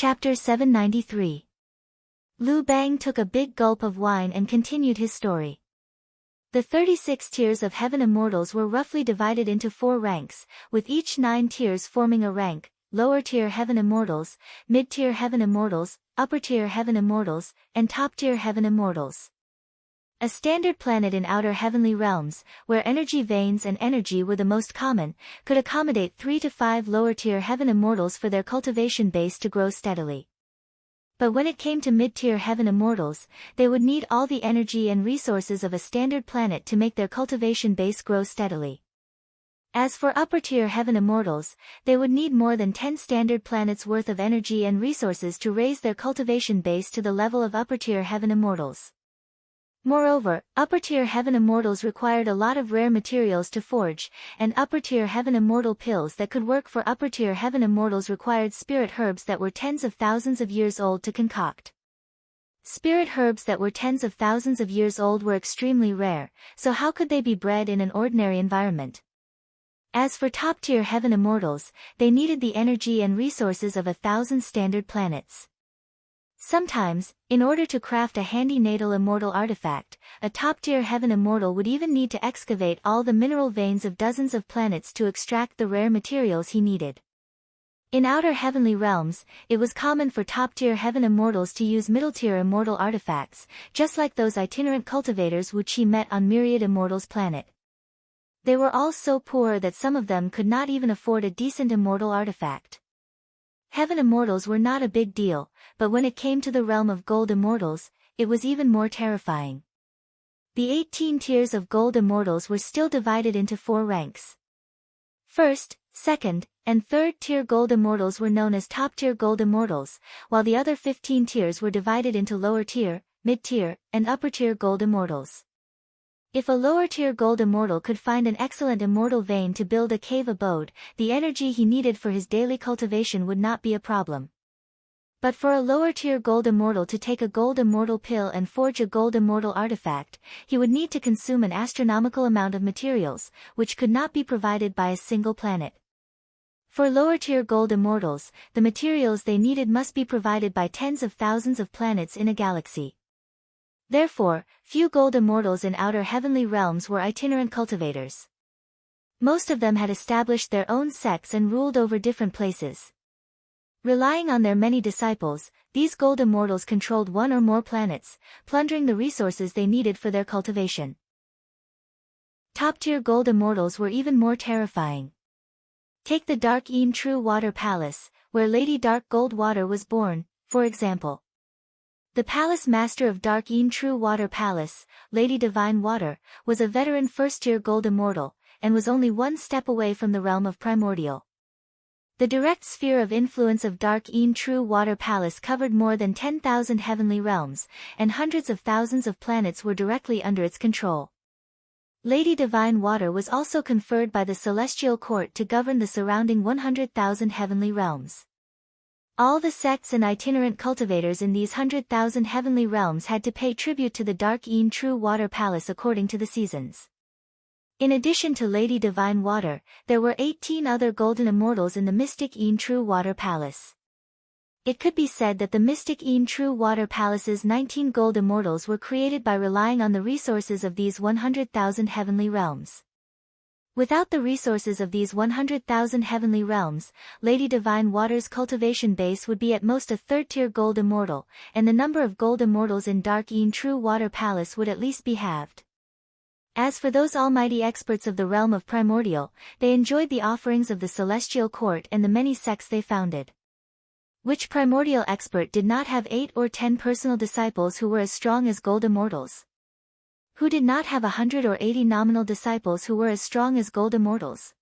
Chapter 793. Liu Bang took a big gulp of wine and continued his story. The 36 tiers of heaven immortals were roughly divided into 4 ranks, with each 9 tiers forming a rank: lower-tier heaven immortals, mid-tier heaven immortals, upper-tier heaven immortals, and top-tier heaven immortals. A standard planet in outer heavenly realms, where energy veins and energy were the most common, could accommodate 3 to 5 lower-tier heaven immortals for their cultivation base to grow steadily. But when it came to mid-tier heaven immortals, they would need all the energy and resources of a standard planet to make their cultivation base grow steadily. As for upper-tier heaven immortals, they would need more than 10 standard planets worth of energy and resources to raise their cultivation base to the level of upper-tier heaven immortals. Moreover, upper-tier heaven immortals required a lot of rare materials to forge, and upper-tier heaven immortal pills that could work for upper-tier heaven immortals required spirit herbs that were tens of thousands of years old to concoct. Spirit herbs that were tens of thousands of years old were extremely rare, so how could they be bred in an ordinary environment? As for top-tier heaven immortals, they needed the energy and resources of 1,000 standard planets. Sometimes, in order to craft a handy natal immortal artifact, a top-tier heaven immortal would even need to excavate all the mineral veins of dozens of planets to extract the rare materials he needed. In outer heavenly realms, it was common for top-tier heaven immortals to use middle-tier immortal artifacts, just like those itinerant cultivators which he met on Myriad Immortals' planet. They were all so poor that some of them could not even afford a decent immortal artifact. Heaven immortals were not a big deal, but when it came to the realm of gold immortals, it was even more terrifying. The 18 tiers of gold immortals were still divided into 4 ranks. First, second, and third tier gold immortals were known as top-tier gold immortals, while the other 15 tiers were divided into lower-tier, mid-tier, and upper-tier gold immortals. If a lower-tier gold immortal could find an excellent immortal vein to build a cave abode, the energy he needed for his daily cultivation would not be a problem. But for a lower-tier gold immortal to take a gold immortal pill and forge a gold immortal artifact, he would need to consume an astronomical amount of materials, which could not be provided by a single planet. For lower-tier gold immortals, the materials they needed must be provided by tens of thousands of planets in a galaxy. Therefore, few gold immortals in outer heavenly realms were itinerant cultivators. Most of them had established their own sects and ruled over different places. Relying on their many disciples, these gold immortals controlled one or more planets, plundering the resources they needed for their cultivation. Top-tier gold immortals were even more terrifying. Take the Dark Een True Water Palace, where Lady Dark Gold Water was born, for example. The palace master of Dark Een True Water Palace, Lady Divine Water, was a veteran first-tier gold immortal, and was only one step away from the realm of primordial. The direct sphere of influence of Dark Een True Water Palace covered more than 10,000 heavenly realms, and hundreds of thousands of planets were directly under its control. Lady Divine Water was also conferred by the Celestial Court to govern the surrounding 100,000 heavenly realms. All the sects and itinerant cultivators in these 100,000 heavenly realms had to pay tribute to the Dark Een True Water Palace according to the seasons. In addition to Lady Divine Water, there were 18 other golden immortals in the Mystic Een True Water Palace. It could be said that the Mystic Een True Water Palace's 19 gold immortals were created by relying on the resources of these 100,000 heavenly realms. Without the resources of these 100,000 heavenly realms, Lady Divine Water's cultivation base would be at most a third-tier gold immortal, and the number of gold immortals in Dark Een True Water Palace would at least be halved. As for those almighty experts of the realm of primordial, they enjoyed the offerings of the Celestial Court and the many sects they founded. Which primordial expert did not have 8 or 10 personal disciples who were as strong as gold immortals? Who did not have 100 or 80 nominal disciples who were as strong as gold immortals?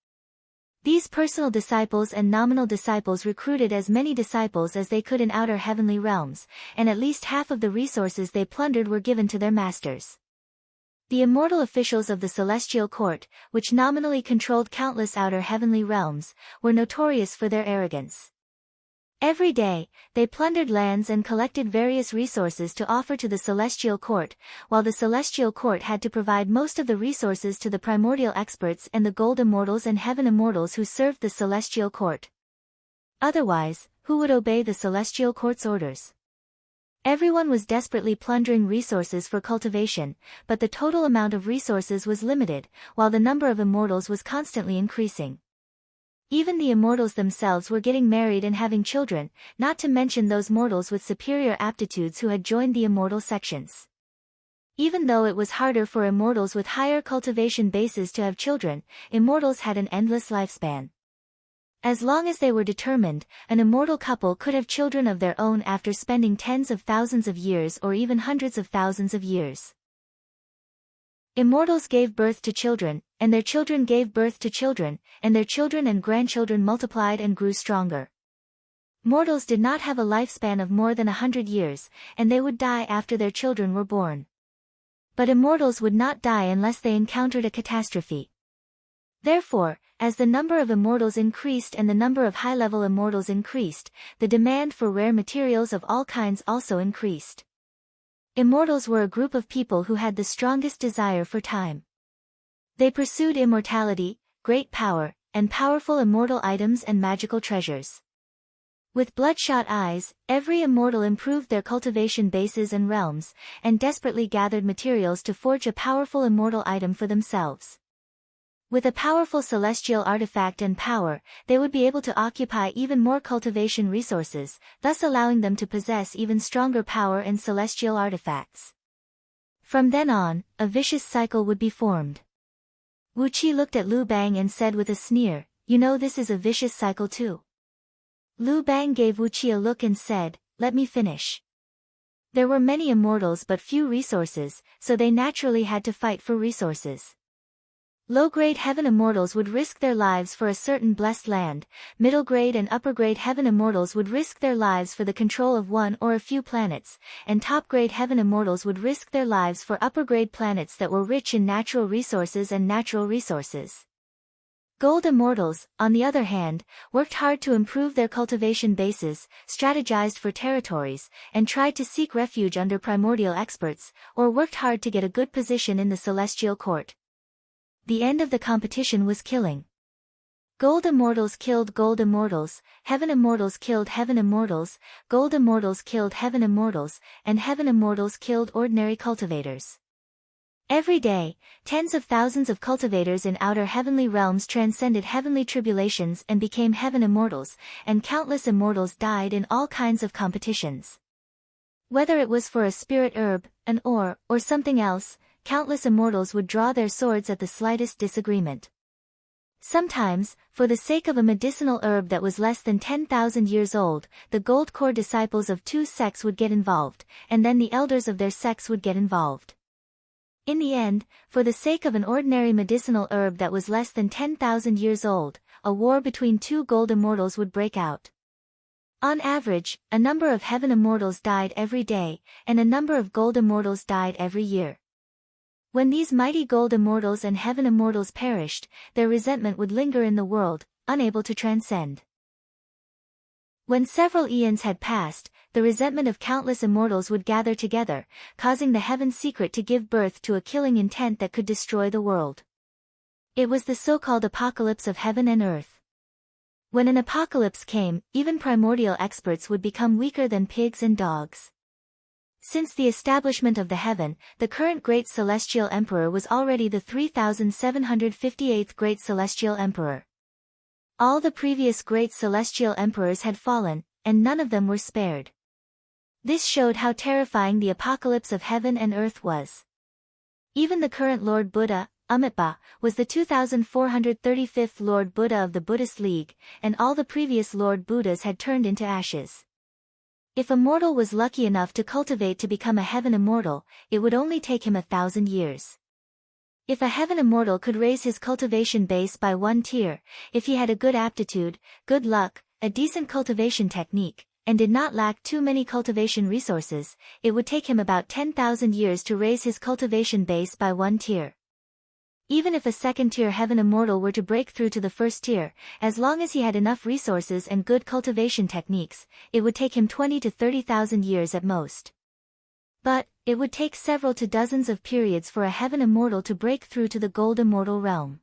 These personal disciples and nominal disciples recruited as many disciples as they could in outer heavenly realms, and at least half of the resources they plundered were given to their masters. The immortal officials of the Celestial Court, which nominally controlled countless outer heavenly realms, were notorious for their arrogance. Every day, they plundered lands and collected various resources to offer to the Celestial Court, while the Celestial Court had to provide most of the resources to the primordial experts and the gold immortals and heaven immortals who served the Celestial Court. Otherwise, who would obey the celestial court's orders. Everyone was desperately plundering resources for cultivation, but the total amount of resources was limited, while the number of immortals was constantly increasing. Even the immortals themselves were getting married and having children, not to mention those mortals with superior aptitudes who had joined the immortal sections. Even though it was harder for immortals with higher cultivation bases to have children, immortals had an endless lifespan. As long as they were determined, an immortal couple could have children of their own after spending tens of thousands of years or even hundreds of thousands of years. Immortals gave birth to children, and their children gave birth to children, and their children and grandchildren multiplied and grew stronger. Mortals did not have a lifespan of more than 100 years, and they would die after their children were born. But immortals would not die unless they encountered a catastrophe. Therefore, as the number of immortals increased and the number of high-level immortals increased, the demand for rare materials of all kinds also increased. Immortals were a group of people who had the strongest desire for time. They pursued immortality, great power, and powerful immortal items and magical treasures. With bloodshot eyes, every immortal improved their cultivation bases and realms, and desperately gathered materials to forge a powerful immortal item for themselves. With a powerful celestial artifact and power, they would be able to occupy even more cultivation resources, thus allowing them to possess even stronger power and celestial artifacts. From then on, a vicious cycle would be formed. Wu Qi looked at Lu Bang and said with a sneer, "You know this is a vicious cycle too." Lu Bang gave Wu Qi a look and said, "Let me finish." There were many immortals but few resources, so they naturally had to fight for resources. Low-grade heaven immortals would risk their lives for a certain blessed land, middle-grade and upper-grade heaven immortals would risk their lives for the control of one or a few planets, and top-grade heaven immortals would risk their lives for upper-grade planets that were rich in natural resources and natural resources. Gold immortals, on the other hand, worked hard to improve their cultivation bases, strategized for territories, and tried to seek refuge under primordial experts, or worked hard to get a good position in the celestial court. The end of the competition was killing. Gold immortals killed gold immortals, heaven immortals killed heaven immortals, gold immortals killed heaven immortals, and heaven immortals killed ordinary cultivators. Every day, tens of thousands of cultivators in outer heavenly realms transcended heavenly tribulations and became heaven immortals, and countless immortals died in all kinds of competitions. Whether it was for a spirit herb, an ore, or something else, countless immortals would draw their swords at the slightest disagreement. Sometimes, for the sake of a medicinal herb that was less than 10,000 years old, the gold core disciples of two sects would get involved, and then the elders of their sects would get involved. In the end, for the sake of an ordinary medicinal herb that was less than 10,000 years old, a war between two gold immortals would break out. On average, a number of heaven immortals died every day, and a number of gold immortals died every year. When these mighty gold immortals and heaven immortals perished, their resentment would linger in the world, unable to transcend. When several eons had passed, the resentment of countless immortals would gather together, causing the heaven secret to give birth to a killing intent that could destroy the world. It was the so-called apocalypse of heaven and earth. When an apocalypse came, even primordial experts would become weaker than pigs and dogs. Since the establishment of the heaven, the current Great Celestial Emperor was already the 3758th Great Celestial Emperor. All the previous Great Celestial Emperors had fallen, and none of them were spared. This showed how terrifying the apocalypse of heaven and earth was. Even the current Lord Buddha, Amitabha, was the 2435th Lord Buddha of the Buddhist League, and all the previous Lord Buddhas had turned into ashes. If a mortal was lucky enough to cultivate to become a heaven immortal, it would only take him 1,000 years. If a heaven immortal could raise his cultivation base by one tier, if he had a good aptitude, good luck, a decent cultivation technique, and did not lack too many cultivation resources, it would take him about 10,000 years to raise his cultivation base by one tier. Even if a second-tier heaven immortal were to break through to the first tier, as long as he had enough resources and good cultivation techniques, it would take him 20 to 30,000 years at most. But, it would take several to dozens of periods for a heaven immortal to break through to the gold immortal realm.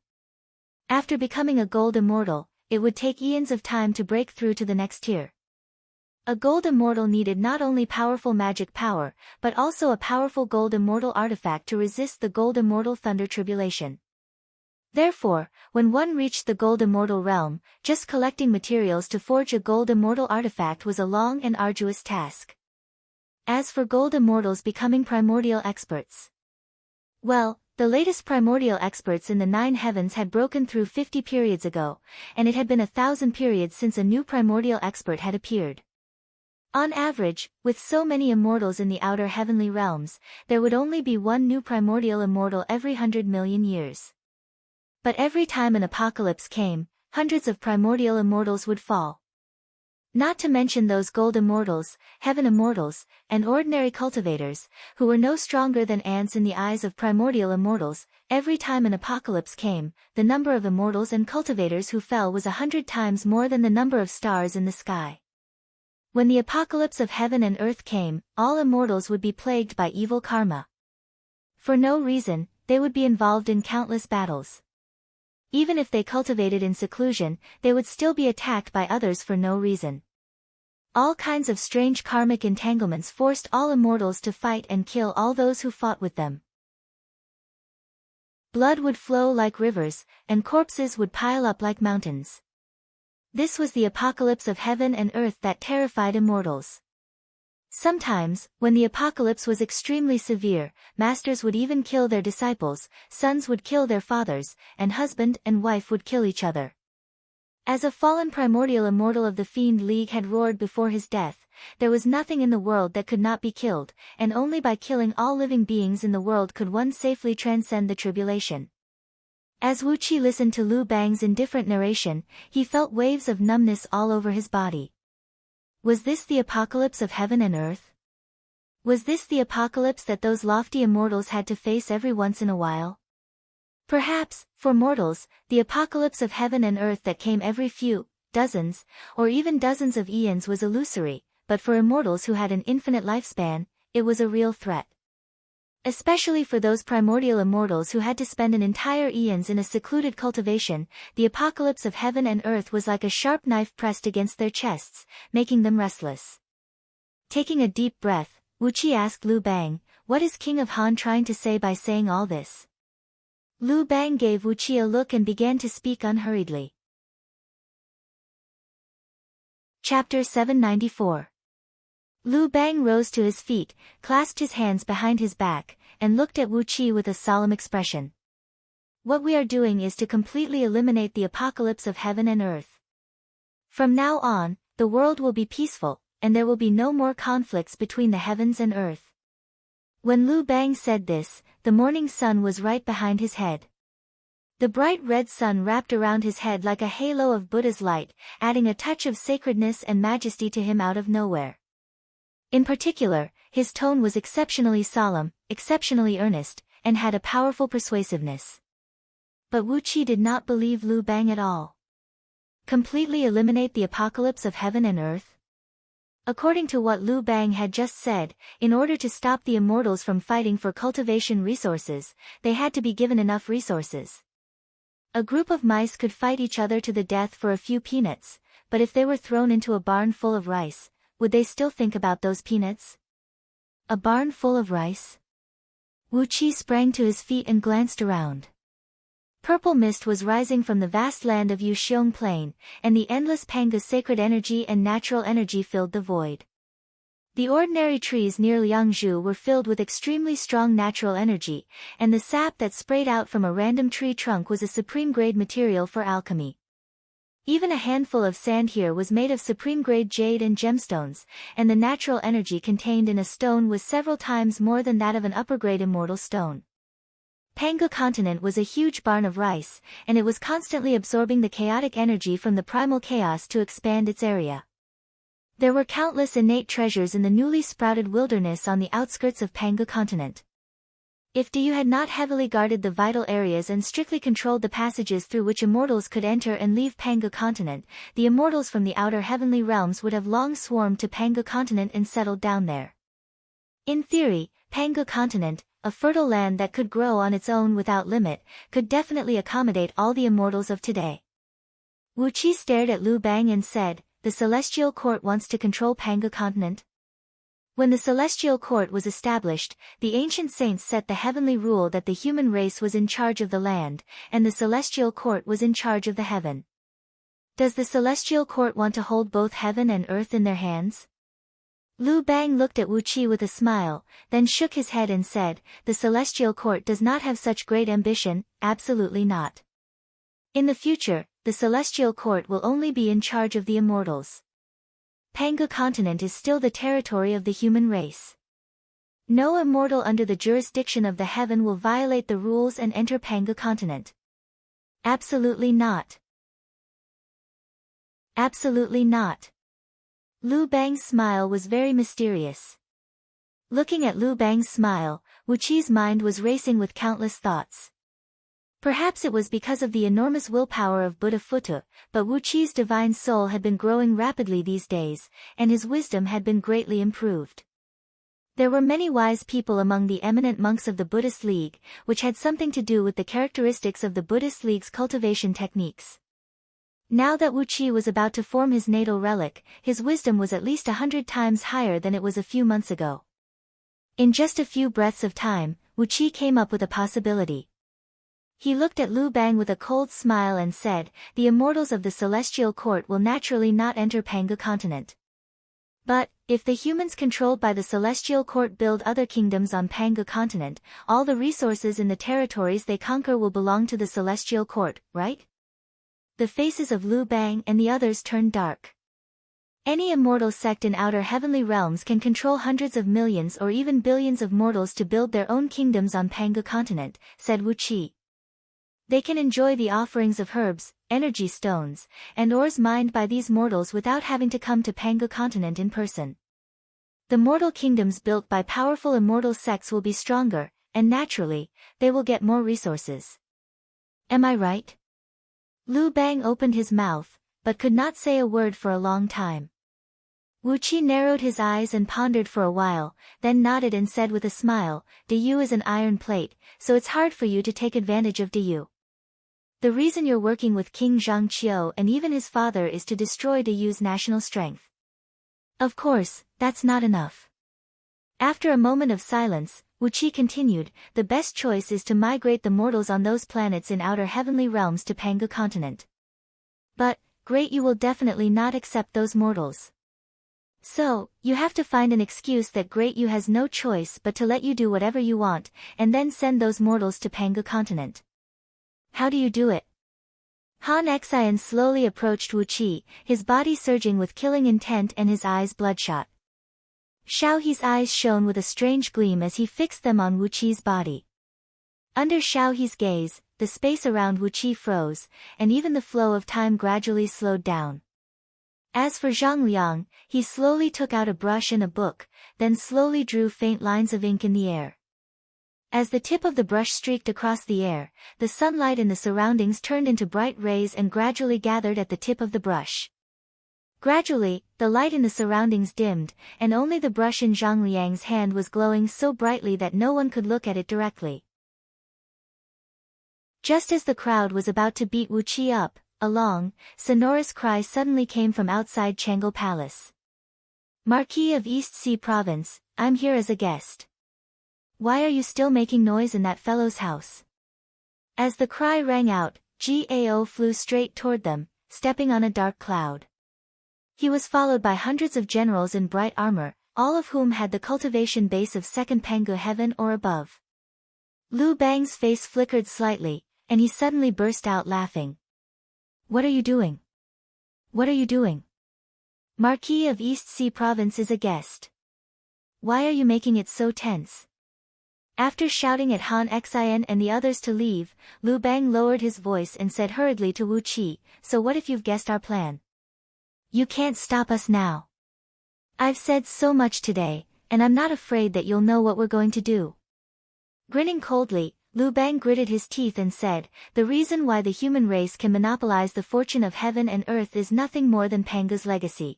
After becoming a gold immortal, it would take eons of time to break through to the next tier. A gold immortal needed not only powerful magic power, but also a powerful gold immortal artifact to resist the gold immortal thunder tribulation. Therefore, when one reached the gold immortal realm, just collecting materials to forge a gold immortal artifact was a long and arduous task. As for gold immortals becoming primordial experts, well, the latest primordial experts in the 9 heavens had broken through 50 periods ago, and it had been 1,000 periods since a new primordial expert had appeared. On average, with so many immortals in the outer heavenly realms, there would only be one new primordial immortal every 100 million years. But every time an apocalypse came, hundreds of primordial immortals would fall. Not to mention those gold immortals, heaven immortals, and ordinary cultivators, who were no stronger than ants in the eyes of primordial immortals. Every time an apocalypse came, the number of immortals and cultivators who fell was 100 times more than the number of stars in the sky. When the apocalypse of heaven and earth came, all immortals would be plagued by evil karma. For no reason, they would be involved in countless battles. Even if they cultivated in seclusion, they would still be attacked by others for no reason. All kinds of strange karmic entanglements forced all immortals to fight and kill all those who fought with them. Blood would flow like rivers, and corpses would pile up like mountains. This was the apocalypse of heaven and earth that terrified immortals. Sometimes, when the apocalypse was extremely severe, masters would even kill their disciples, sons would kill their fathers, and husband and wife would kill each other. As a fallen primordial immortal of the Fiend League had roared before his death, there was nothing in the world that could not be killed, and only by killing all living beings in the world could one safely transcend the tribulation. As Wu Qi listened to Lu Bang's indifferent narration, he felt waves of numbness all over his body. Was this the apocalypse of heaven and earth? Was this the apocalypse that those lofty immortals had to face every once in a while? Perhaps, for mortals, the apocalypse of heaven and earth that came every few, dozens, or even dozens of eons was illusory, but for immortals who had an infinite lifespan, it was a real threat. Especially for those primordial immortals who had to spend an entire eons in a secluded cultivation, the apocalypse of heaven and earth was like a sharp knife pressed against their chests, making them restless. Taking a deep breath, Wu Qi asked Lu Bang, "What is King of Han trying to say by saying all this?" Lu Bang gave Wu Qi a look and began to speak unhurriedly. Chapter 794. Lu Bang rose to his feet, clasped his hands behind his back, and looked at Wu Qi with a solemn expression. "What we are doing is to completely eliminate the apocalypse of heaven and earth. From now on, the world will be peaceful, and there will be no more conflicts between the heavens and earth." When Lu Bang said this, the morning sun was right behind his head. The bright red sun wrapped around his head like a halo of Buddha's light, adding a touch of sacredness and majesty to him out of nowhere. In particular, his tone was exceptionally solemn, exceptionally earnest, and had a powerful persuasiveness. But Wu Qi did not believe Lu Bang at all. Completely eliminate the apocalypse of heaven and earth? According to what Lu Bang had just said, in order to stop the immortals from fighting for cultivation resources, they had to be given enough resources. A group of mice could fight each other to the death for a few peanuts, but if they were thrown into a barn full of rice, would they still think about those peanuts? A barn full of rice? Wu Qi sprang to his feet and glanced around. Purple mist was rising from the vast land of Yuxiong Plain, and the endless Panga sacred energy and natural energy filled the void. The ordinary trees near Liangzhu were filled with extremely strong natural energy, and the sap that sprayed out from a random tree trunk was a supreme-grade material for alchemy. Even a handful of sand here was made of supreme-grade jade and gemstones, and the natural energy contained in a stone was several times more than that of an upper-grade immortal stone. Panga continent was a huge barn of rice, and it was constantly absorbing the chaotic energy from the primal chaos to expand its area. There were countless innate treasures in the newly sprouted wilderness on the outskirts of Panga continent. If Du had not heavily guarded the vital areas and strictly controlled the passages through which immortals could enter and leave Panga continent, the immortals from the outer heavenly realms would have long swarmed to Panga continent and settled down there. In theory, Panga continent, a fertile land that could grow on its own without limit, could definitely accommodate all the immortals of today. Wu Qi stared at Lu Bang and said, the Celestial Court wants to control Panga continent? When the Celestial Court was established, the ancient saints set the heavenly rule that the human race was in charge of the land, and the Celestial Court was in charge of the heaven. Does the Celestial Court want to hold both heaven and earth in their hands? Lu Bang looked at Wu Qi with a smile, then shook his head and said, the Celestial Court does not have such great ambition, absolutely not. In the future, the Celestial Court will only be in charge of the immortals. Panga continent is still the territory of the human race. No immortal under the jurisdiction of the heaven will violate the rules and enter Panga continent. Absolutely not. Absolutely not. Lu Bang's smile was very mysterious. Looking at Lu Bang's smile, Wu Qi's mind was racing with countless thoughts. Perhaps it was because of the enormous willpower of Buddha Phutu, but Wu Qi's divine soul had been growing rapidly these days, and his wisdom had been greatly improved. There were many wise people among the eminent monks of the Buddhist League, which had something to do with the characteristics of the Buddhist League's cultivation techniques. Now that Wu Qi was about to form his natal relic, his wisdom was at least 100 times higher than it was a few months ago. In just a few breaths of time, Wu Qi came up with a possibility. He looked at Lu Bang with a cold smile and said, the immortals of the Celestial Court will naturally not enter Panga continent. But, if the humans controlled by the Celestial Court build other kingdoms on Panga continent, all the resources in the territories they conquer will belong to the Celestial Court, right? The faces of Lu Bang and the others turned dark. Any immortal sect in outer heavenly realms can control hundreds of millions or even billions of mortals to build their own kingdoms on Panga continent, said Wu Qi. They can enjoy the offerings of herbs, energy stones, and ores mined by these mortals without having to come to Panga continent in person. The mortal kingdoms built by powerful immortal sects will be stronger, and naturally, they will get more resources. Am I right? Lu Bang opened his mouth, but could not say a word for a long time. Wu Qi narrowed his eyes and pondered for a while, then nodded and said with a smile, Diyu is an iron plate, so it's hard for you to take advantage of Diyu. The reason you're working with King Zhang Qiu and even his father is to destroy Diyu's national strength. Of course, that's not enough. After a moment of silence, Wu Qi continued, the best choice is to migrate the mortals on those planets in outer heavenly realms to Panga continent. But, Great you will definitely not accept those mortals. So, you have to find an excuse that Great you has no choice but to let you do whatever you want, and then send those mortals to Panga continent. How do you do it? Han Xian slowly approached Wu Qi, his body surging with killing intent and his eyes bloodshot. Xiaohe's eyes shone with a strange gleam as he fixed them on Wu Qi's body. Under Xiaohe's gaze, the space around Wu Qi froze, and even the flow of time gradually slowed down. As for Zhang Liang, he slowly took out a brush and a book, then slowly drew faint lines of ink in the air. As the tip of the brush streaked across the air, the sunlight in the surroundings turned into bright rays and gradually gathered at the tip of the brush. Gradually, the light in the surroundings dimmed, and only the brush in Zhang Liang's hand was glowing so brightly that no one could look at it directly. Just as the crowd was about to beat Wu Qi up, a long, sonorous cry suddenly came from outside Changle Palace. Marquis of East Sea Province, I'm here as a guest. Why are you still making noise in that fellow's house? As the cry rang out, Gao flew straight toward them, stepping on a dark cloud. He was followed by hundreds of generals in bright armor, all of whom had the cultivation base of second Panga heaven or above. Lu Bang's face flickered slightly, and he suddenly burst out laughing. What are you doing? What are you doing? Marquis of East Sea Province is a guest. Why are you making it so tense? After shouting at Han Xian and the others to leave, Lu Bang lowered his voice and said hurriedly to Wu Qi, so what if you've guessed our plan? You can't stop us now. I've said so much today, and I'm not afraid that you'll know what we're going to do. Grinning coldly, Lu Bang gritted his teeth and said, the reason why the human race can monopolize the fortune of heaven and earth is nothing more than Panga's legacy.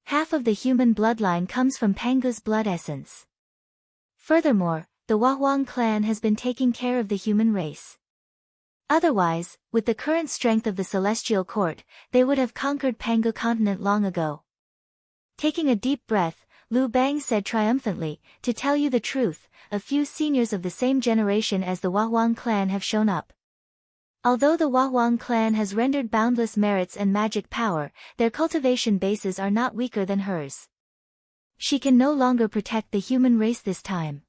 Half of the human bloodline comes from Panga's blood essence. Furthermore, the Wahuang clan has been taking care of the human race. Otherwise, with the current strength of the Celestial Court, they would have conquered Pangu continent long ago. Taking a deep breath, Lu Bang said triumphantly, "To tell you the truth, a few seniors of the same generation as the Huang clan have shown up. Although the Huang clan has rendered boundless merits and magic power, their cultivation bases are not weaker than hers. She can no longer protect the human race this time."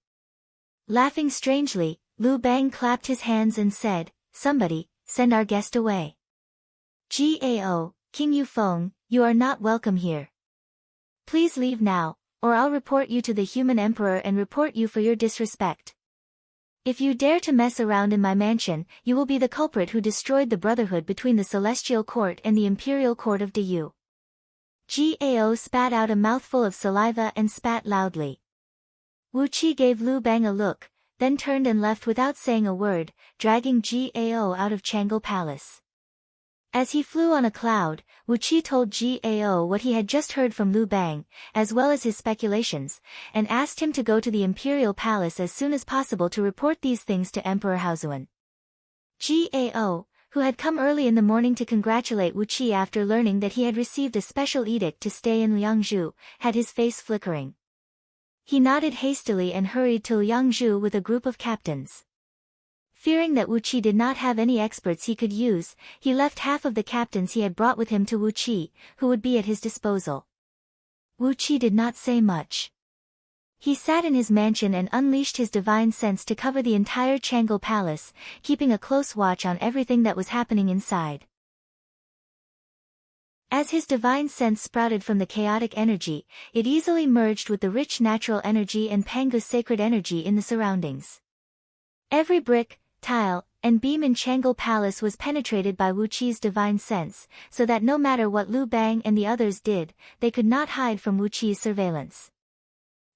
Laughing strangely, Lu Bang clapped his hands and said, "Somebody, send our guest away. Gao, King Yufeng, you are not welcome here. Please leave now, or I'll report you to the human emperor and report you for your disrespect. If you dare to mess around in my mansion, you will be the culprit who destroyed the brotherhood between the Celestial Court and the Imperial Court of Deyu." Gao spat out a mouthful of saliva and spat loudly. Wu Qi gave Lu Bang a look, then turned and left without saying a word, dragging Gao out of Changle Palace. As he flew on a cloud, Wu Qi told Gao what he had just heard from Lu Bang, as well as his speculations, and asked him to go to the Imperial Palace as soon as possible to report these things to Emperor Haozuan. Gao, who had come early in the morning to congratulate Wu Qi after learning that he had received a special edict to stay in Liangzhu, had his face flickering. He nodded hastily and hurried to Liangzhu with a group of captains. Fearing that Wu Qi did not have any experts he could use, he left half of the captains he had brought with him to Wu Qi, who would be at his disposal. Wu Qi did not say much. He sat in his mansion and unleashed his divine sense to cover the entire Changle Palace, keeping a close watch on everything that was happening inside. As his divine sense sprouted from the chaotic energy, it easily merged with the rich natural energy and Pangu's sacred energy in the surroundings. Every brick, tile, and beam in Changle Palace was penetrated by Wu Qi's divine sense, so that no matter what Lu Bang and the others did, they could not hide from Wu Qi's surveillance.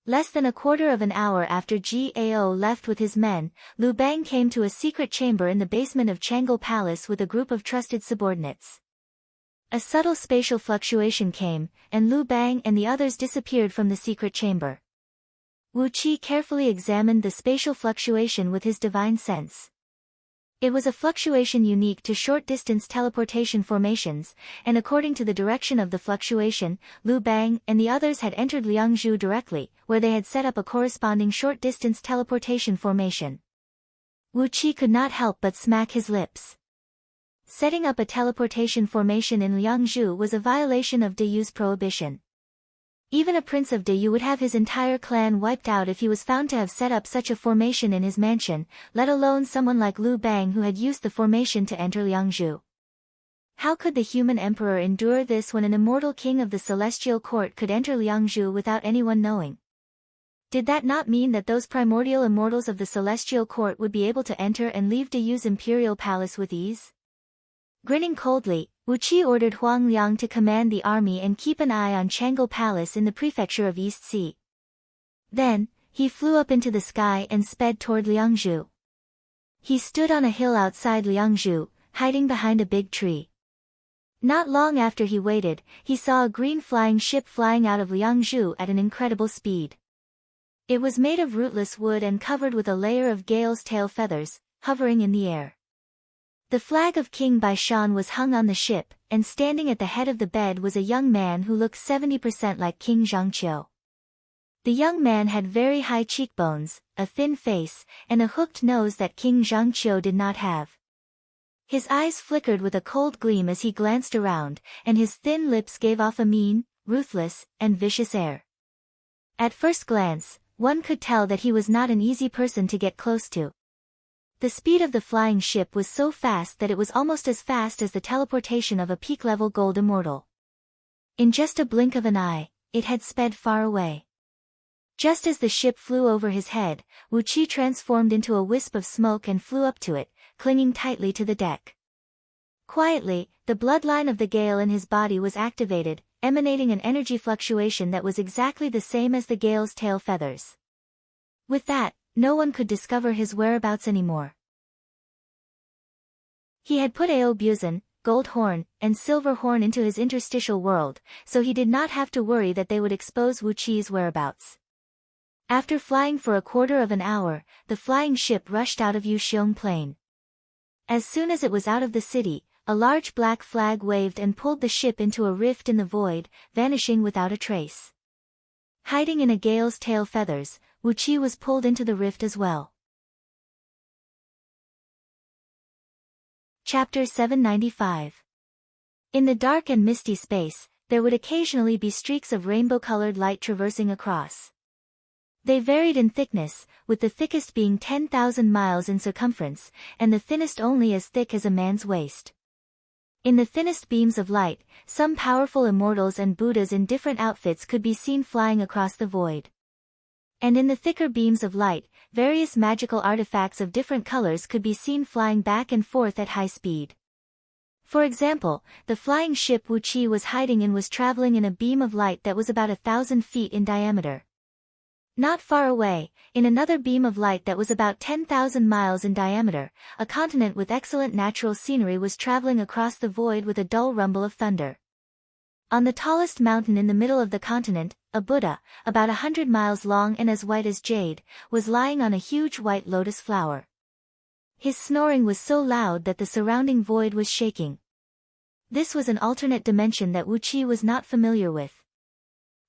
Less than a quarter of an hour after Gao left with his men, Lu Bang came to a secret chamber in the basement of Changle Palace with a group of trusted subordinates. A subtle spatial fluctuation came, and Lu Bang and the others disappeared from the secret chamber. Wu Qi carefully examined the spatial fluctuation with his divine sense. It was a fluctuation unique to short-distance teleportation formations, and according to the direction of the fluctuation, Lu Bang and the others had entered Liangzhu directly, where they had set up a corresponding short-distance teleportation formation. Wu Qi could not help but smack his lips. Setting up a teleportation formation in Liangzhu was a violation of Deyu's prohibition. Even a prince of Deyu would have his entire clan wiped out if he was found to have set up such a formation in his mansion, let alone someone like Lu Bang who had used the formation to enter Liangzhu. How could the human emperor endure this when an immortal king of the Celestial Court could enter Liangzhu without anyone knowing? Did that not mean that those primordial immortals of the Celestial Court would be able to enter and leave Deyu's imperial palace with ease? Grinning coldly, Wu Qi ordered Huang Liang to command the army and keep an eye on Changle Palace in the prefecture of East Sea. Then, he flew up into the sky and sped toward Liangzhu. He stood on a hill outside Liangzhu, hiding behind a big tree. Not long after he waited, he saw a green flying ship flying out of Liangzhu at an incredible speed. It was made of rootless wood and covered with a layer of gale's tail feathers, hovering in the air. The flag of King Baishan was hung on the ship, and standing at the head of the bed was a young man who looked 70% like King Zhangqiu. The young man had very high cheekbones, a thin face, and a hooked nose that King Zhangqiu did not have. His eyes flickered with a cold gleam as he glanced around, and his thin lips gave off a mean, ruthless, and vicious air. At first glance, one could tell that he was not an easy person to get close to. The speed of the flying ship was so fast that it was almost as fast as the teleportation of a peak-level gold immortal. In just a blink of an eye, it had sped far away. Just as the ship flew over his head, Wu Qi transformed into a wisp of smoke and flew up to it, clinging tightly to the deck. Quietly, the bloodline of the gale in his body was activated, emanating an energy fluctuation that was exactly the same as the gale's tail feathers. With that, no one could discover his whereabouts anymore. He had put Ao Buzan, Gold Horn, and Silver Horn into his interstitial world, so he did not have to worry that they would expose Wu Qi's whereabouts. After flying for a quarter of an hour, the flying ship rushed out of Yuxiong Plain. As soon as it was out of the city, a large black flag waved and pulled the ship into a rift in the void, vanishing without a trace. Hiding in a gale's tail feathers, Wuqi was pulled into the rift as well. Chapter 795. In the dark and misty space, there would occasionally be streaks of rainbow-colored light traversing across. They varied in thickness, with the thickest being 10,000 miles in circumference, and the thinnest only as thick as a man's waist. In the thinnest beams of light, some powerful immortals and Buddhas in different outfits could be seen flying across the void. And in the thicker beams of light, various magical artifacts of different colors could be seen flying back and forth at high speed. For example, the flying ship Wuqi was hiding in was traveling in a beam of light that was about 1,000 feet in diameter. Not far away, in another beam of light that was about 10,000 miles in diameter, a continent with excellent natural scenery was traveling across the void with a dull rumble of thunder. On the tallest mountain in the middle of the continent, a Buddha, about 100 miles long and as white as jade, was lying on a huge white lotus flower. His snoring was so loud that the surrounding void was shaking. This was an alternate dimension that Wuqi was not familiar with.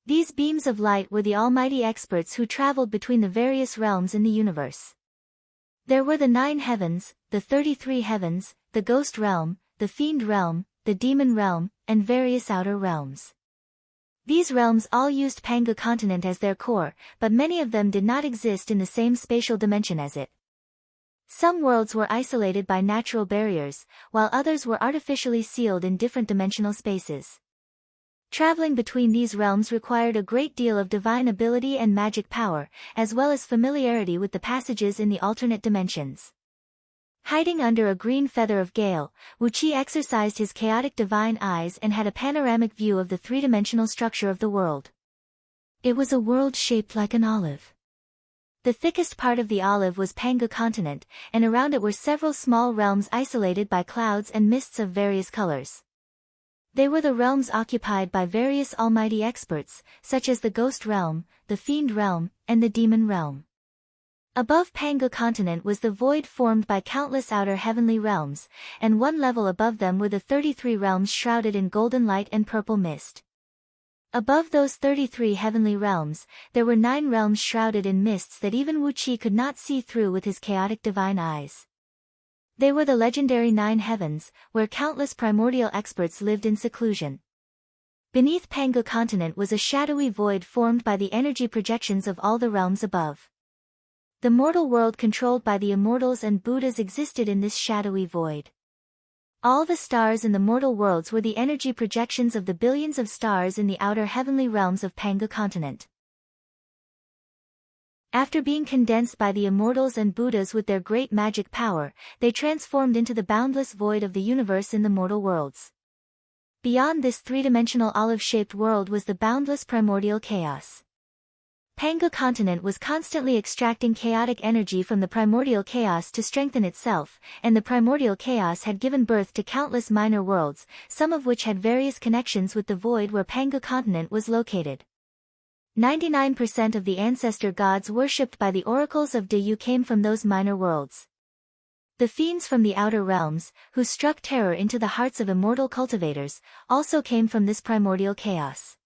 These beams of light were the almighty experts who traveled between the various realms in the universe. There were the 9 heavens, the 33 heavens, the ghost realm, the fiend realm, the demon realm, and various outer realms. These realms all used Panga continent as their core, but many of them did not exist in the same spatial dimension as it. Some worlds were isolated by natural barriers, while others were artificially sealed in different dimensional spaces. Traveling between these realms required a great deal of divine ability and magic power, as well as familiarity with the passages in the alternate dimensions. Hiding under a green feather of gale, Wuqi exercised his chaotic divine eyes and had a panoramic view of the three-dimensional structure of the world. It was a world shaped like an olive. The thickest part of the olive was Panga continent, and around it were several small realms isolated by clouds and mists of various colors. They were the realms occupied by various almighty experts, such as the ghost realm, the fiend realm, and the demon realm. Above Panga continent was the void formed by countless outer heavenly realms, and one level above them were the 33 realms shrouded in golden light and purple mist. Above those 33 heavenly realms, there were 9 realms shrouded in mists that even Wuqi could not see through with his chaotic divine eyes. They were the legendary 9 heavens, where countless primordial experts lived in seclusion. Beneath Panga continent was a shadowy void formed by the energy projections of all the realms above. The mortal world controlled by the immortals and Buddhas existed in this shadowy void. All the stars in the mortal worlds were the energy projections of the billions of stars in the outer heavenly realms of Panga continent. After being condensed by the immortals and Buddhas with their great magic power, they transformed into the boundless void of the universe in the mortal worlds. Beyond this three-dimensional olive-shaped world was the boundless primordial chaos. Panga continent was constantly extracting chaotic energy from the primordial chaos to strengthen itself, and the primordial chaos had given birth to countless minor worlds, some of which had various connections with the void where Panga continent was located. 99% of the ancestor gods worshipped by the oracles of Deyu came from those minor worlds. The fiends from the outer realms, who struck terror into the hearts of immortal cultivators, also came from this primordial chaos.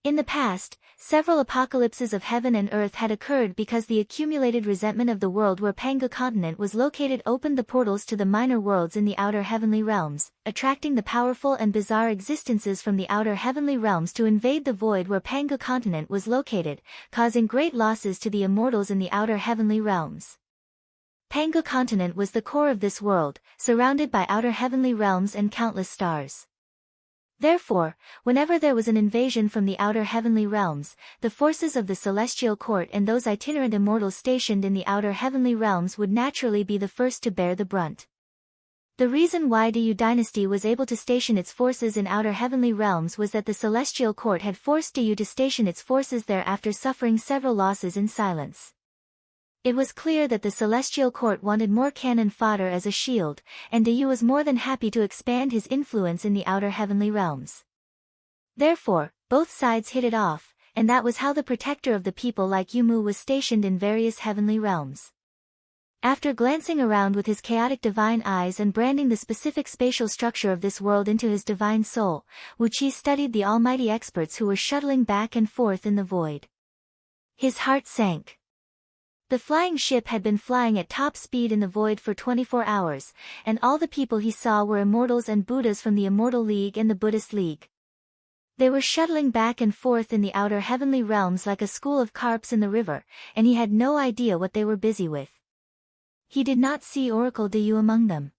In the past, several apocalypses of heaven and earth had occurred because the accumulated resentment of the world where Panga continent was located opened the portals to the minor worlds in the outer heavenly realms, attracting the powerful and bizarre existences from the outer heavenly realms to invade the void where Panga continent was located, causing great losses to the immortals in the outer heavenly realms. Panga continent was the core of this world, surrounded by outer heavenly realms and countless stars. Therefore, whenever there was an invasion from the outer heavenly realms, the forces of the celestial court and those itinerant immortals stationed in the outer heavenly realms would naturally be the first to bear the brunt. The reason why Deyu dynasty was able to station its forces in outer heavenly realms was that the celestial court had forced Deyu to station its forces there after suffering several losses in silence. It was clear that the celestial court wanted more cannon fodder as a shield, and Deyu was more than happy to expand his influence in the outer heavenly realms. Therefore, both sides hit it off, and that was how the protector of the people like Yumu was stationed in various heavenly realms. After glancing around with his chaotic divine eyes and branding the specific spatial structure of this world into his divine soul, Wu Qi studied the almighty experts who were shuttling back and forth in the void. His heart sank. The flying ship had been flying at top speed in the void for 24 hours, and all the people he saw were immortals and Buddhas from the Immortal League and the Buddhist League. They were shuttling back and forth in the outer heavenly realms like a school of carps in the river, and he had no idea what they were busy with. He did not see Oracle Diyu among them.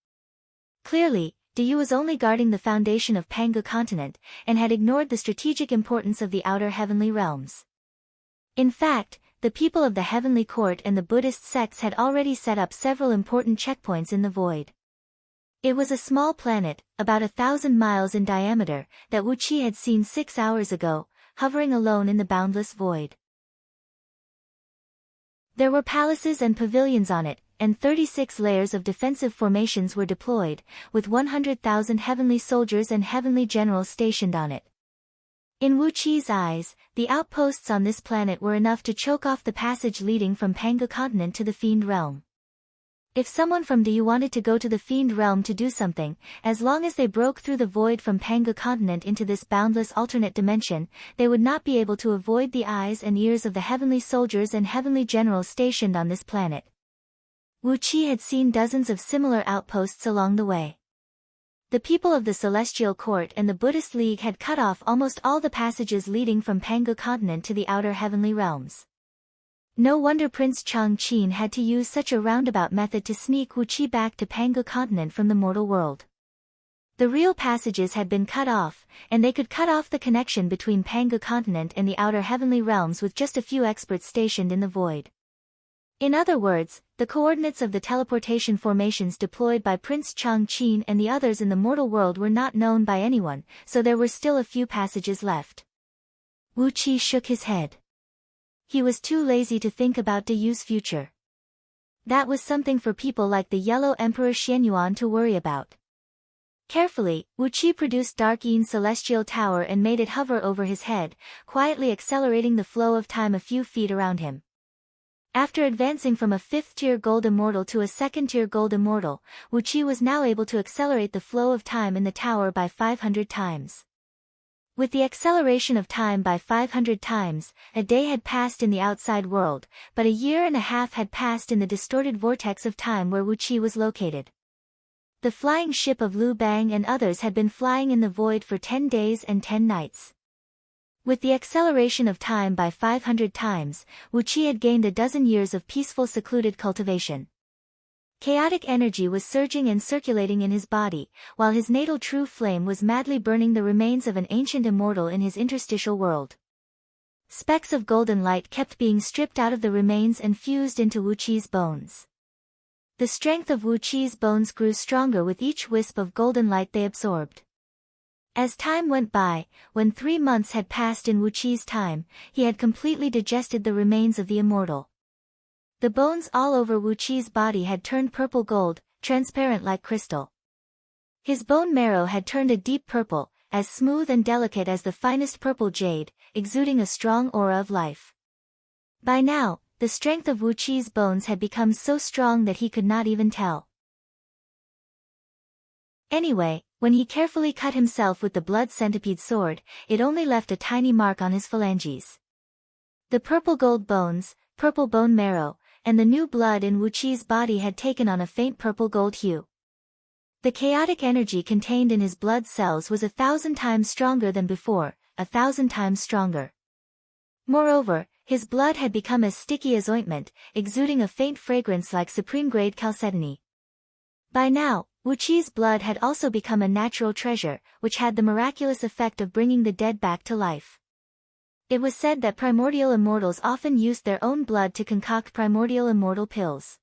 Clearly, Diyu was only guarding the foundation of Pangu continent, and had ignored the strategic importance of the outer heavenly realms. In fact, the people of the heavenly court and the Buddhist sects had already set up several important checkpoints in the void. It was a small planet, about 1,000 miles in diameter, that Wu Qi had seen 6 hours ago, hovering alone in the boundless void. There were palaces and pavilions on it, and 36 layers of defensive formations were deployed, with 100,000 heavenly soldiers and heavenly generals stationed on it. In Wu Qi's eyes, the outposts on this planet were enough to choke off the passage leading from Pangu continent to the Fiend realm. If someone from Diyu wanted to go to the Fiend realm to do something, as long as they broke through the void from Pangu continent into this boundless alternate dimension, they would not be able to avoid the eyes and ears of the heavenly soldiers and heavenly generals stationed on this planet. Wu Qi had seen dozens of similar outposts along the way. The people of the Celestial Court and the Buddhist League had cut off almost all the passages leading from Pangu continent to the outer heavenly realms. No wonder Prince Changqin had to use such a roundabout method to sneak Wu Qi back to Pangu continent from the mortal world. The real passages had been cut off, and they could cut off the connection between Pangu continent and the outer heavenly realms with just a few experts stationed in the void. In other words, the coordinates of the teleportation formations deployed by Prince Changqin and the others in the mortal world were not known by anyone, so there were still a few passages left. Wu Qi shook his head. He was too lazy to think about Diyu's future. That was something for people like the Yellow Emperor Xianyuan to worry about. Carefully, Wu Qi produced Dark Yin's celestial tower and made it hover over his head, quietly accelerating the flow of time a few feet around him. After advancing from a 5th-tier gold immortal to a 2nd-tier gold immortal, Wu Qi was now able to accelerate the flow of time in the tower by 500 times. With the acceleration of time by 500 times, a day had passed in the outside world, but a year and a half had passed in the distorted vortex of time where Wu Qi was located. The flying ship of Lu Bang and others had been flying in the void for 10 days and 10 nights. With the acceleration of time by 500 times, Wu Qi had gained a dozen years of peaceful secluded cultivation. Chaotic energy was surging and circulating in his body, while his natal true flame was madly burning the remains of an ancient immortal in his interstitial world. Specks of golden light kept being stripped out of the remains and fused into Wu Qi's bones. The strength of Wu Qi's bones grew stronger with each wisp of golden light they absorbed. As time went by, when 3 months had passed in Wu Qi's time, he had completely digested the remains of the immortal. The bones all over Wu Qi's body had turned purple gold, transparent like crystal. His bone marrow had turned a deep purple, as smooth and delicate as the finest purple jade, exuding a strong aura of life. By now, the strength of Wu Qi's bones had become so strong that he could not even tell. Anyway, when he carefully cut himself with the blood centipede sword, it only left a tiny mark on his phalanges. The purple gold bones, purple bone marrow, and the new blood in Wu Qi's body had taken on a faint purple gold hue. The chaotic energy contained in his blood cells was 1,000 times stronger than before, 1,000 times stronger. Moreover, his blood had become as sticky as ointment, exuding a faint fragrance like supreme-grade chalcedony. By now, Wu Qi's blood had also become a natural treasure, which had the miraculous effect of bringing the dead back to life. It was said that primordial immortals often used their own blood to concoct primordial immortal pills.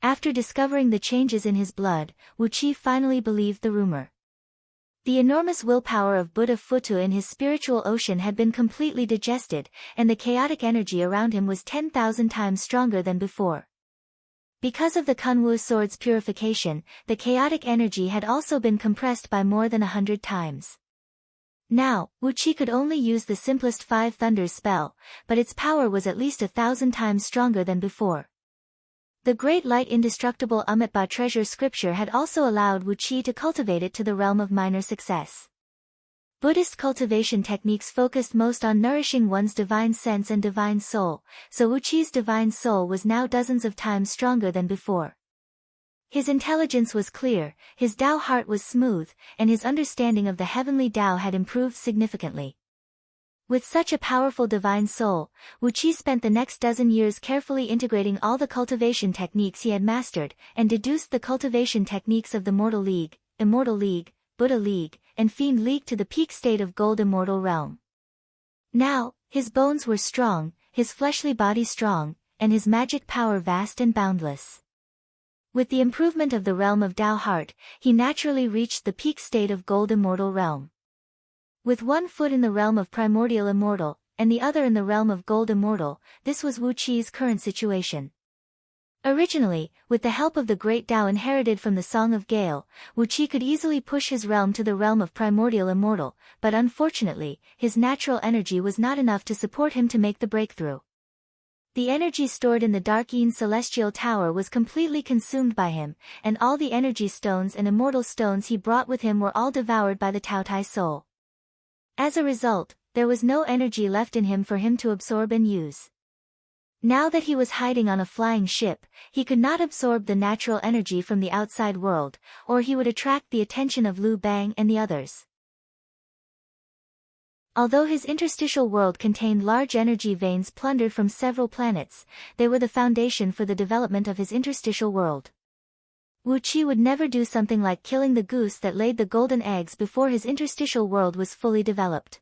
After discovering the changes in his blood, Wu Qi finally believed the rumor. The enormous willpower of Buddha Futu in his spiritual ocean had been completely digested, and the chaotic energy around him was 10,000 times stronger than before. Because of the Kunwu sword's purification, the chaotic energy had also been compressed by more than 100 times. Now, Wu Qi could only use the simplest 5 Thunders spell, but its power was at least 1,000 times stronger than before. The great light indestructible Amitabha treasure scripture had also allowed Wu Qi to cultivate it to the realm of minor success. Buddhist cultivation techniques focused most on nourishing one's divine sense and divine soul, so Wu Qi's divine soul was now dozens of times stronger than before. His intelligence was clear, his Tao heart was smooth, and his understanding of the heavenly Tao had improved significantly. With such a powerful divine soul, Wu Qi spent the next dozen years carefully integrating all the cultivation techniques he had mastered, and deduced the cultivation techniques of the Mortal League, Immortal League, Buddha League, and Fiend League to the peak state of Gold Immortal Realm. Now, his bones were strong, his fleshly body strong, and his magic power vast and boundless. With the improvement of the realm of Tao Heart, he naturally reached the peak state of Gold Immortal Realm. With one foot in the realm of Primordial Immortal, and the other in the realm of Gold Immortal, this was Wu Qi's current situation. Originally, with the help of the great Tao inherited from the Song of Gale, Wu Qi could easily push his realm to the realm of Primordial Immortal, but unfortunately, his natural energy was not enough to support him to make the breakthrough. The energy stored in the Dark Yin Celestial Tower was completely consumed by him, and all the energy stones and immortal stones he brought with him were all devoured by the Taotai soul. As a result, there was no energy left in him for him to absorb and use. Now that he was hiding on a flying ship, he could not absorb the natural energy from the outside world, or he would attract the attention of Liu Bang and the others. Although his interstitial world contained large energy veins plundered from several planets, they were the foundation for the development of his interstitial world. Wu Qi would never do something like killing the goose that laid the golden eggs before his interstitial world was fully developed.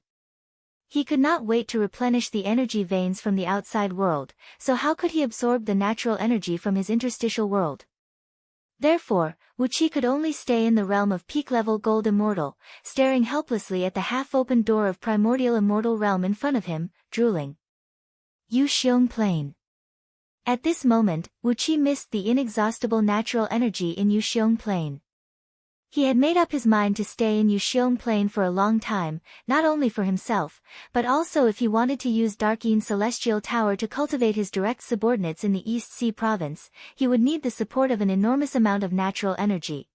He could not wait to replenish the energy veins from the outside world, so how could he absorb the natural energy from his interstitial world? Therefore, Wu Qi could only stay in the realm of peak-level Gold Immortal, staring helplessly at the half-opened door of Primordial Immortal Realm in front of him, drooling. Yu Xiong Plain. At this moment, Wu Qi missed the inexhaustible natural energy in Yu Xiong Plain. He had made up his mind to stay in Yu Xiong Plain for a long time, not only for himself, but also if he wanted to use Dark Yin Celestial Tower to cultivate his direct subordinates in the East Sea Province, he would need the support of an enormous amount of natural energy.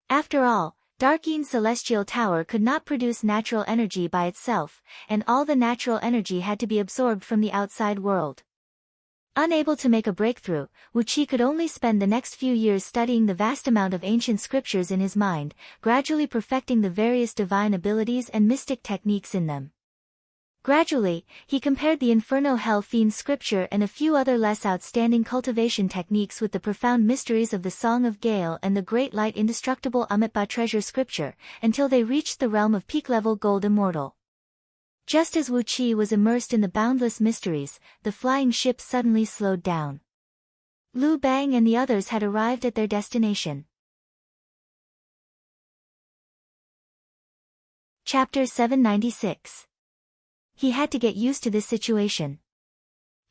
After all, Dark Yin Celestial Tower could not produce natural energy by itself, and all the natural energy had to be absorbed from the outside world. Unable to make a breakthrough, Wu Qi could only spend the next few years studying the vast amount of ancient scriptures in his mind, gradually perfecting the various divine abilities and mystic techniques in them. Gradually, he compared the Inferno Hell Fiend scripture and a few other less outstanding cultivation techniques with the profound mysteries of the Song of Gale and the Great Light Indestructible Amitabha treasure scripture, until they reached the realm of peak-level Gold Immortal. Just as Wu Qi was immersed in the boundless mysteries, the flying ship suddenly slowed down. Liu Bang and the others had arrived at their destination. Chapter 796. He had to get used to this situation.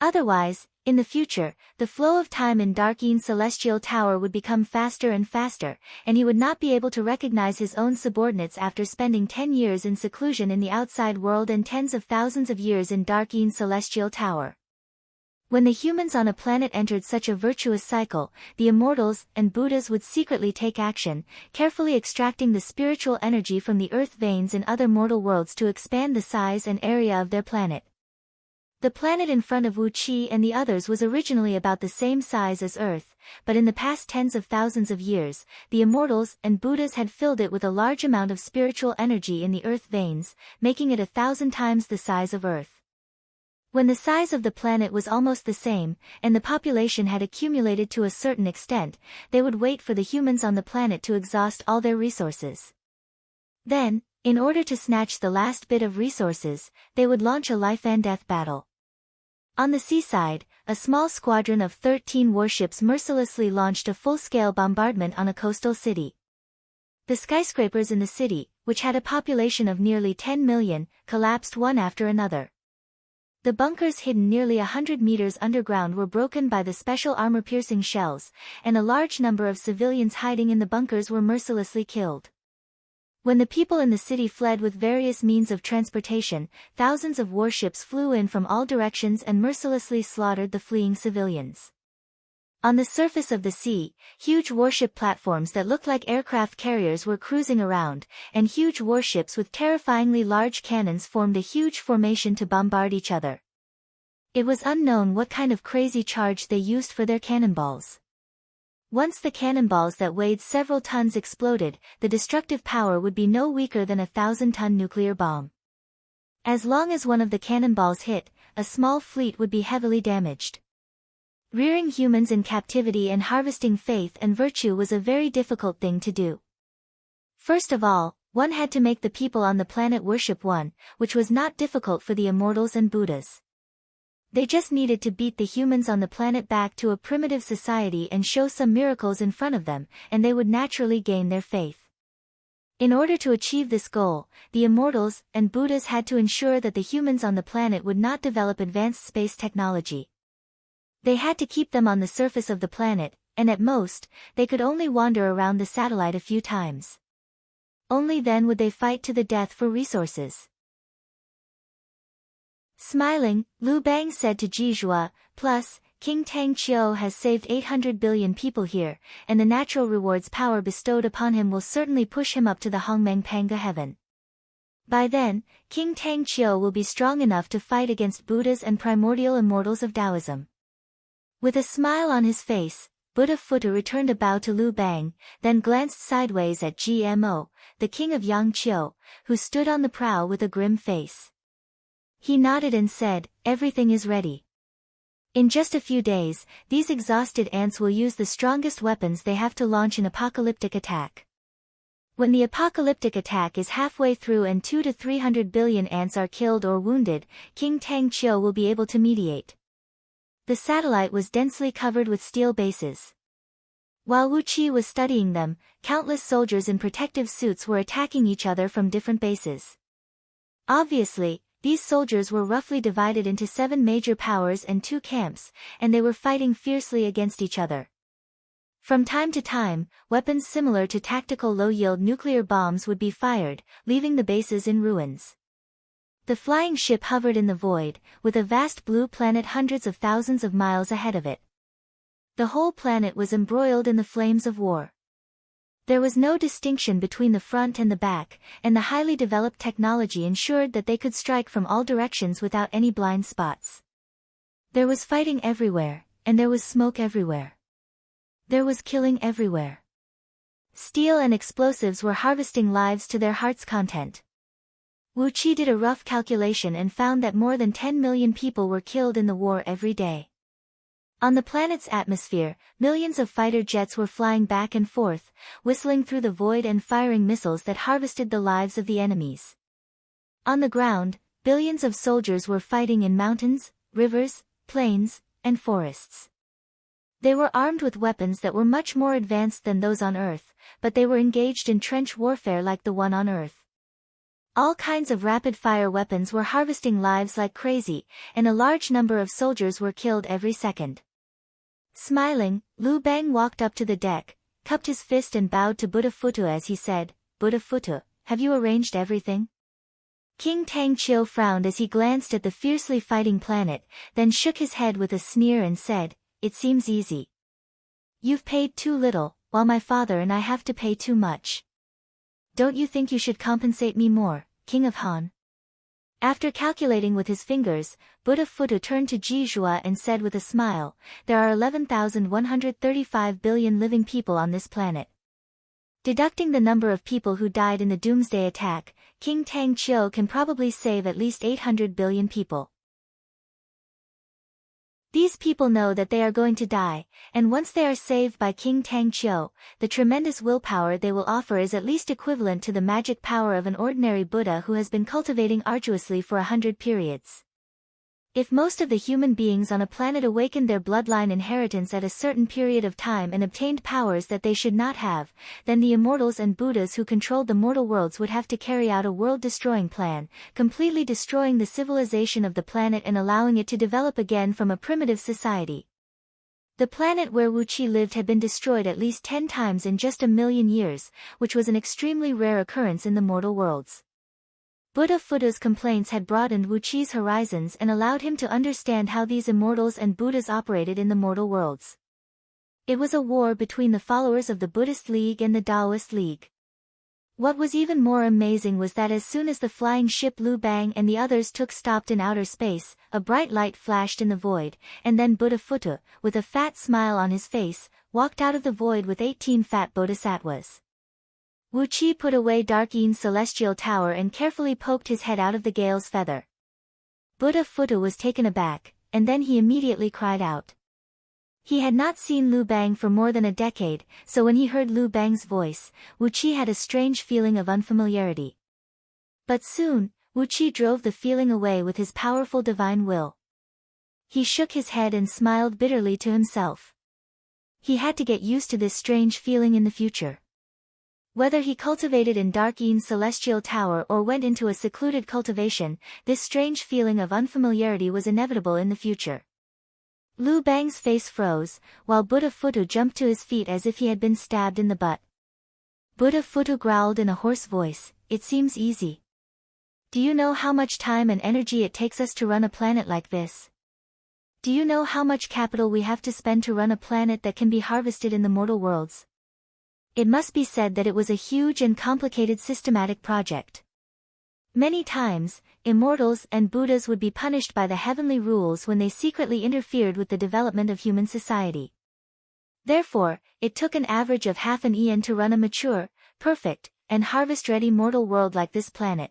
Otherwise, in the future, the flow of time in Dark Yin Celestial Tower would become faster and faster, and he would not be able to recognize his own subordinates after spending 10 years in seclusion in the outside world and tens of thousands of years in Dark Yin Celestial Tower. When the humans on a planet entered such a virtuous cycle, the immortals and Buddhas would secretly take action, carefully extracting the spiritual energy from the earth veins in other mortal worlds to expand the size and area of their planet. The planet in front of Wu Qi and the others was originally about the same size as Earth, but in the past tens of thousands of years, the immortals and Buddhas had filled it with a large amount of spiritual energy in the earth veins, making it 1,000 times the size of Earth. When the size of the planet was almost the same, and the population had accumulated to a certain extent, they would wait for the humans on the planet to exhaust all their resources. Then, in order to snatch the last bit of resources, they would launch a life-and-death battle. On the seaside, a small squadron of 13 warships mercilessly launched a full-scale bombardment on a coastal city. The skyscrapers in the city, which had a population of nearly 10 million, collapsed one after another. The bunkers hidden nearly 100 meters underground were broken by the special armor-piercing shells, and a large number of civilians hiding in the bunkers were mercilessly killed. When the people in the city fled with various means of transportation, thousands of warships flew in from all directions and mercilessly slaughtered the fleeing civilians. On the surface of the sea, huge warship platforms that looked like aircraft carriers were cruising around, and huge warships with terrifyingly large cannons formed a huge formation to bombard each other. It was unknown what kind of crazy charge they used for their cannonballs. Once the cannonballs that weighed several tons exploded, the destructive power would be no weaker than a 1,000-ton nuclear bomb. As long as one of the cannonballs hit, a small fleet would be heavily damaged. Rearing humans in captivity and harvesting faith and virtue was a very difficult thing to do. First of all, one had to make the people on the planet worship one, which was not difficult for the immortals and Buddhas. They just needed to beat the humans on the planet back to a primitive society and show some miracles in front of them, and they would naturally gain their faith. In order to achieve this goal, the immortals and Buddhas had to ensure that the humans on the planet would not develop advanced space technology. They had to keep them on the surface of the planet, and at most, they could only wander around the satellite a few times. Only then would they fight to the death for resources. Smiling, Liu Bang said to Jizhua, "Plus, King Tang Qiu has saved 800 billion people here, and the natural rewards power bestowed upon him will certainly push him up to the Hongmeng Panga heaven. By then, King Tang Qiu will be strong enough to fight against Buddhas and primordial immortals of Taoism." With a smile on his face, Buddha Futu returned a bow to Liu Bang, then glanced sideways at Gmo, the king of Yangqiu, who stood on the prow with a grim face. He nodded and said, "Everything is ready. In just a few days, these exhausted ants will use the strongest weapons they have to launch an apocalyptic attack. When the apocalyptic attack is halfway through and 200 to 300 billion ants are killed or wounded, King Tang Qiu will be able to mediate." The satellite was densely covered with steel bases. While Wu Qi was studying them, countless soldiers in protective suits were attacking each other from different bases. Obviously, these soldiers were roughly divided into 7 major powers and 2 camps, and they were fighting fiercely against each other. From time to time, weapons similar to tactical low-yield nuclear bombs would be fired, leaving the bases in ruins. The flying ship hovered in the void, with a vast blue planet hundreds of thousands of miles ahead of it. The whole planet was embroiled in the flames of war. There was no distinction between the front and the back, and the highly developed technology ensured that they could strike from all directions without any blind spots. There was fighting everywhere, and there was smoke everywhere. There was killing everywhere. Steel and explosives were harvesting lives to their heart's content. Wu Qi did a rough calculation and found that more than 10 million people were killed in the war every day. On the planet's atmosphere, millions of fighter jets were flying back and forth, whistling through the void and firing missiles that harvested the lives of the enemies. On the ground, billions of soldiers were fighting in mountains, rivers, plains, and forests. They were armed with weapons that were much more advanced than those on Earth, but they were engaged in trench warfare like the one on Earth. All kinds of rapid-fire weapons were harvesting lives like crazy, and a large number of soldiers were killed every second. Smiling, Liu Bang walked up to the deck, cupped his fist and bowed to Buddha Futu as he said, "Buddha Futu, have you arranged everything?" King Tang Qiu frowned as he glanced at the fiercely fighting planet, then shook his head with a sneer and said, "It seems easy. You've paid too little, while my father and I have to pay too much. Don't you think you should compensate me more, King of Han?" After calculating with his fingers, Buddha Futu turned to Jizhua and said with a smile, "There are 11,135 billion living people on this planet. Deducting the number of people who died in the Doomsday attack, King Tang Qiu can probably save at least 800 billion people. These people know that they are going to die, and once they are saved by King Tang Qiu, the tremendous willpower they will offer is at least equivalent to the magic power of an ordinary Buddha who has been cultivating arduously for 100 periods. If most of the human beings on a planet awakened their bloodline inheritance at a certain period of time and obtained powers that they should not have, then the immortals and Buddhas who controlled the mortal worlds would have to carry out a world-destroying plan, completely destroying the civilization of the planet and allowing it to develop again from a primitive society. The planet where Wu Qi lived had been destroyed at least 10 times in just 1,000,000 years, which was an extremely rare occurrence in the mortal worlds. Buddha Futu's complaints had broadened Wu Qi's horizons and allowed him to understand how these immortals and Buddhas operated in the mortal worlds. It was a war between the followers of the Buddhist League and the Taoist League. What was even more amazing was that as soon as the flying ship Lu Bang and the others stopped in outer space, a bright light flashed in the void, and then Buddha Phuta, with a fat smile on his face, walked out of the void with 18 fat bodhisattvas. Wu Qi put away Dark Yin's celestial tower and carefully poked his head out of the gale's feather. Buddha Phuta was taken aback, and then he immediately cried out. He had not seen Lu Bang for more than a decade, so when he heard Lu Bang's voice, Wu Qi had a strange feeling of unfamiliarity. But soon, Wu Qi drove the feeling away with his powerful divine will. He shook his head and smiled bitterly to himself. He had to get used to this strange feeling in the future. Whether he cultivated in Dark Yin's celestial tower or went into a secluded cultivation, this strange feeling of unfamiliarity was inevitable in the future. Lu Bang's face froze, while Buddha Phuta jumped to his feet as if he had been stabbed in the butt. Buddha Phuta growled in a hoarse voice, "It seems easy. Do you know how much time and energy it takes us to run a planet like this? Do you know how much capital we have to spend to run a planet that can be harvested in the mortal worlds?" It must be said that it was a huge and complicated systematic project. Many times, immortals and Buddhas would be punished by the heavenly rules when they secretly interfered with the development of human society. Therefore, it took an average of half an eon to run a mature, perfect, and harvest-ready mortal world like this planet.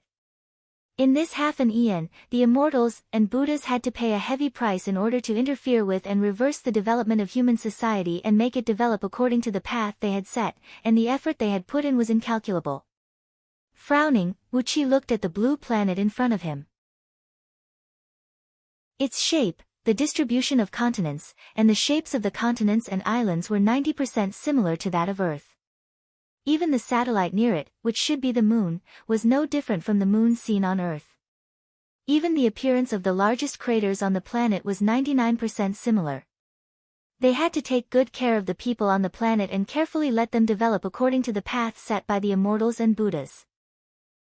In this half an eon, the immortals and Buddhas had to pay a heavy price in order to interfere with and reverse the development of human society and make it develop according to the path they had set, and the effort they had put in was incalculable. Frowning, Wu Qi looked at the blue planet in front of him. Its shape, the distribution of continents, and the shapes of the continents and islands were 90% similar to that of Earth. Even the satellite near it, which should be the moon, was no different from the moon seen on Earth. Even the appearance of the largest craters on the planet was 99% similar. They had to take good care of the people on the planet and carefully let them develop according to the path set by the immortals and Buddhas.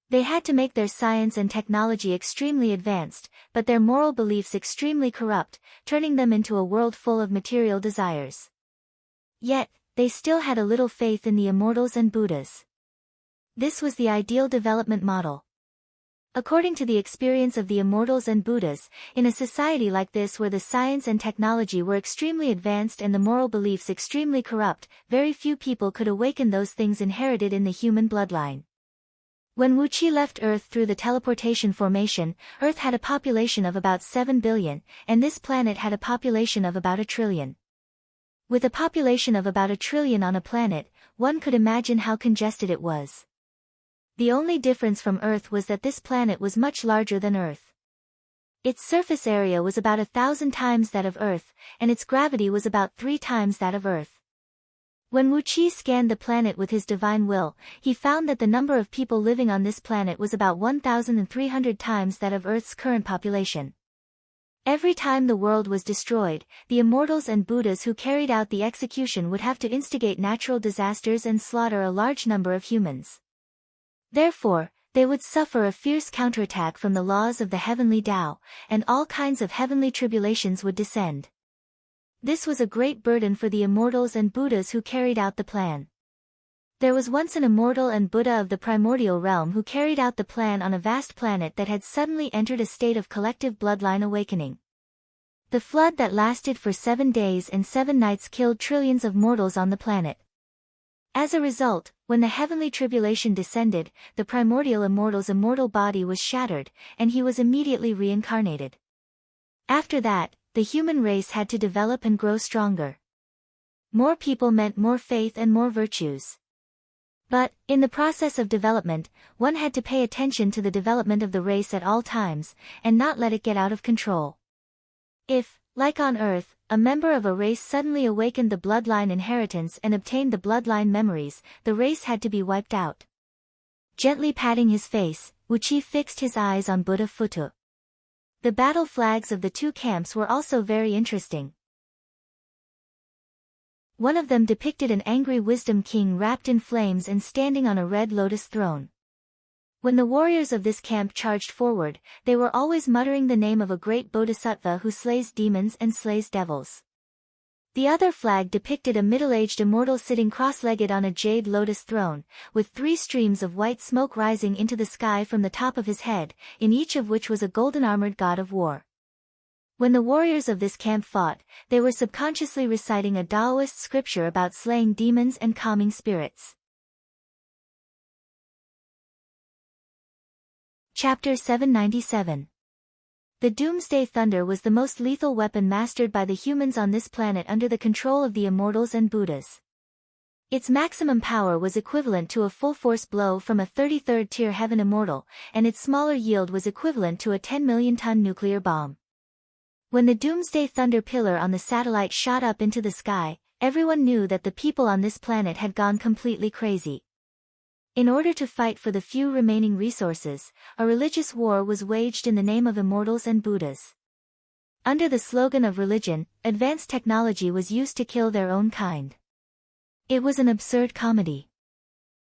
They had to make their science and technology extremely advanced, but their moral beliefs extremely corrupt, turning them into a world full of material desires. Yet, they still had a little faith in the immortals and Buddhas. This was the ideal development model. According to the experience of the immortals and Buddhas, in a society like this where the science and technology were extremely advanced and the moral beliefs extremely corrupt, very few people could awaken those things inherited in the human bloodline. When Wu Qi left Earth through the teleportation formation, Earth had a population of about 7 billion, and this planet had a population of about 1 trillion. With a population of about 1 trillion on a planet, one could imagine how congested it was. The only difference from Earth was that this planet was much larger than Earth. Its surface area was about 1,000 times that of Earth, and its gravity was about 3 times that of Earth. When Wu Qi scanned the planet with his divine will, he found that the number of people living on this planet was about 1,300 times that of Earth's current population. Every time the world was destroyed, the immortals and Buddhas who carried out the execution would have to instigate natural disasters and slaughter a large number of humans. Therefore, they would suffer a fierce counterattack from the laws of the heavenly Tao, and all kinds of heavenly tribulations would descend. This was a great burden for the immortals and Buddhas who carried out the plan. There was once an immortal and Buddha of the primordial realm who carried out the plan on a vast planet that had suddenly entered a state of collective bloodline awakening. The flood that lasted for 7 days and 7 nights killed trillions of mortals on the planet. As a result, when the heavenly tribulation descended, the primordial immortal's immortal body was shattered, and he was immediately reincarnated. After that, the human race had to develop and grow stronger. More people meant more faith and more virtues. But, in the process of development, one had to pay attention to the development of the race at all times, and not let it get out of control. If, like on Earth, a member of a race suddenly awakened the bloodline inheritance and obtained the bloodline memories, the race had to be wiped out. Gently patting his face, Wu Qi fixed his eyes on Buddha Phuta. The battle flags of the 2 camps were also very interesting. One of them depicted an angry wisdom king wrapped in flames and standing on a red lotus throne. When the warriors of this camp charged forward, they were always muttering the name of a great bodhisattva who slays demons and slays devils. The other flag depicted a middle-aged immortal sitting cross-legged on a jade lotus throne, with 3 streams of white smoke rising into the sky from the top of his head, in each of which was a golden-armored god of war. When the warriors of this camp fought, they were subconsciously reciting a Taoist scripture about slaying demons and calming spirits. Chapter 797. The Doomsday Thunder was the most lethal weapon mastered by the humans on this planet under the control of the Immortals and Buddhas. Its maximum power was equivalent to a full-force blow from a 33rd-tier Heaven Immortal, and its smaller yield was equivalent to a 10-million-ton nuclear bomb. When the Doomsday Thunder pillar on the satellite shot up into the sky, everyone knew that the people on this planet had gone completely crazy. In order to fight for the few remaining resources, a religious war was waged in the name of Immortals and Buddhas. Under the slogan of religion, advanced technology was used to kill their own kind. It was an absurd comedy.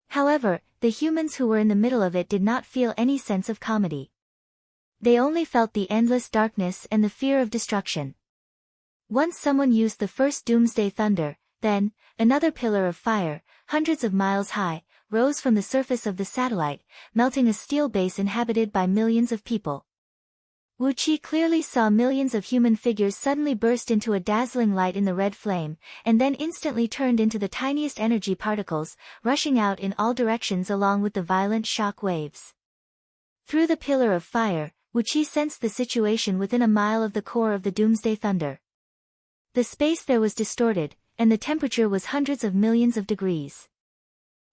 However, the humans who were in the middle of it did not feel any sense of comedy. They only felt the endless darkness and the fear of destruction. Once someone used the first Doomsday Thunder, then, another pillar of fire, hundreds of miles high, rose from the surface of the satellite, melting a steel base inhabited by millions of people. Wu Qi clearly saw millions of human figures suddenly burst into a dazzling light in the red flame, and then instantly turned into the tiniest energy particles, rushing out in all directions along with the violent shock waves. Through the pillar of fire, Wu Qi sensed the situation within a mile of the core of the Doomsday Thunder. The space there was distorted, and the temperature was hundreds of millions of degrees.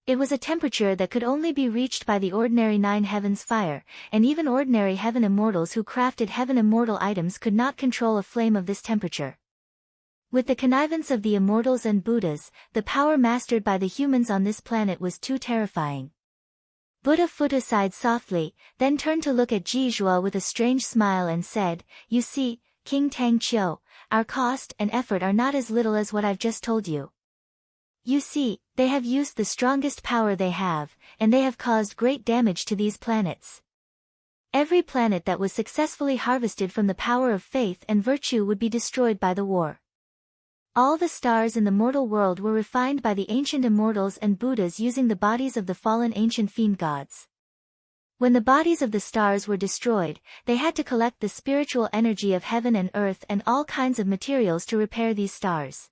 It was a temperature that could only be reached by the ordinary 9 heavens fire, and even ordinary Heaven Immortals who crafted Heaven Immortal items could not control a flame of this temperature. With the connivance of the Immortals and Buddhas, the power mastered by the humans on this planet was too terrifying. Buddha Phuta sighed softly, then turned to look at Jizhua with a strange smile and said, "You see, King Tang Qiu, our cost and effort are not as little as what I've just told you. You see, they have used the strongest power they have, and they have caused great damage to these planets. Every planet that was successfully harvested from the power of faith and virtue would be destroyed by the war. All the stars in the mortal world were refined by the ancient Immortals and Buddhas using the bodies of the fallen ancient fiend gods. When the bodies of the stars were destroyed, they had to collect the spiritual energy of heaven and earth and all kinds of materials to repair these stars.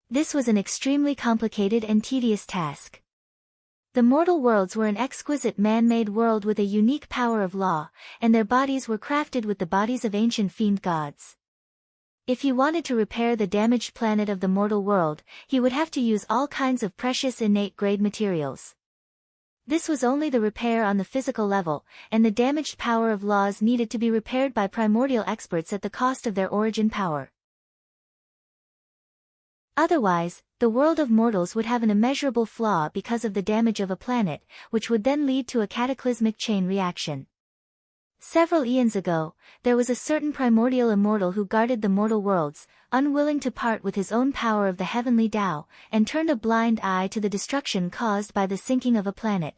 This was an extremely complicated and tedious task. The mortal worlds were an exquisite man-made world with a unique power of law, and their bodies were crafted with the bodies of ancient fiend gods. If he wanted to repair the damaged planet of the mortal world, he would have to use all kinds of precious innate grade materials. This was only the repair on the physical level, and the damaged power of laws needed to be repaired by primordial experts at the cost of their origin power. Otherwise, the world of mortals would have an immeasurable flaw because of the damage of a planet, which would then lead to a cataclysmic chain reaction. Several eons ago, there was a certain primordial immortal who guarded the mortal worlds, unwilling to part with his own power of the heavenly Tao, and turned a blind eye to the destruction caused by the sinking of a planet.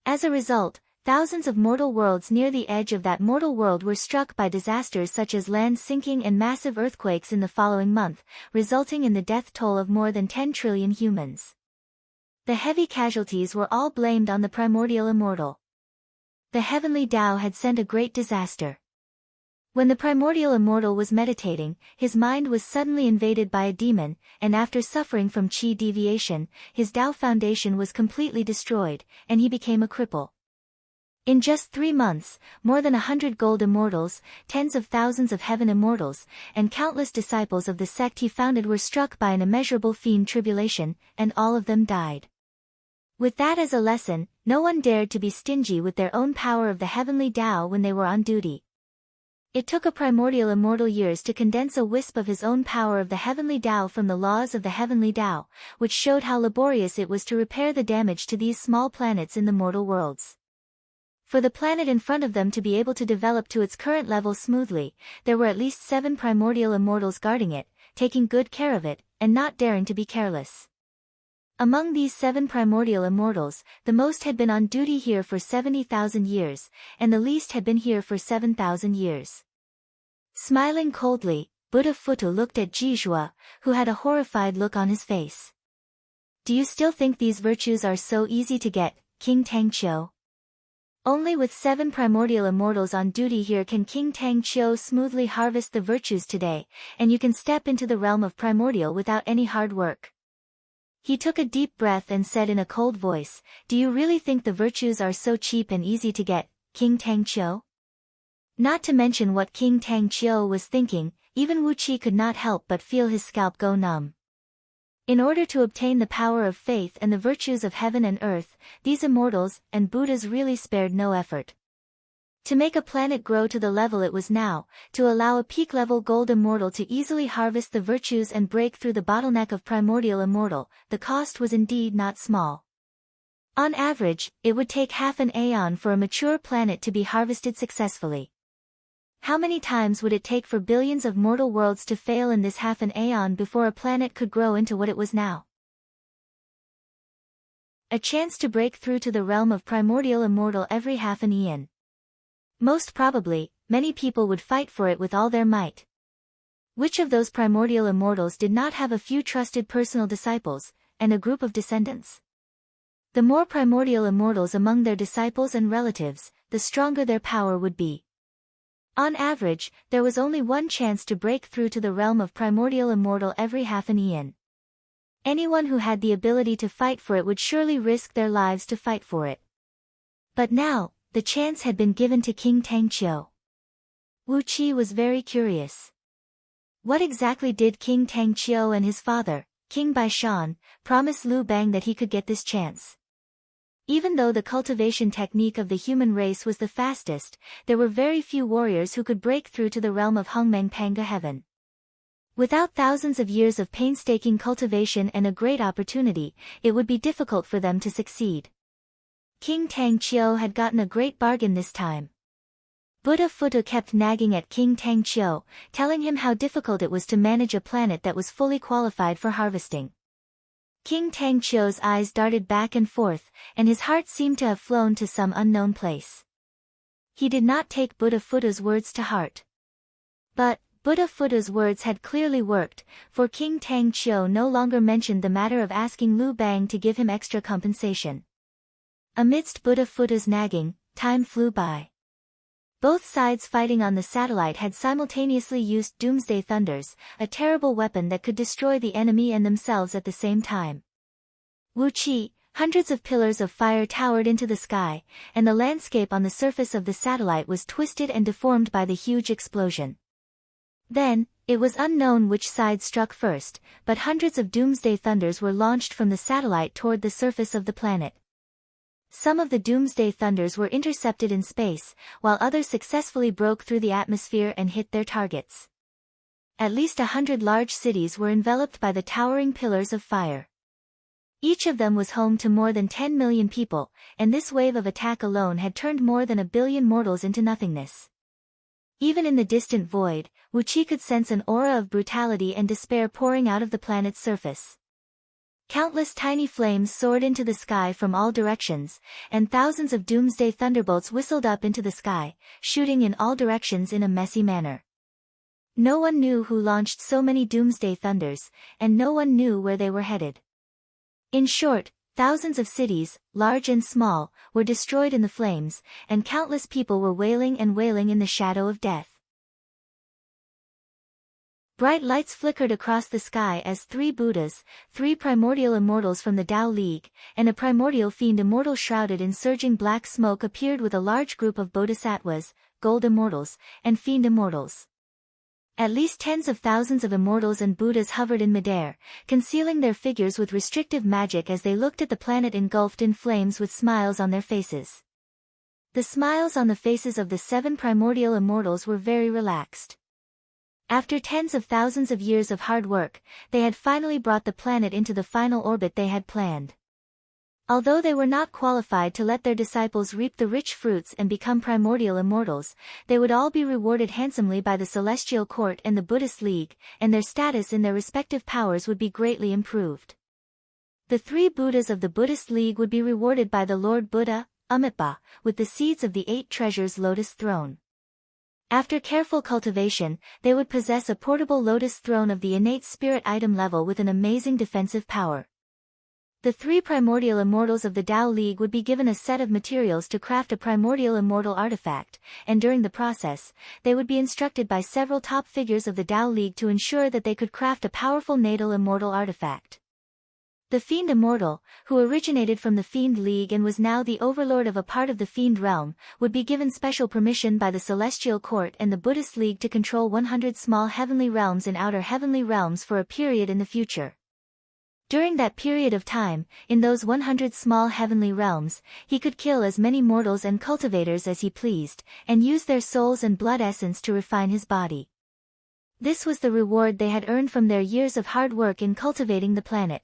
As a result, thousands of mortal worlds near the edge of that mortal world were struck by disasters such as land sinking and massive earthquakes in the following month, resulting in the death toll of more than 10 trillion humans. The heavy casualties were all blamed on the primordial immortal. The heavenly Tao had sent a great disaster. When the primordial immortal was meditating, his mind was suddenly invaded by a demon, and after suffering from qi deviation, his Tao foundation was completely destroyed, and he became a cripple. In just 3 months, more than 100 gold immortals, tens of thousands of heaven immortals, and countless disciples of the sect he founded were struck by an immeasurable fiend tribulation, and all of them died. With that as a lesson, no one dared to be stingy with their own power of the heavenly Tao when they were on duty. It took a primordial immortal years to condense a wisp of his own power of the heavenly Tao from the laws of the heavenly Tao, which showed how laborious it was to repair the damage to these small planets in the mortal worlds. For the planet in front of them to be able to develop to its current level smoothly, there were at least 7 primordial immortals guarding it, taking good care of it, and not daring to be careless. Among these 7 primordial immortals, the most had been on duty here for 70,000 years, and the least had been here for 7,000 years. Smiling coldly, Buddha Phuto looked at Jizhua, who had a horrified look on his face. Do you still think these virtues are so easy to get, King Tangqiu? Only with 7 primordial immortals on duty here can King Tangqiu smoothly harvest the virtues today, and you can step into the realm of primordial without any hard work. He took a deep breath and said in a cold voice, do you really think the virtues are so cheap and easy to get, King Tangqiu? Not to mention what King Tangqiu was thinking, even Wu Qi could not help but feel his scalp go numb. In order to obtain the power of faith and the virtues of heaven and earth, these immortals and Buddhas really spared no effort. To make a planet grow to the level it was now, to allow a peak-level gold immortal to easily harvest the virtues and break through the bottleneck of primordial immortal, the cost was indeed not small. On average, it would take half an aeon for a mature planet to be harvested successfully. How many times would it take for billions of mortal worlds to fail in this half an aeon before a planet could grow into what it was now? A chance to break through to the realm of primordial immortal every half an aeon. Most probably, many people would fight for it with all their might. Which of those primordial immortals did not have a few trusted personal disciples, and a group of descendants? The more primordial immortals among their disciples and relatives, the stronger their power would be. On average, there was only one chance to break through to the realm of primordial immortal every half an aeon. Anyone who had the ability to fight for it would surely risk their lives to fight for it. But now, the chance had been given to King Tangqiu. Wu Qi was very curious. What exactly did King Tangqiu and his father, King Baishan, promise Liu Bang that he could get this chance? Even though the cultivation technique of the human race was the fastest, there were very few warriors who could break through to the realm of Hongmeng Panga heaven. Without thousands of years of painstaking cultivation and a great opportunity, it would be difficult for them to succeed. King Tangqiu had gotten a great bargain this time. Buddha Phuto kept nagging at King Tangqiu, telling him how difficult it was to manage a planet that was fully qualified for harvesting. King Tangqiu's eyes darted back and forth, and his heart seemed to have flown to some unknown place. He did not take Buddha Phuto's words to heart. But, Buddha Phuto's words had clearly worked, for King Tangqiu no longer mentioned the matter of asking Liu Bang to give him extra compensation. Amidst Buddha Phuto's nagging, time flew by. Both sides fighting on the satellite had simultaneously used Doomsday Thunders, a terrible weapon that could destroy the enemy and themselves at the same time. Wu Qi, hundreds of pillars of fire towered into the sky, and the landscape on the surface of the satellite was twisted and deformed by the huge explosion. Then, it was unknown which side struck first, but hundreds of Doomsday Thunders were launched from the satellite toward the surface of the planet. Some of the Doomsday Thunders were intercepted in space, while others successfully broke through the atmosphere and hit their targets. At least 100 large cities were enveloped by the towering pillars of fire. Each of them was home to more than 10 million people, and this wave of attack alone had turned more than 1 billion mortals into nothingness. Even in the distant void, Wu Qi could sense an aura of brutality and despair pouring out of the planet's surface. Countless tiny flames soared into the sky from all directions, and thousands of doomsday thunderbolts whistled up into the sky, shooting in all directions in a messy manner. No one knew who launched so many doomsday thunders, and no one knew where they were headed. In short, thousands of cities, large and small, were destroyed in the flames, and countless people were wailing and wailing in the shadow of death. Bright lights flickered across the sky as 3 Buddhas, 3 primordial immortals from the Tao League, and a primordial fiend immortal shrouded in surging black smoke appeared with a large group of bodhisattvas, gold immortals, and fiend immortals. At least tens of thousands of immortals and Buddhas hovered in midair, concealing their figures with restrictive magic as they looked at the planet engulfed in flames with smiles on their faces. The smiles on the faces of the 7 primordial immortals were very relaxed. After tens of thousands of years of hard work, they had finally brought the planet into the final orbit they had planned. Although they were not qualified to let their disciples reap the rich fruits and become primordial immortals, they would all be rewarded handsomely by the Celestial Court and the Buddhist League, and their status in their respective powers would be greatly improved. The 3 Buddhas of the Buddhist League would be rewarded by the Lord Buddha, Amitabha, with the seeds of the 8 treasures lotus throne. After careful cultivation, they would possess a portable lotus throne of the innate spirit item level with an amazing defensive power. The 3 primordial immortals of the Tao League would be given a set of materials to craft a primordial immortal artifact, and during the process, they would be instructed by several top figures of the Tao League to ensure that they could craft a powerful natal immortal artifact. The Fiend Immortal, who originated from the Fiend League and was now the overlord of a part of the Fiend Realm, would be given special permission by the Celestial Court and the Buddhist League to control 100 small heavenly realms in outer heavenly realms for a period in the future. During that period of time, in those 100 small heavenly realms, he could kill as many mortals and cultivators as he pleased, and use their souls and blood essence to refine his body. This was the reward they had earned from their years of hard work in cultivating the planet.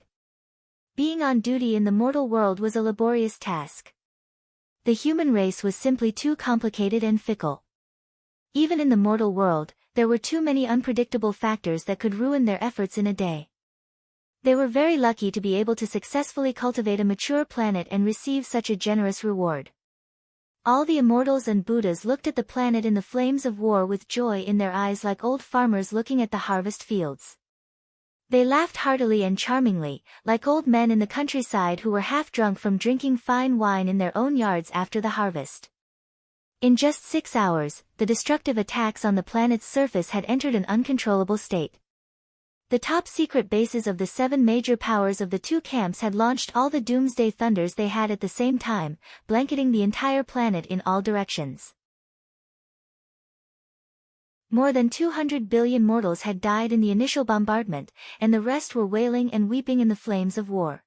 Being on duty in the mortal world was a laborious task. The human race was simply too complicated and fickle. Even in the mortal world, there were too many unpredictable factors that could ruin their efforts in a day. They were very lucky to be able to successfully cultivate a mature planet and receive such a generous reward. All the immortals and Buddhas looked at the planet in the flames of war with joy in their eyes like old farmers looking at the harvest fields. They laughed heartily and charmingly, like old men in the countryside who were half drunk from drinking fine wine in their own yards after the harvest. In just 6 hours, the destructive attacks on the planet's surface had entered an uncontrollable state. The top-secret bases of the 7 major powers of the 2 camps had launched all the doomsday thunders they had at the same time, blanketing the entire planet in all directions. More than 200 billion mortals had died in the initial bombardment, and the rest were wailing and weeping in the flames of war.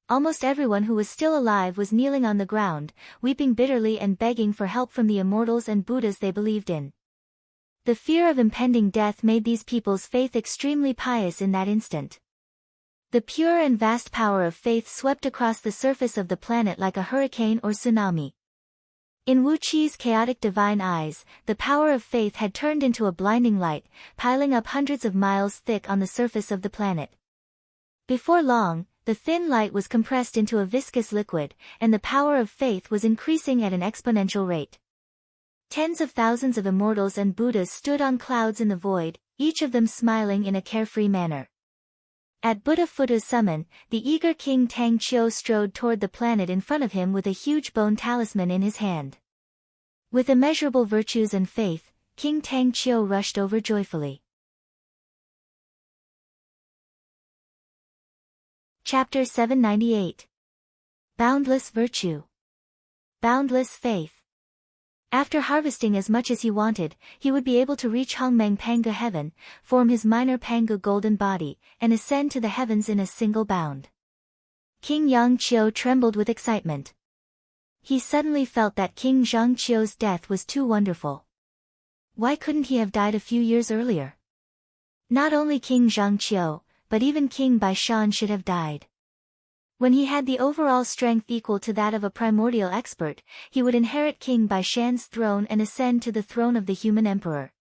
Almost everyone who was still alive was kneeling on the ground, weeping bitterly and begging for help from the immortals and Buddhas they believed in. The fear of impending death made these people's faith extremely pious in that instant. The pure and vast power of faith swept across the surface of the planet like a hurricane or tsunami. In Wu Qi's chaotic divine eyes, the power of faith had turned into a blinding light, piling up hundreds of miles thick on the surface of the planet. Before long, the thin light was compressed into a viscous liquid, and the power of faith was increasing at an exponential rate. Tens of thousands of immortals and Buddhas stood on clouds in the void, each of them smiling in a carefree manner. At Buddha Phutta's summon, the eager King Tang Chio strode toward the planet in front of him with a huge bone talisman in his hand. With immeasurable virtues and faith, King Tang Chio rushed over joyfully. Chapter 798. Boundless Virtue. Boundless Faith. After harvesting as much as he wanted, he would be able to reach Hongmeng Panga heaven, form his minor Panga golden body, and ascend to the heavens in a single bound. King Yang Qiu trembled with excitement. He suddenly felt that King Zhang Qiu's death was too wonderful. Why couldn't he have died a few years earlier? Not only King Zhang Qiu, but even King Bai Shan should have died. When he had the overall strength equal to that of a primordial expert, he would inherit King Bai Shan's throne and ascend to the throne of the human emperor.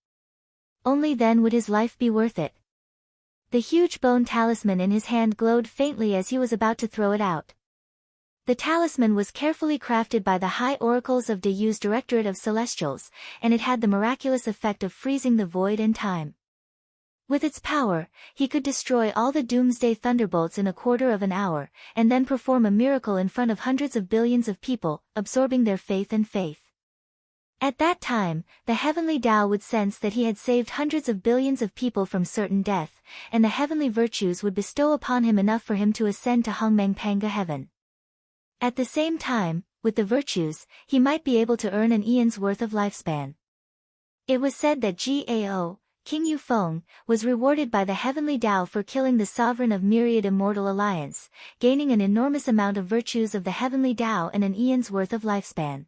Only then would his life be worth it. The huge bone talisman in his hand glowed faintly as he was about to throw it out. The talisman was carefully crafted by the high oracles of De Yu's Directorate of Celestials, and it had the miraculous effect of freezing the void and time. With its power, he could destroy all the doomsday thunderbolts in a quarter of an hour, and then perform a miracle in front of hundreds of billions of people, absorbing their faith and faith. At that time, the heavenly Tao would sense that he had saved hundreds of billions of people from certain death, and the heavenly virtues would bestow upon him enough for him to ascend to Hongmeng Panga heaven. At the same time, with the virtues, he might be able to earn an eon's worth of lifespan. It was said that Gao, King Yufeng, was rewarded by the heavenly Tao for killing the sovereign of Myriad Immortal Alliance, gaining an enormous amount of virtues of the heavenly Tao and an eon's worth of lifespan.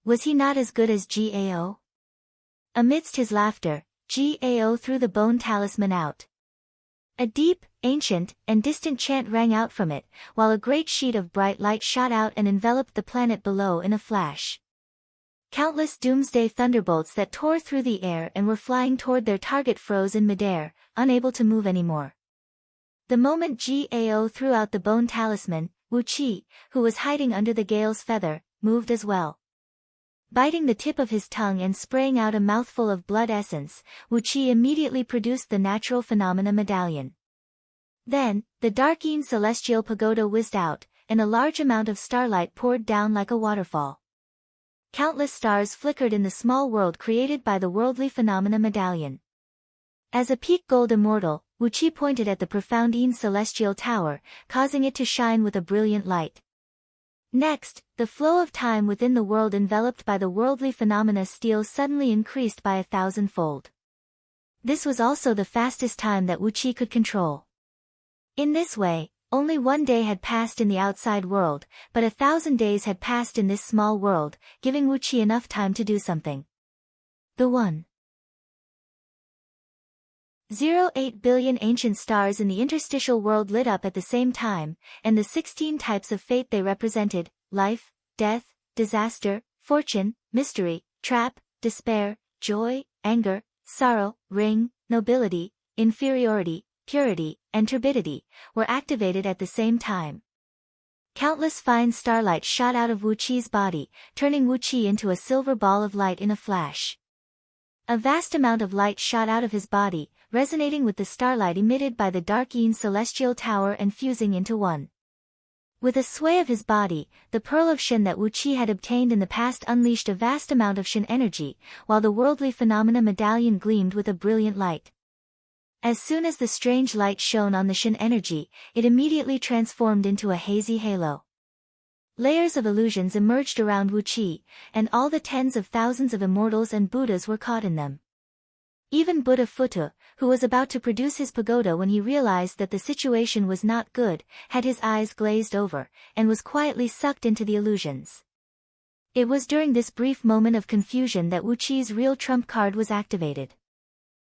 Was he not as good as Gao? Amidst his laughter, Gao threw the bone talisman out. A deep, ancient, and distant chant rang out from it, while a great sheet of bright light shot out and enveloped the planet below in a flash. Countless doomsday thunderbolts that tore through the air and were flying toward their target froze in midair, unable to move anymore. The moment Gao threw out the bone talisman, Wu Qi, who was hiding under the gale's feather, moved as well. Biting the tip of his tongue and spraying out a mouthful of blood essence, Wuqi immediately produced the natural phenomena medallion. Then, the dark-green celestial pagoda whizzed out, and a large amount of starlight poured down like a waterfall. Countless stars flickered in the small world created by the worldly phenomena medallion. As a peak gold immortal, Wuqi pointed at the profound celestial tower, causing it to shine with a brilliant light. Next, the flow of time within the world enveloped by the worldly phenomena steel suddenly increased by 1,000-fold. This was also the fastest time that Wuqi could control. In this way, only 1 day had passed in the outside world, but 1,000 days had passed in this small world, giving Wuqi enough time to do something. The 1.08 billion ancient stars in the interstitial world lit up at the same time, and the 16 types of fate they represented: life, death, disaster, fortune, mystery, trap, despair, joy, anger, sorrow, ring, nobility, inferiority, purity, and turbidity, were activated at the same time. Countless fine starlight shot out of Wuqi's body, turning Wuqi into a silver ball of light in a flash. A vast amount of light shot out of his body, resonating with the starlight emitted by the dark-green celestial tower and fusing into one. With a sway of his body, the pearl of Shen that Wuqi had obtained in the past unleashed a vast amount of Shen energy, while the worldly phenomena medallion gleamed with a brilliant light. As soon as the strange light shone on the Shen energy, it immediately transformed into a hazy halo. Layers of illusions emerged around Wuqi, and all the tens of thousands of immortals and Buddhas were caught in them. Even Buddha Futu, who was about to produce his pagoda when he realized that the situation was not good, had his eyes glazed over, and was quietly sucked into the illusions. It was during this brief moment of confusion that Wuqi's real trump card was activated.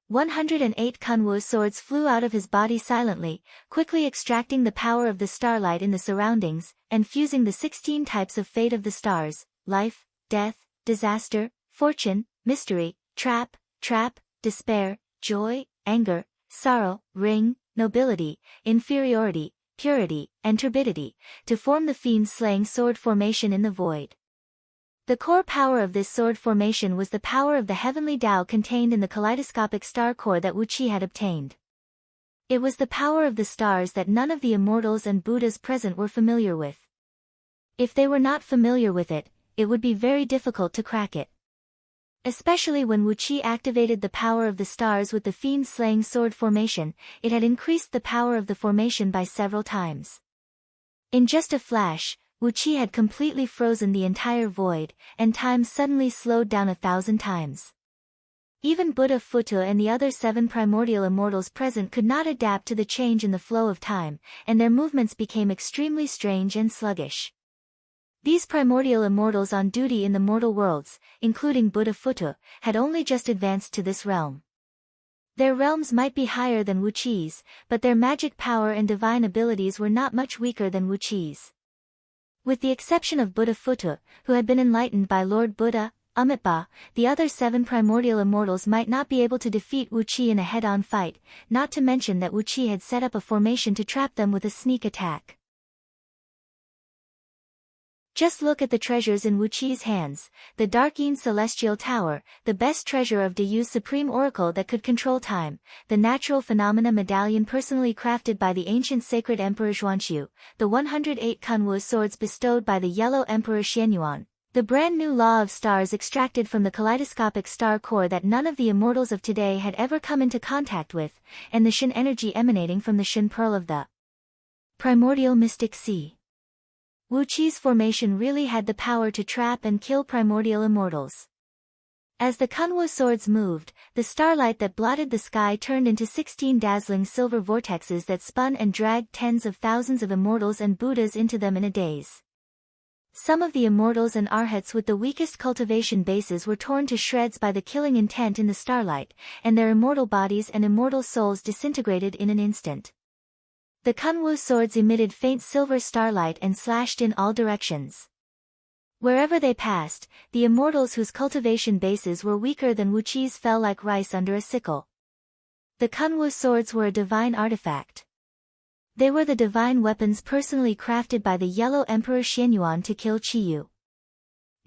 108 Kunwu swords flew out of his body silently, quickly extracting the power of the starlight in the surroundings, and fusing the 16 types of fate of the stars: life, death, disaster, fortune, mystery, trap, despair, joy, anger, sorrow, ring, nobility, inferiority, purity, and turbidity, to form the fiend-slaying sword formation in the void. The core power of this sword formation was the power of the heavenly Tao contained in the kaleidoscopic star core that Wuqi had obtained. It was the power of the stars that none of the immortals and Buddhas present were familiar with. If they were not familiar with it, it would be very difficult to crack it. Especially when Wuqi activated the power of the stars with the fiend-slaying sword formation, it had increased the power of the formation by several times. In just a flash, Wuqi had completely frozen the entire void, and time suddenly slowed down 1,000 times. Even Buddha Futu and the other 7 primordial immortals present could not adapt to the change in the flow of time, and their movements became extremely strange and sluggish. These primordial immortals on duty in the mortal worlds, including Buddha Futu, had only just advanced to this realm. Their realms might be higher than Wuqi's, but their magic power and divine abilities were not much weaker than Wuqi's. With the exception of Buddha Futu, who had been enlightened by Lord Buddha, Amitabha, the other 7 primordial immortals might not be able to defeat Wuqi in a head-on fight, not to mention that Wuqi had set up a formation to trap them with a sneak attack. Just look at the treasures in Wuqi's hands: the dark-green celestial tower, the best treasure of Dayu's supreme oracle that could control time, the natural phenomena medallion personally crafted by the ancient sacred emperor Xuanqiu, the 108 Kunwu swords bestowed by the yellow emperor Xianyuan, the brand new law of stars extracted from the kaleidoscopic star core that none of the immortals of today had ever come into contact with, and the Shen energy emanating from the Shen pearl of the primordial mystic sea. Wuqi's formation really had the power to trap and kill primordial immortals. As the Kunwu swords moved, the starlight that blotted the sky turned into 16 dazzling silver vortexes that spun and dragged tens of thousands of immortals and Buddhas into them in a daze. Some of the immortals and arhats with the weakest cultivation bases were torn to shreds by the killing intent in the starlight, and their immortal bodies and immortal souls disintegrated in an instant. The Kunwu swords emitted faint silver starlight and slashed in all directions. Wherever they passed, the immortals whose cultivation bases were weaker than Wuqi's fell like rice under a sickle. The Kunwu swords were a divine artifact. They were the divine weapons personally crafted by the Yellow Emperor Xianyuan to kill Qiyu.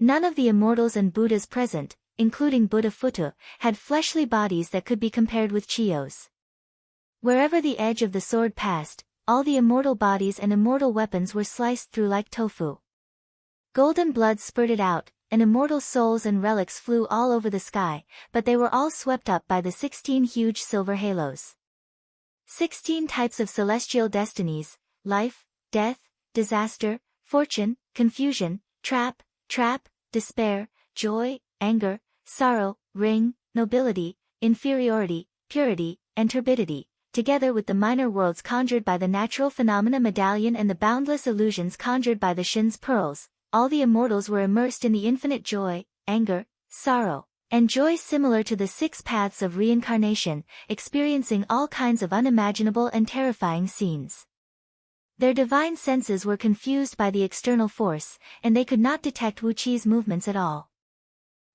None of the immortals and Buddhas present, including Buddha Phuta, had fleshly bodies that could be compared with Chiyo's. Wherever the edge of the sword passed, all the immortal bodies and immortal weapons were sliced through like tofu. Golden blood spurted out, and immortal souls and relics flew all over the sky, but they were all swept up by the 16 huge silver halos. 16 types of celestial destinies: life, death, disaster, fortune, confusion, trap, despair, joy, anger, sorrow, ring, nobility, inferiority, purity, and turbidity, together with the minor worlds conjured by the natural phenomena medallion and the boundless illusions conjured by the Shin's pearls. All the immortals were immersed in the infinite joy, anger, sorrow, and joy similar to the 6 paths of reincarnation, experiencing all kinds of unimaginable and terrifying scenes. Their divine senses were confused by the external force, and they could not detect Wuqi's movements at all.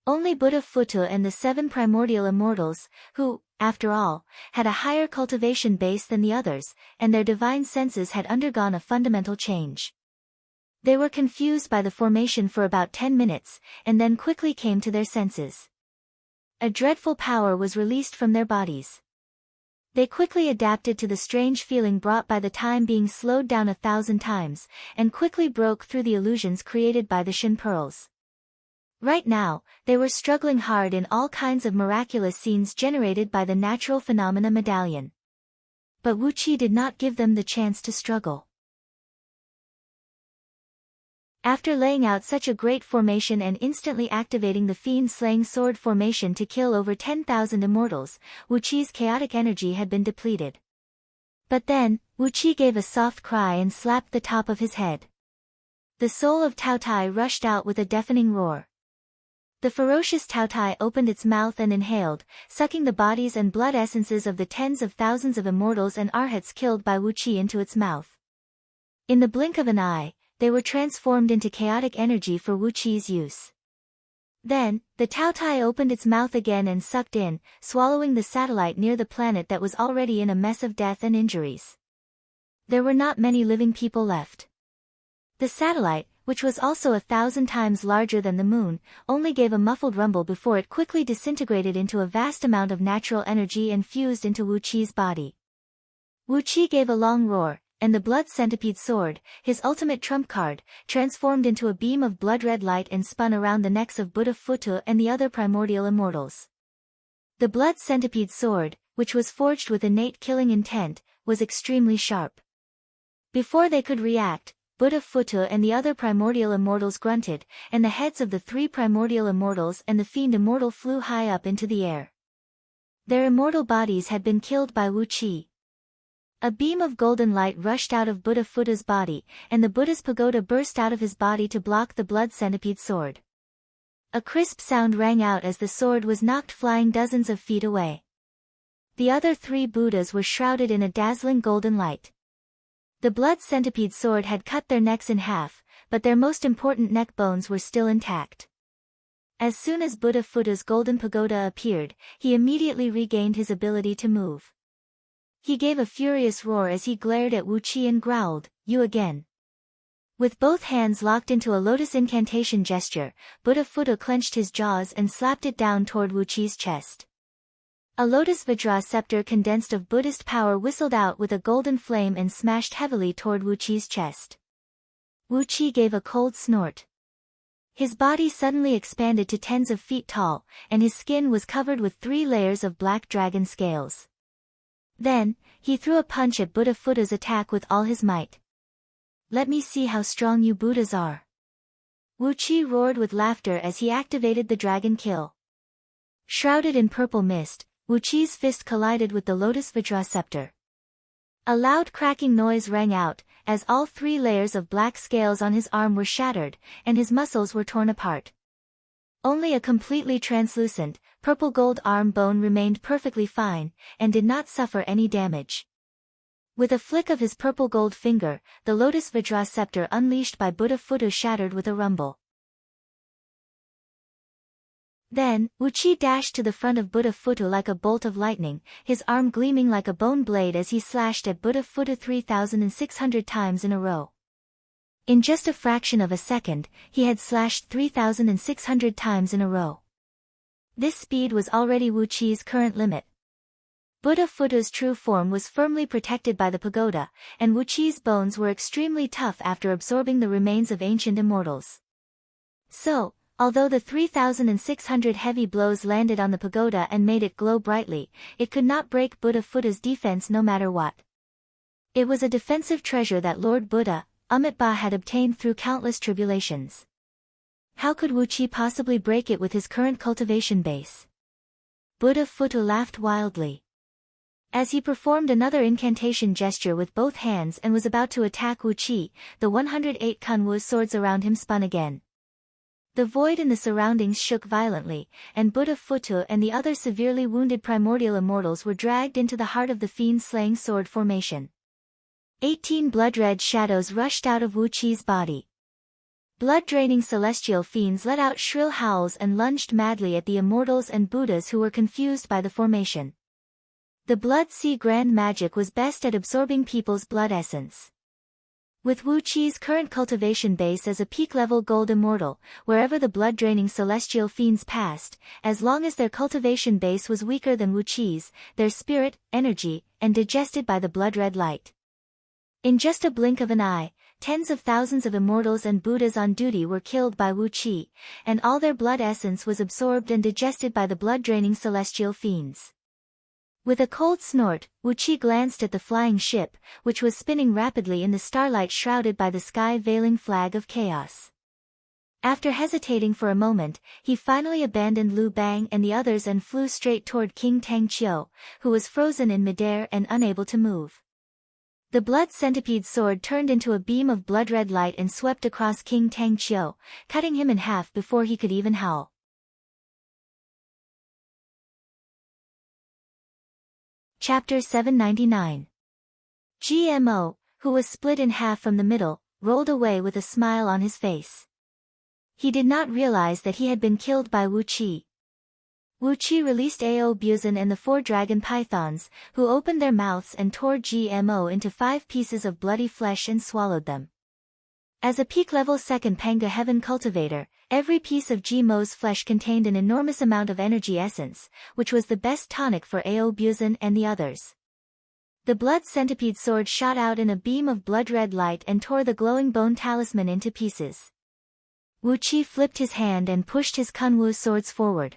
Only Buddha Phuta and the 7 primordial immortals, who, after all, had a higher cultivation base than the others, and their divine senses had undergone a fundamental change. They were confused by the formation for about 10 minutes, and then quickly came to their senses. A dreadful power was released from their bodies. They quickly adapted to the strange feeling brought by the time being slowed down 1,000 times, and quickly broke through the illusions created by the Shin pearls. Right now, they were struggling hard in all kinds of miraculous scenes generated by the natural phenomena medallion. But Wuqi did not give them the chance to struggle. After laying out such a great formation and instantly activating the fiend-slaying sword formation to kill over 10,000 immortals, Wuqi's chaotic energy had been depleted. But then, Wuqi gave a soft cry and slapped the top of his head. The soul of Taotai rushed out with a deafening roar. The ferocious Taotai opened its mouth and inhaled, sucking the bodies and blood essences of the tens of thousands of immortals and arhats killed by Wuqi into its mouth. In the blink of an eye, they were transformed into chaotic energy for Wuqi's use. Then, the Taotai opened its mouth again and sucked in, swallowing the satellite near the planet that was already in a mess of death and injuries. There were not many living people left. The satellite, which was also 1,000 times larger than the moon, only gave a muffled rumble before it quickly disintegrated into a vast amount of natural energy and fused into Wuqi's body. Wuqi gave a long roar, and the blood centipede sword, his ultimate trump card, transformed into a beam of blood-red light and spun around the necks of Buddha Phuta and the other primordial immortals. The blood centipede sword, which was forged with innate killing intent, was extremely sharp. Before they could react, Buddha Phuta and the other primordial immortals grunted, and the heads of the 3 primordial immortals and the fiend immortal flew high up into the air. Their immortal bodies had been killed by Wuqi. A beam of golden light rushed out of Buddha Phuta's body, and the Buddha's pagoda burst out of his body to block the blood centipede sword. A crisp sound rang out as the sword was knocked flying dozens of feet away. The other 3 Buddhas were shrouded in a dazzling golden light. The blood centipede sword had cut their necks in half, but their most important neck bones were still intact. As soon as Buddha Phuta's golden pagoda appeared, he immediately regained his ability to move. He gave a furious roar as he glared at Wuqi and growled, "You again." With both hands locked into a lotus incantation gesture, Buddha Phuta clenched his jaws and slapped it down toward Wuqi's chest. A lotus vajra scepter condensed of Buddhist power whistled out with a golden flame and smashed heavily toward Wuqi's chest. Wuqi gave a cold snort. His body suddenly expanded to tens of feet tall, and his skin was covered with 3 layers of black dragon scales. Then, he threw a punch at Buddha Phuta's attack with all his might. "Let me see how strong you Buddhas are." Wuqi roared with laughter as he activated the dragon kill. Shrouded in purple mist, Wuqi's fist collided with the lotus vajra scepter. A loud cracking noise rang out, as all 3 layers of black scales on his arm were shattered, and his muscles were torn apart. Only a completely translucent, purple gold arm bone remained perfectly fine, and did not suffer any damage. With a flick of his purple gold finger, the lotus vajra scepter unleashed by Buddha Phuta shattered with a rumble. Then, Wuqi dashed to the front of Buddha Phuta like a bolt of lightning, his arm gleaming like a bone blade as he slashed at Buddha Phuta 3,600 times in a row. In just a fraction of a second, he had slashed 3,600 times in a row. This speed was already Wu Qi's current limit. Buddha Phutta's true form was firmly protected by the pagoda, and Wu Qi's bones were extremely tough after absorbing the remains of ancient immortals. So, although the 3,600 heavy blows landed on the pagoda and made it glow brightly, it could not break Buddha Phutta's defense no matter what. It was a defensive treasure that Lord Buddha, Amitabha, had obtained through countless tribulations. How could Wu Qi possibly break it with his current cultivation base? Buddha Phutta laughed wildly. As he performed another incantation gesture with both hands and was about to attack Wu Qi, the 108 Kunwu swords around him spun again. The void in the surroundings shook violently, and Buddha Phutta and the other severely wounded primordial immortals were dragged into the heart of the fiend-slaying sword formation. 18 blood-red shadows rushed out of Wu Qi's body. Blood-draining celestial fiends let out shrill howls and lunged madly at the immortals and Buddhas who were confused by the formation. The Blood Sea Grand Magic was best at absorbing people's blood essence. With Wu Qi's current cultivation base as a peak-level gold immortal, wherever the blood-draining celestial fiends passed, as long as their cultivation base was weaker than Wu Qi's, their spirit, energy, and digested by the blood-red light. In just a blink of an eye, tens of thousands of immortals and Buddhas on duty were killed by Wu Qi, and all their blood essence was absorbed and digested by the blood-draining celestial fiends. With a cold snort, Wu Qi glanced at the flying ship, which was spinning rapidly in the starlight shrouded by the sky-veiling flag of chaos. After hesitating for a moment, he finally abandoned Lu Bang and the others and flew straight toward King Tang Qiu, who was frozen in midair and unable to move. The blood centipede sword turned into a beam of blood-red light and swept across King Tang Qiu, cutting him in half before he could even howl. Chapter 799. GMO, who was split in half from the middle, rolled away with a smile on his face. He did not realize that he had been killed by Wu Qi. Wu Qi released Ao Buzan and the 4 dragon pythons, who opened their mouths and tore GMO into 5 pieces of bloody flesh and swallowed them. As a peak-level second Panga Heaven cultivator, every piece of GMO's flesh contained an enormous amount of energy essence, which was the best tonic for Ao Buzan and the others. The blood centipede sword shot out in a beam of blood-red light and tore the glowing bone talisman into pieces. Wu Qi flipped his hand and pushed his Kunwu swords forward.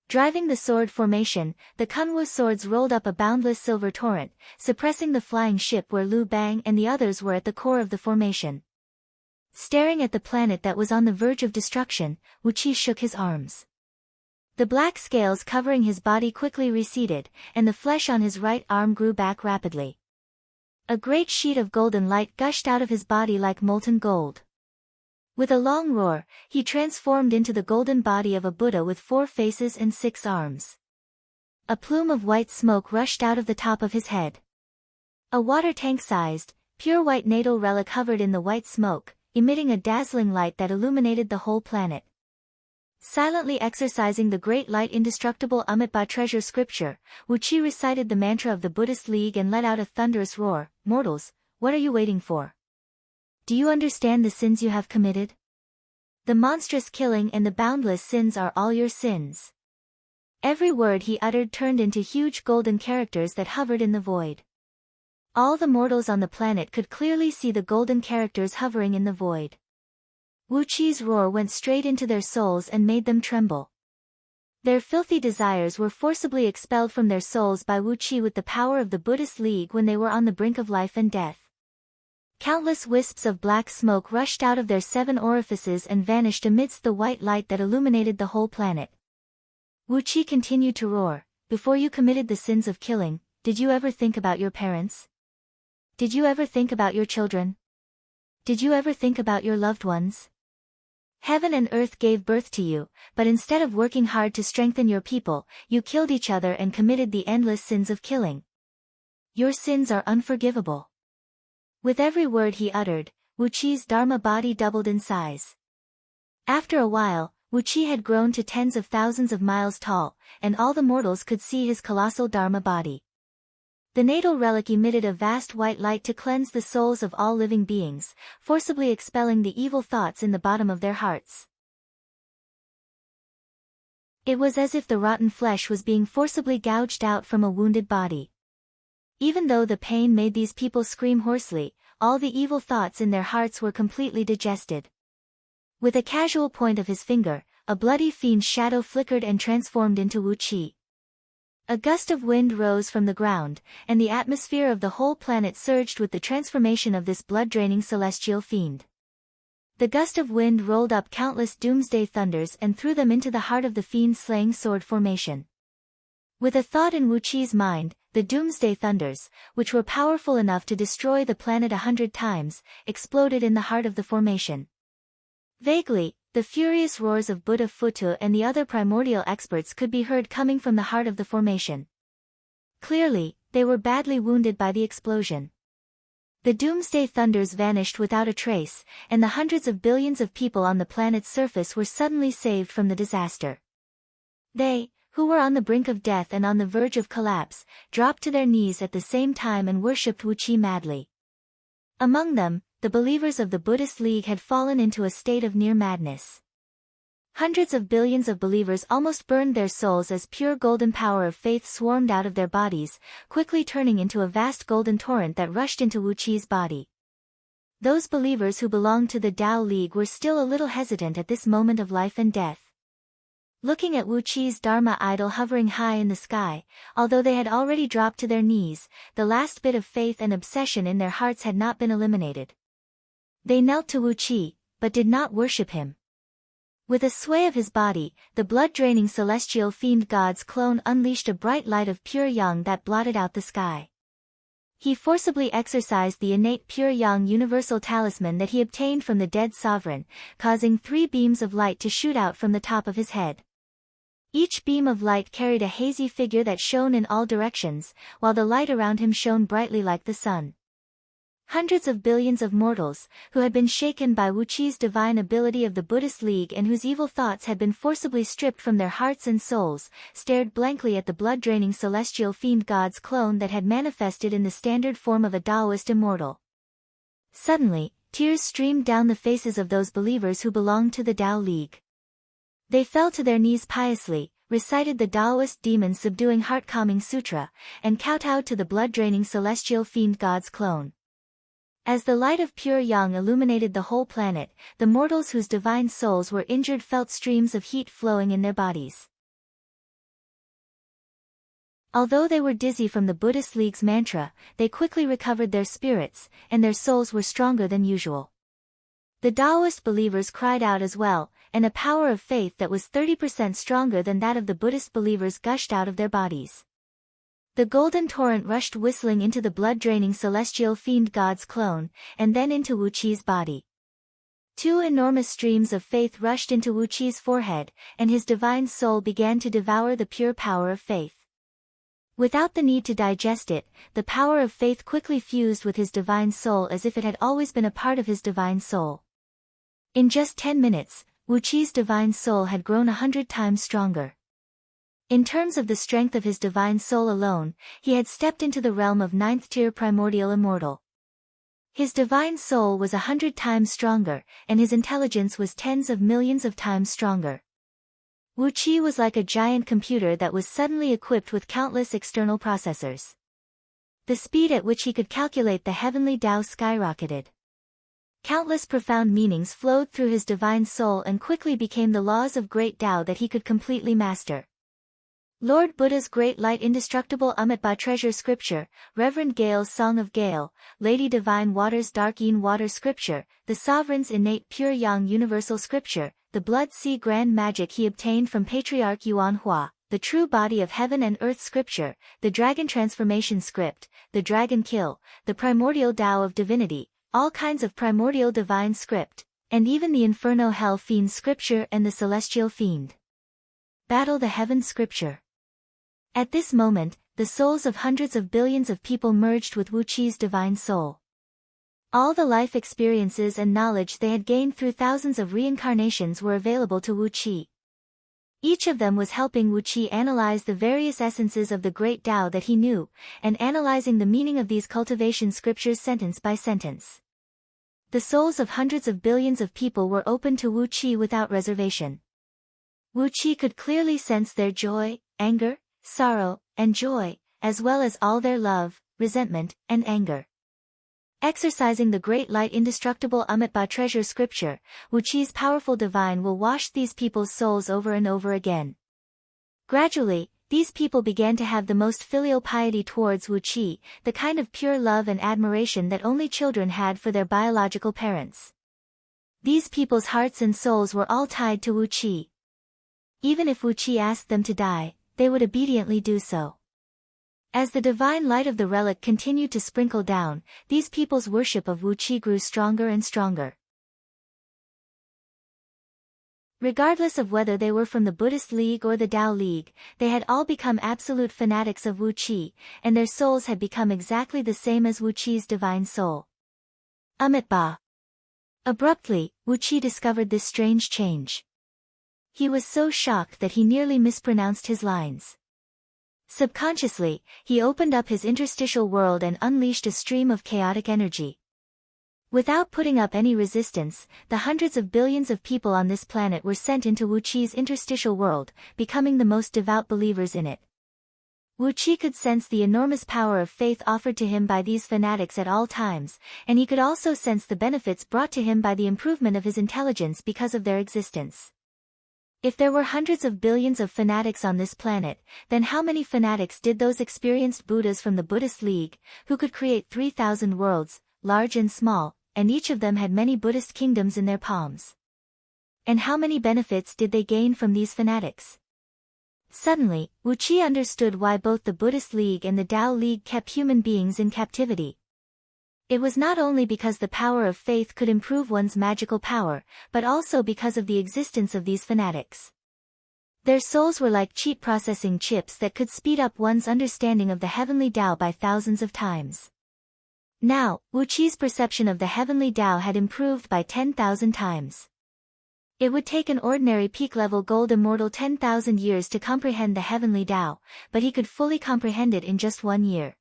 Driving the sword formation, the Kunwu swords rolled up a boundless silver torrent, suppressing the flying ship where Lu Bang and the others were at the core of the formation. Staring at the planet that was on the verge of destruction, Wu Qi shook his arms. The black scales covering his body quickly receded, and the flesh on his right arm grew back rapidly. A great sheet of golden light gushed out of his body like molten gold. With a long roar, he transformed into the golden body of a Buddha with 4 faces and 6 arms. A plume of white smoke rushed out of the top of his head. A water tank-sized, pure white natal relic hovered in the white smoke, emitting a dazzling light that illuminated the whole planet. Silently exercising the great light indestructible Amitabha treasure scripture, Wu Qi recited the mantra of the Buddhist League and let out a thunderous roar. Mortals, what are you waiting for? Do you understand the sins you have committed? The monstrous killing and the boundless sins are all your sins. Every word he uttered turned into huge golden characters that hovered in the void. All the mortals on the planet could clearly see the golden characters hovering in the void. Wu Qi's roar went straight into their souls and made them tremble. Their filthy desires were forcibly expelled from their souls by Wu Qi with the power of the Buddhist League when they were on the brink of life and death. Countless wisps of black smoke rushed out of their 7 orifices and vanished amidst the white light that illuminated the whole planet. Wu Qi continued to roar, before you committed the sins of killing, did you ever think about your parents? Did you ever think about your children? Did you ever think about your loved ones? Heaven and earth gave birth to you, but instead of working hard to strengthen your people, you killed each other and committed the endless sins of killing. Your sins are unforgivable. With every word he uttered, Wu Qi's Dharma body doubled in size. After a while, Wu Qi had grown to tens of thousands of miles tall, and all the mortals could see his colossal Dharma body. The natal relic emitted a vast white light to cleanse the souls of all living beings, forcibly expelling the evil thoughts in the bottom of their hearts. It was as if the rotten flesh was being forcibly gouged out from a wounded body. Even though the pain made these people scream hoarsely, all the evil thoughts in their hearts were completely digested. With a casual point of his finger, a bloody fiend's shadow flickered and transformed into Wu Qi. A gust of wind rose from the ground, and the atmosphere of the whole planet surged with the transformation of this blood-draining celestial fiend. The gust of wind rolled up countless doomsday thunders and threw them into the heart of the fiend's slaying sword formation. With a thought in Wu Qi's mind, the doomsday thunders, which were powerful enough to destroy the planet 100 times, exploded in the heart of the formation. Vaguely, the furious roars of Buddha Futu and the other primordial experts could be heard coming from the heart of the formation. Clearly, they were badly wounded by the explosion. The doomsday thunders vanished without a trace, and the hundreds of billions of people on the planet's surface were suddenly saved from the disaster. They, who were on the brink of death and on the verge of collapse, dropped to their knees at the same time and worshipped Wu Qi madly. Among them, the believers of the Buddhist League had fallen into a state of near madness. Hundreds of billions of believers almost burned their souls as pure golden power of faith swarmed out of their bodies, quickly turning into a vast golden torrent that rushed into Wu Qi's body. Those believers who belonged to the Tao League were still a little hesitant at this moment of life and death. Looking at Wu Qi's Dharma idol hovering high in the sky, although they had already dropped to their knees, the last bit of faith and obsession in their hearts had not been eliminated. They knelt to Wu Qi, but did not worship him. With a sway of his body, the blood-draining celestial fiend god's clone unleashed a bright light of pure yang that blotted out the sky. He forcibly exercised the innate pure yang universal talisman that he obtained from the dead sovereign, causing 3 beams of light to shoot out from the top of his head. Each beam of light carried a hazy figure that shone in all directions, while the light around him shone brightly like the sun. Hundreds of billions of mortals, who had been shaken by Wu Qi's divine ability of the Buddhist League and whose evil thoughts had been forcibly stripped from their hearts and souls, stared blankly at the blood-draining celestial fiend god's clone that had manifested in the standard form of a Taoist immortal. Suddenly, tears streamed down the faces of those believers who belonged to the Tao League. They fell to their knees piously, recited the Taoist demon-subduing heart-calming sutra, and kowtowed to the blood-draining celestial fiend god's clone. As the light of pure yang illuminated the whole planet, the mortals whose divine souls were injured felt streams of heat flowing in their bodies. Although they were dizzy from the Buddhist League's mantra, they quickly recovered their spirits, and their souls were stronger than usual. The Taoist believers cried out as well, and a power of faith that was 30% stronger than that of the Buddhist believers gushed out of their bodies. The golden torrent rushed whistling into the blood-draining celestial fiend god's clone, and then into Wu Qi's body. 2 enormous streams of faith rushed into Wu Qi's forehead, and his divine soul began to devour the pure power of faith. Without the need to digest it, the power of faith quickly fused with his divine soul as if it had always been a part of his divine soul. In just 10 minutes, Wu Qi's divine soul had grown 100 times stronger. In terms of the strength of his divine soul alone, he had stepped into the realm of 9th-tier primordial immortal. His divine soul was 100 times stronger, and his intelligence was tens of millions of times stronger. Wu Qi was like a giant computer that was suddenly equipped with countless external processors. The speed at which he could calculate the heavenly Tao skyrocketed. Countless profound meanings flowed through his divine soul and quickly became the laws of great Tao that he could completely master. Lord Buddha's Great Light Indestructible Amitabha Treasure Scripture, Reverend Gale's Song of Gale, Lady Divine Water's Dark Yin Water Scripture, the Sovereign's Innate Pure Yang Universal Scripture, the Blood Sea Grand Magic he obtained from Patriarch Yuan Hua, the True Body of Heaven and Earth Scripture, the Dragon Transformation Script, the Dragon Kill, the Primordial Tao of Divinity, all kinds of primordial divine script, and even the Inferno Hell Fiend Scripture and the Celestial Fiend Battle the Heaven Scripture. At this moment, the souls of hundreds of billions of people merged with Wu Qi's divine soul. All the life experiences and knowledge they had gained through thousands of reincarnations were available to Wu Qi. Each of them was helping Wu Qi analyze the various essences of the great Tao that he knew, and analyzing the meaning of these cultivation scriptures sentence by sentence. The souls of hundreds of billions of people were open to Wu Qi without reservation. Wu Qi could clearly sense their joy, anger, sorrow, and joy, as well as all their love, resentment, and anger. Exercising the great light indestructible Amitabha treasure scripture, Wu Qi's powerful divine will wash these people's souls over and over again. Gradually, these people began to have the most filial piety towards Wu Qi, the kind of pure love and admiration that only children had for their biological parents. These people's hearts and souls were all tied to Wu Qi. Even if Wu Qi asked them to die, they would obediently do so. As the divine light of the relic continued to sprinkle down, these people's worship of Wu Qi grew stronger and stronger. Regardless of whether they were from the Buddhist League or the Tao League, they had all become absolute fanatics of Wu Qi, and their souls had become exactly the same as Wu Qi's divine soul. Amitabha. Abruptly, Wu Qi discovered this strange change. He was so shocked that he nearly mispronounced his lines. Subconsciously, he opened up his interstitial world and unleashed a stream of chaotic energy. Without putting up any resistance, the hundreds of billions of people on this planet were sent into Wu Qi's interstitial world, becoming the most devout believers in it. Wu Qi could sense the enormous power of faith offered to him by these fanatics at all times, and he could also sense the benefits brought to him by the improvement of his intelligence because of their existence. If there were hundreds of billions of fanatics on this planet, then how many fanatics did those experienced Buddhas from the Buddhist League, who could create 3,000 worlds, large and small, and each of them had many Buddhist kingdoms in their palms? And how many benefits did they gain from these fanatics? Suddenly, Wu Qi understood why both the Buddhist League and the Tao League kept human beings in captivity. It was not only because the power of faith could improve one's magical power, but also because of the existence of these fanatics. Their souls were like cheap processing chips that could speed up one's understanding of the heavenly Tao by thousands of times. Now, Wu Qi's perception of the heavenly Tao had improved by 10,000 times. It would take an ordinary peak-level gold immortal 10,000 years to comprehend the heavenly Tao, but he could fully comprehend it in just 1 year.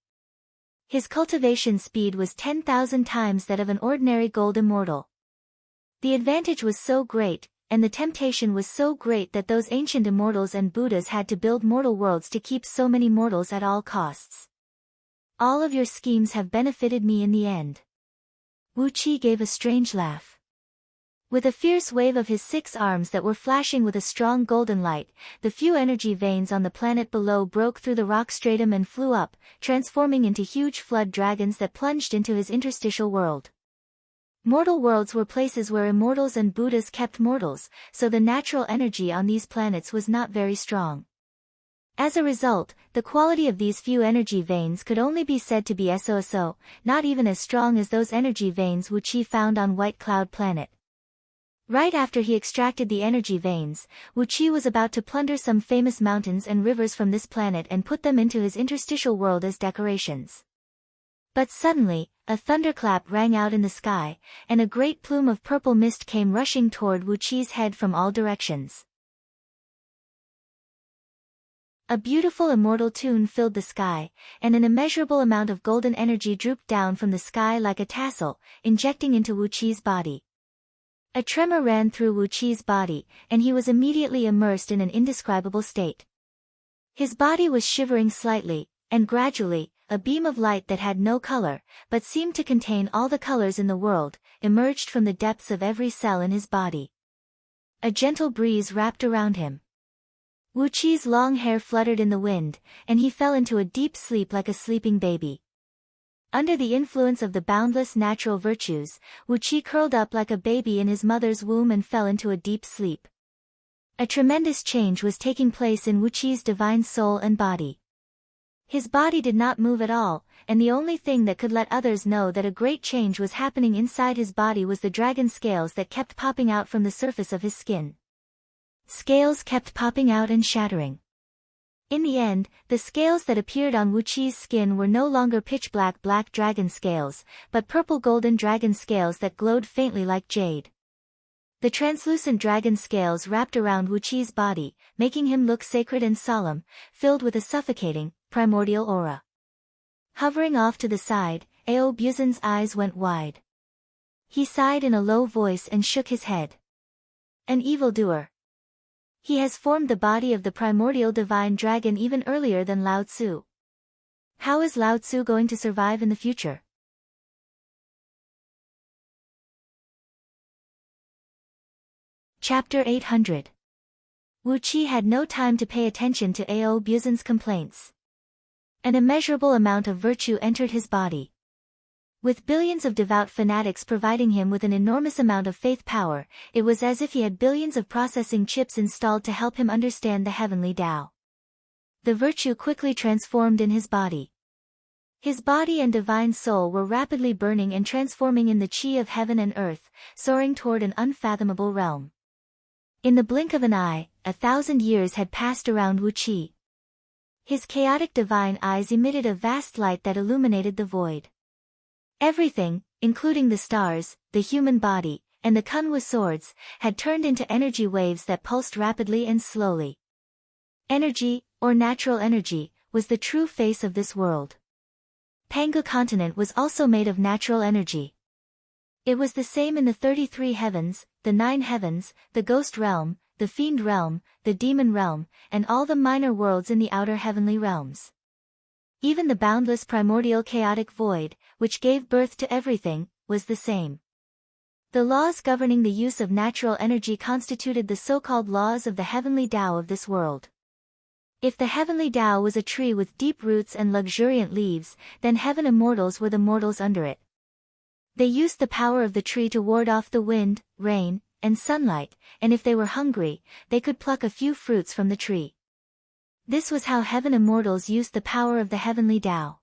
His cultivation speed was 10,000 times that of an ordinary gold immortal. The advantage was so great, and the temptation was so great that those ancient immortals and Buddhas had to build mortal worlds to keep so many mortals at all costs. All of your schemes have benefited me in the end. Wu Qi gave a strange laugh. With a fierce wave of his 6 arms that were flashing with a strong golden light, the few energy veins on the planet below broke through the rock stratum and flew up, transforming into huge flood dragons that plunged into his interstitial world. Mortal worlds were places where immortals and Buddhas kept mortals, so the natural energy on these planets was not very strong. As a result, the quality of these few energy veins could only be said to be so, not even as strong as those energy veins Wu Qi found on White Cloud Planet. Right after he extracted the energy veins, Wu Qi was about to plunder some famous mountains and rivers from this planet and put them into his interstitial world as decorations. But suddenly, a thunderclap rang out in the sky, and a great plume of purple mist came rushing toward Wu Qi's head from all directions. A beautiful immortal tune filled the sky, and an immeasurable amount of golden energy drooped down from the sky like a tassel, injecting into Wu Qi's body. A tremor ran through Wu Qi's body, and he was immediately immersed in an indescribable state. His body was shivering slightly, and gradually, a beam of light that had no color, but seemed to contain all the colors in the world, emerged from the depths of every cell in his body. A gentle breeze wrapped around him. Wu Qi's long hair fluttered in the wind, and he fell into a deep sleep like a sleeping baby. Under the influence of the boundless natural virtues, Wu Qi curled up like a baby in his mother's womb and fell into a deep sleep. A tremendous change was taking place in Wu Qi's divine soul and body. His body did not move at all, and the only thing that could let others know that a great change was happening inside his body was the dragon scales that kept popping out from the surface of his skin. Scales kept popping out and shattering. In the end, the scales that appeared on Wu Qi's skin were no longer pitch-black black dragon scales, but purple golden dragon scales that glowed faintly like jade. The translucent dragon scales wrapped around Wuqi's body, making him look sacred and solemn, filled with a suffocating, primordial aura. Hovering off to the side, Ao Buzan's eyes went wide. He sighed in a low voice and shook his head. An evildoer. He has formed the body of the primordial divine dragon even earlier than Lao Tzu. How is Lao Tzu going to survive in the future? Chapter 800. Wuqi had no time to pay attention to Ao Buzan's complaints. An immeasurable amount of virtue entered his body. With billions of devout fanatics providing him with an enormous amount of faith power, it was as if he had billions of processing chips installed to help him understand the heavenly Tao. The virtue quickly transformed in his body. His body and divine soul were rapidly burning and transforming in the qi of heaven and earth, soaring toward an unfathomable realm. In the blink of an eye, 1,000 years had passed around Wuqi. His chaotic divine eyes emitted a vast light that illuminated the void. Everything, including the stars, the human body, and the Kunwa swords, had turned into energy waves that pulsed rapidly and slowly. Energy, or natural energy, was the true face of this world. Pangu continent was also made of natural energy. It was the same in the 33 heavens, the 9 heavens, the ghost realm, the fiend realm, the demon realm, and all the minor worlds in the outer heavenly realms. Even the boundless primordial chaotic void, which gave birth to everything, was the same. The laws governing the use of natural energy constituted the so-called laws of the heavenly Tao of this world. If the heavenly Tao was a tree with deep roots and luxuriant leaves, then heaven immortals were the mortals under it. They used the power of the tree to ward off the wind, rain, and sunlight, and if they were hungry, they could pluck a few fruits from the tree. This was how heaven immortals used the power of the heavenly Tao.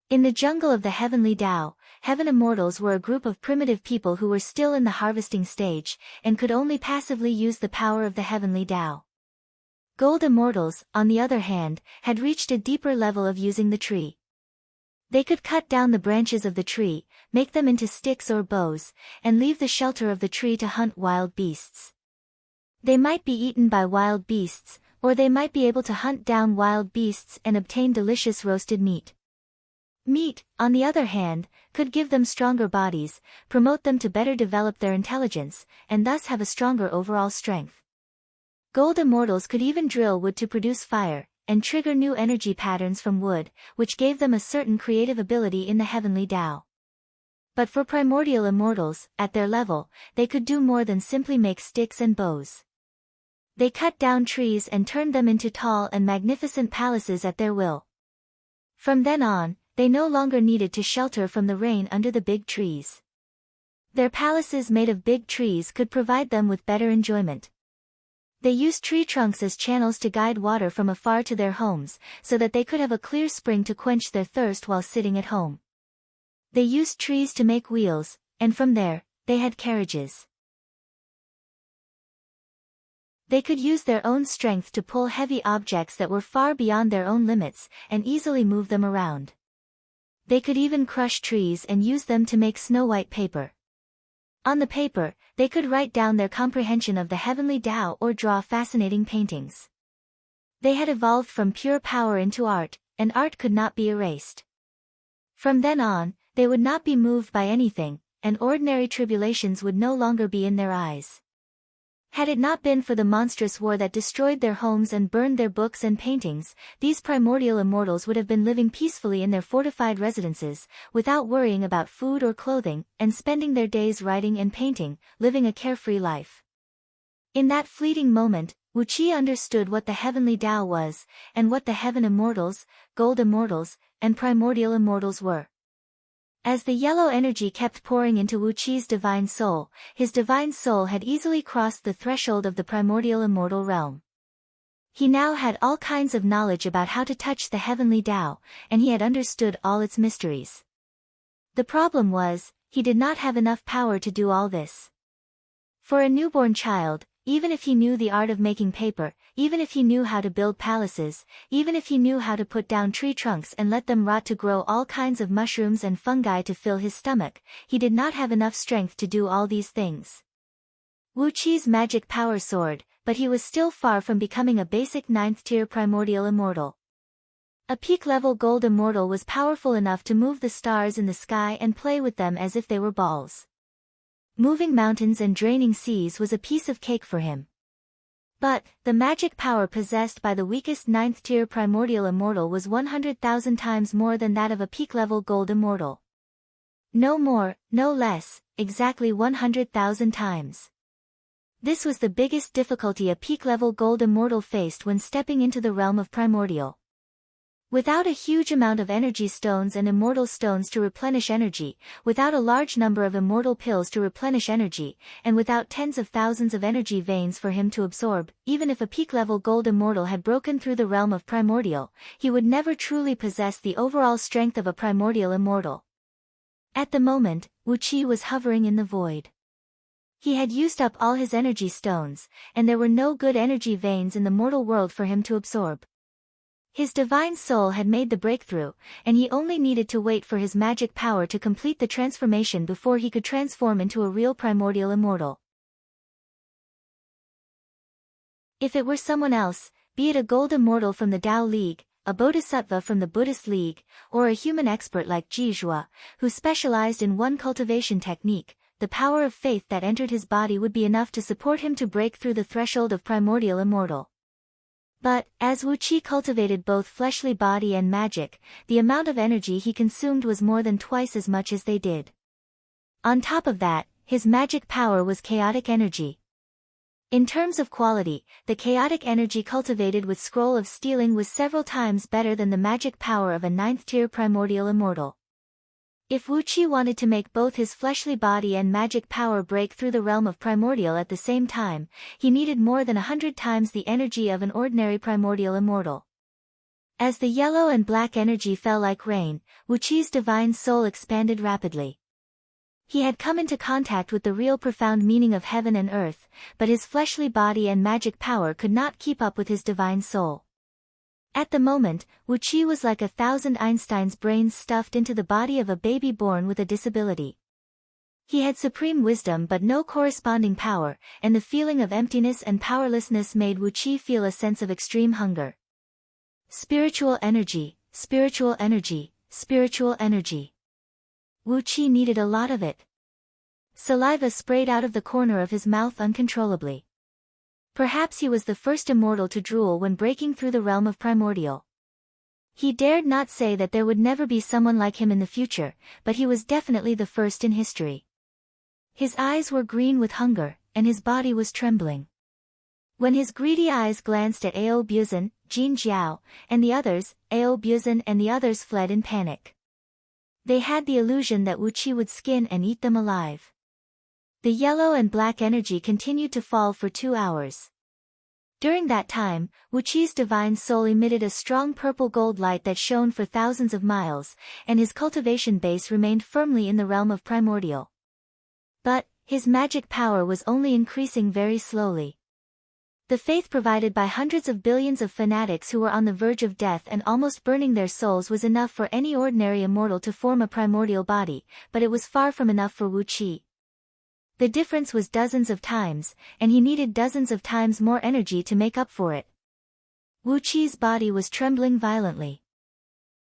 In the jungle of the heavenly Tao, heaven immortals were a group of primitive people who were still in the harvesting stage, and could only passively use the power of the heavenly Tao. Gold immortals, on the other hand, had reached a deeper level of using the tree. They could cut down the branches of the tree, make them into sticks or bows, and leave the shelter of the tree to hunt wild beasts. They might be eaten by wild beasts, or they might be able to hunt down wild beasts and obtain delicious roasted meat. Meat, on the other hand, could give them stronger bodies, promote them to better develop their intelligence, and thus have a stronger overall strength. Gold immortals could even drill wood to produce fire, and trigger new energy patterns from wood, which gave them a certain creative ability in the heavenly Tao. But for primordial immortals, at their level, they could do more than simply make sticks and bows. They cut down trees and turned them into tall and magnificent palaces at their will. From then on, they no longer needed to shelter from the rain under the big trees. Their palaces made of big trees could provide them with better enjoyment. They used tree trunks as channels to guide water from afar to their homes, so that they could have a clear spring to quench their thirst while sitting at home. They used trees to make wheels, and from there, they had carriages. They could use their own strength to pull heavy objects that were far beyond their own limits, and easily move them around. They could even crush trees and use them to make snow-white paper. On the paper, they could write down their comprehension of the heavenly Tao or draw fascinating paintings. They had evolved from pure power into art, and art could not be erased. From then on, they would not be moved by anything, and ordinary tribulations would no longer be in their eyes. Had it not been for the monstrous war that destroyed their homes and burned their books and paintings, these primordial immortals would have been living peacefully in their fortified residences, without worrying about food or clothing, and spending their days writing and painting, living a carefree life. In that fleeting moment, Wuqi understood what the heavenly Tao was, and what the heaven immortals, gold immortals, and primordial immortals were. As the yellow energy kept pouring into Wuqi's divine soul, his divine soul had easily crossed the threshold of the primordial immortal realm. He now had all kinds of knowledge about how to touch the heavenly Tao, and he had understood all its mysteries. The problem was, he did not have enough power to do all this. For a newborn child, even if he knew the art of making paper, even if he knew how to build palaces, even if he knew how to put down tree trunks and let them rot to grow all kinds of mushrooms and fungi to fill his stomach, he did not have enough strength to do all these things. Wu Qi's magic power soared, but he was still far from becoming a basic 9th-tier primordial immortal. A peak-level gold immortal was powerful enough to move the stars in the sky and play with them as if they were balls. Moving mountains and draining seas was a piece of cake for him. But, the magic power possessed by the weakest 9th-tier primordial immortal was 100,000 times more than that of a peak-level gold immortal. No more, no less, exactly 100,000 times. This was the biggest difficulty a peak-level gold immortal faced when stepping into the realm of primordial. Without a huge amount of energy stones and immortal stones to replenish energy, without a large number of immortal pills to replenish energy, and without tens of thousands of energy veins for him to absorb, even if a peak-level gold immortal had broken through the realm of primordial, he would never truly possess the overall strength of a primordial immortal. At the moment, Wu Qi was hovering in the void. He had used up all his energy stones, and there were no good energy veins in the mortal world for him to absorb. His divine soul had made the breakthrough, and he only needed to wait for his magic power to complete the transformation before he could transform into a real primordial immortal. If it were someone else, be it a gold immortal from the Tao League, a bodhisattva from the Buddhist League, or a human expert like Jizhua, who specialized in one cultivation technique, the power of faith that entered his body would be enough to support him to break through the threshold of primordial immortal. But, as Wu Qi cultivated both fleshly body and magic, the amount of energy he consumed was more than twice as much as they did. On top of that, his magic power was chaotic energy. In terms of quality, the chaotic energy cultivated with Scroll of Stealing was several times better than the magic power of a 9th-tier primordial immortal. If Wu Qi wanted to make both his fleshly body and magic power break through the realm of primordial at the same time, he needed more than 100 times the energy of an ordinary primordial immortal. As the yellow and black energy fell like rain, Wu Qi's divine soul expanded rapidly. He had come into contact with the real profound meaning of heaven and earth, but his fleshly body and magic power could not keep up with his divine soul. At the moment, Wu Qi was like 1,000 Einstein's brains stuffed into the body of a baby born with a disability. He had supreme wisdom but no corresponding power, and the feeling of emptiness and powerlessness made Wu Qi feel a sense of extreme hunger. Spiritual energy, spiritual energy, spiritual energy. Wu Qi needed a lot of it. Saliva sprayed out of the corner of his mouth uncontrollably. Perhaps he was the first immortal to drool when breaking through the realm of primordial. He dared not say that there would never be someone like him in the future, but he was definitely the first in history. His eyes were green with hunger, and his body was trembling. When his greedy eyes glanced at Ao Buzan, Jin Jiao, and the others, Ao Buzan and the others fled in panic. They had the illusion that Wu Qi would skin and eat them alive. The yellow and black energy continued to fall for 2 hours. During that time, Wu Qi's divine soul emitted a strong purple-gold light that shone for thousands of miles, and his cultivation base remained firmly in the realm of primordial. But, his magic power was only increasing very slowly. The faith provided by hundreds of billions of fanatics who were on the verge of death and almost burning their souls was enough for any ordinary immortal to form a primordial body, but it was far from enough for Wu Qi. The difference was dozens of times, and he needed dozens of times more energy to make up for it. Wu Qi's body was trembling violently.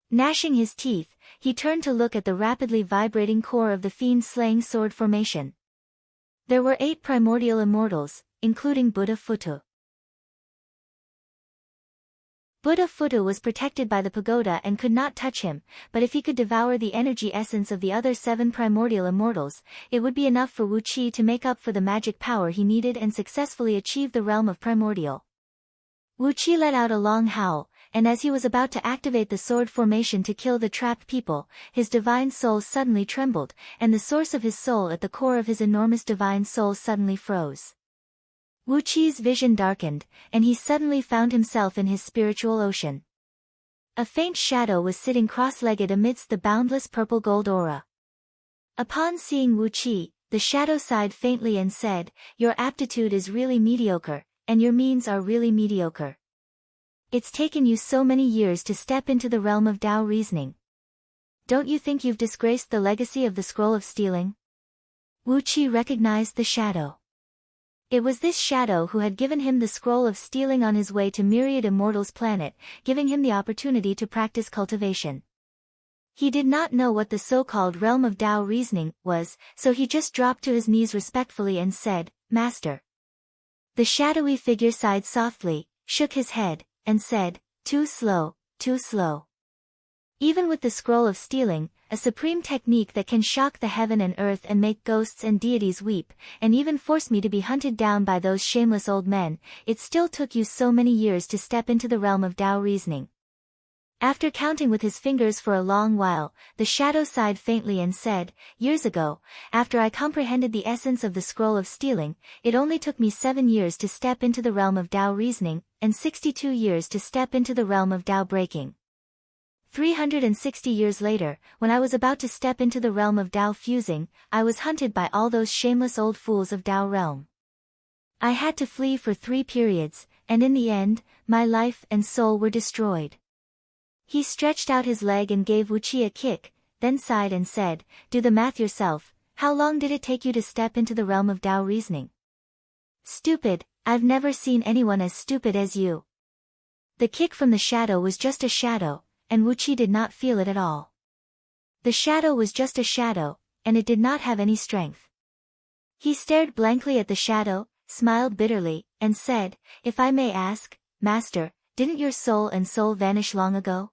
Gnashing his teeth, he turned to look at the rapidly vibrating core of the fiend-slaying sword formation. There were 8 primordial immortals, including Buddha Futu. Buddha Futu was protected by the pagoda and could not touch him, but if he could devour the energy essence of the other 7 primordial immortals, it would be enough for Wu Qi to make up for the magic power he needed and successfully achieve the realm of primordial. Wu Qi let out a long howl, and as he was about to activate the sword formation to kill the trapped people, his divine soul suddenly trembled, and the source of his soul at the core of his enormous divine soul suddenly froze. Wu Qi's vision darkened, and he suddenly found himself in his spiritual ocean. A faint shadow was sitting cross-legged amidst the boundless purple-gold aura. Upon seeing Wu Qi, the shadow sighed faintly and said, "Your aptitude is really mediocre, and your means are really mediocre. It's taken you so many years to step into the realm of Tao reasoning. Don't you think you've disgraced the legacy of the Scroll of Stealing?" Wu Qi recognized the shadow. It was this shadow who had given him the scroll of stealing on his way to Myriad Immortals' planet, giving him the opportunity to practice cultivation. He did not know what the so-called realm of Tao reasoning was, so he just dropped to his knees respectfully and said, "Master." The shadowy figure sighed softly, shook his head, and said, "Too slow, too slow." Even with the scroll of stealing, a supreme technique that can shock the heaven and earth and make ghosts and deities weep, and even force me to be hunted down by those shameless old men, it still took you so many years to step into the realm of Tao reasoning. After counting with his fingers for a long while, the shadow sighed faintly and said, "Years ago, after I comprehended the essence of the scroll of stealing, it only took me 7 years to step into the realm of Tao reasoning, and 62 years to step into the realm of Tao breaking. 360 years later, when I was about to step into the realm of Tao fusing, I was hunted by all those shameless old fools of Tao realm. I had to flee for 3 periods, and in the end, my life and soul were destroyed." He stretched out his leg and gave Wuqi a kick, then sighed and said, "Do the math yourself, how long did it take you to step into the realm of Tao reasoning?" "Stupid, I've never seen anyone as stupid as you." The kick from the shadow was just a shadow, and Wuqi did not feel it at all. The shadow was just a shadow, and it did not have any strength. He stared blankly at the shadow, smiled bitterly, and said, "If I may ask, Master, didn't your soul and soul vanish long ago?"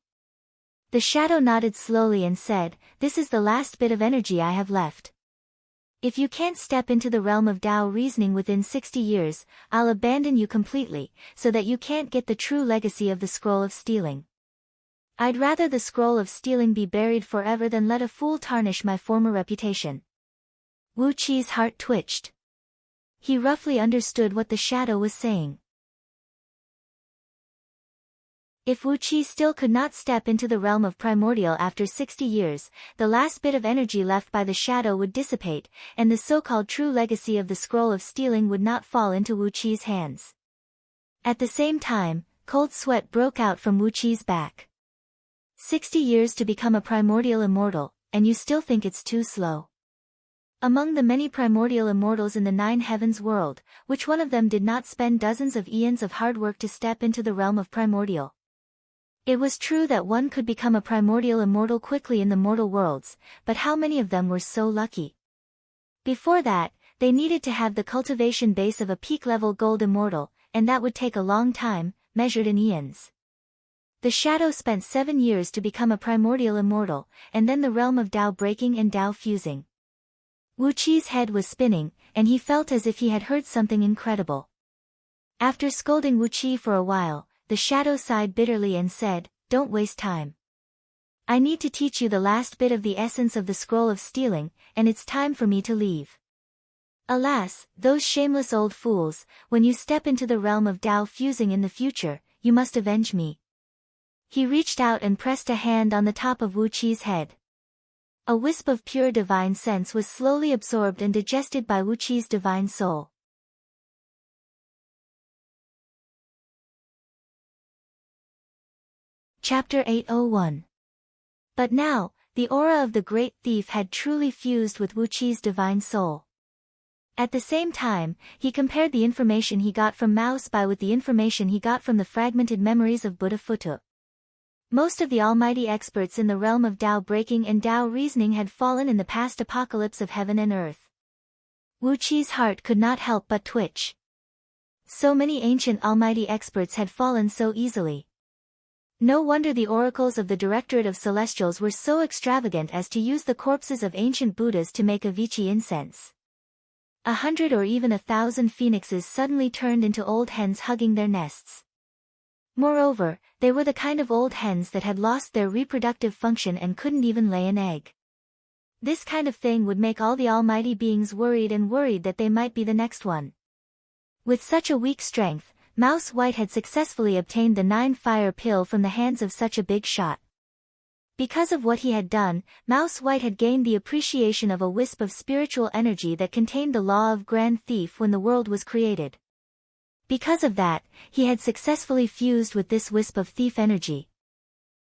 The shadow nodded slowly and said, "This is the last bit of energy I have left. If you can't step into the realm of Tao reasoning within 60 years, I'll abandon you completely, so that you can't get the true legacy of the scroll of stealing. I'd rather the scroll of stealing be buried forever than let a fool tarnish my former reputation." Wu Qi's heart twitched. He roughly understood what the shadow was saying. If Wu Qi still could not step into the realm of primordial after 60 years, the last bit of energy left by the shadow would dissipate, and the so-called true legacy of the scroll of stealing would not fall into Wu Qi's hands. At the same time, cold sweat broke out from Wu Qi's back. 60 years to become a primordial immortal, and you still think it's too slow? Among the many primordial immortals in the 9 heavens world, which one of them did not spend dozens of eons of hard work to step into the realm of primordial? It was true that one could become a primordial immortal quickly in the mortal worlds, but how many of them were so lucky? Before that, they needed to have the cultivation base of a peak-level gold immortal, and that would take a long time, measured in eons. The shadow spent 7 years to become a primordial immortal, and then the realm of Tao breaking and Tao fusing. Wu Qi's head was spinning, and he felt as if he had heard something incredible. After scolding Wu Qi for a while, the shadow sighed bitterly and said, "Don't waste time. I need to teach you the last bit of the essence of the scroll of stealing, and it's time for me to leave. Alas, those shameless old fools, when you step into the realm of Tao fusing in the future, you must avenge me." He reached out and pressed a hand on the top of Wu Qi's head. A wisp of pure divine sense was slowly absorbed and digested by Wu Qi's divine soul. Chapter 801. But now, the aura of the great thief had truly fused with Wu Qi's divine soul. At the same time, he compared the information he got from Mao Spai with the information he got from the fragmented memories of Buddha Futu. Most of the almighty experts in the realm of Tao breaking and Tao reasoning had fallen in the past apocalypse of heaven and earth. Wu Qi's heart could not help but twitch. So many ancient almighty experts had fallen so easily. No wonder the oracles of the Directorate of Celestials were so extravagant as to use the corpses of ancient Buddhas to make a Vichy incense. 100 or even 1,000 phoenixes suddenly turned into old hens hugging their nests. Moreover, they were the kind of old hens that had lost their reproductive function and couldn't even lay an egg. This kind of thing would make all the almighty beings worried that they might be the next one. With such a weak strength, Mouse White had successfully obtained the 9-fire pill from the hands of such a big shot. Because of what he had done, Mouse White had gained the appreciation of a wisp of spiritual energy that contained the law of Grand Thief when the world was created. Because of that, he had successfully fused with this wisp of thief energy.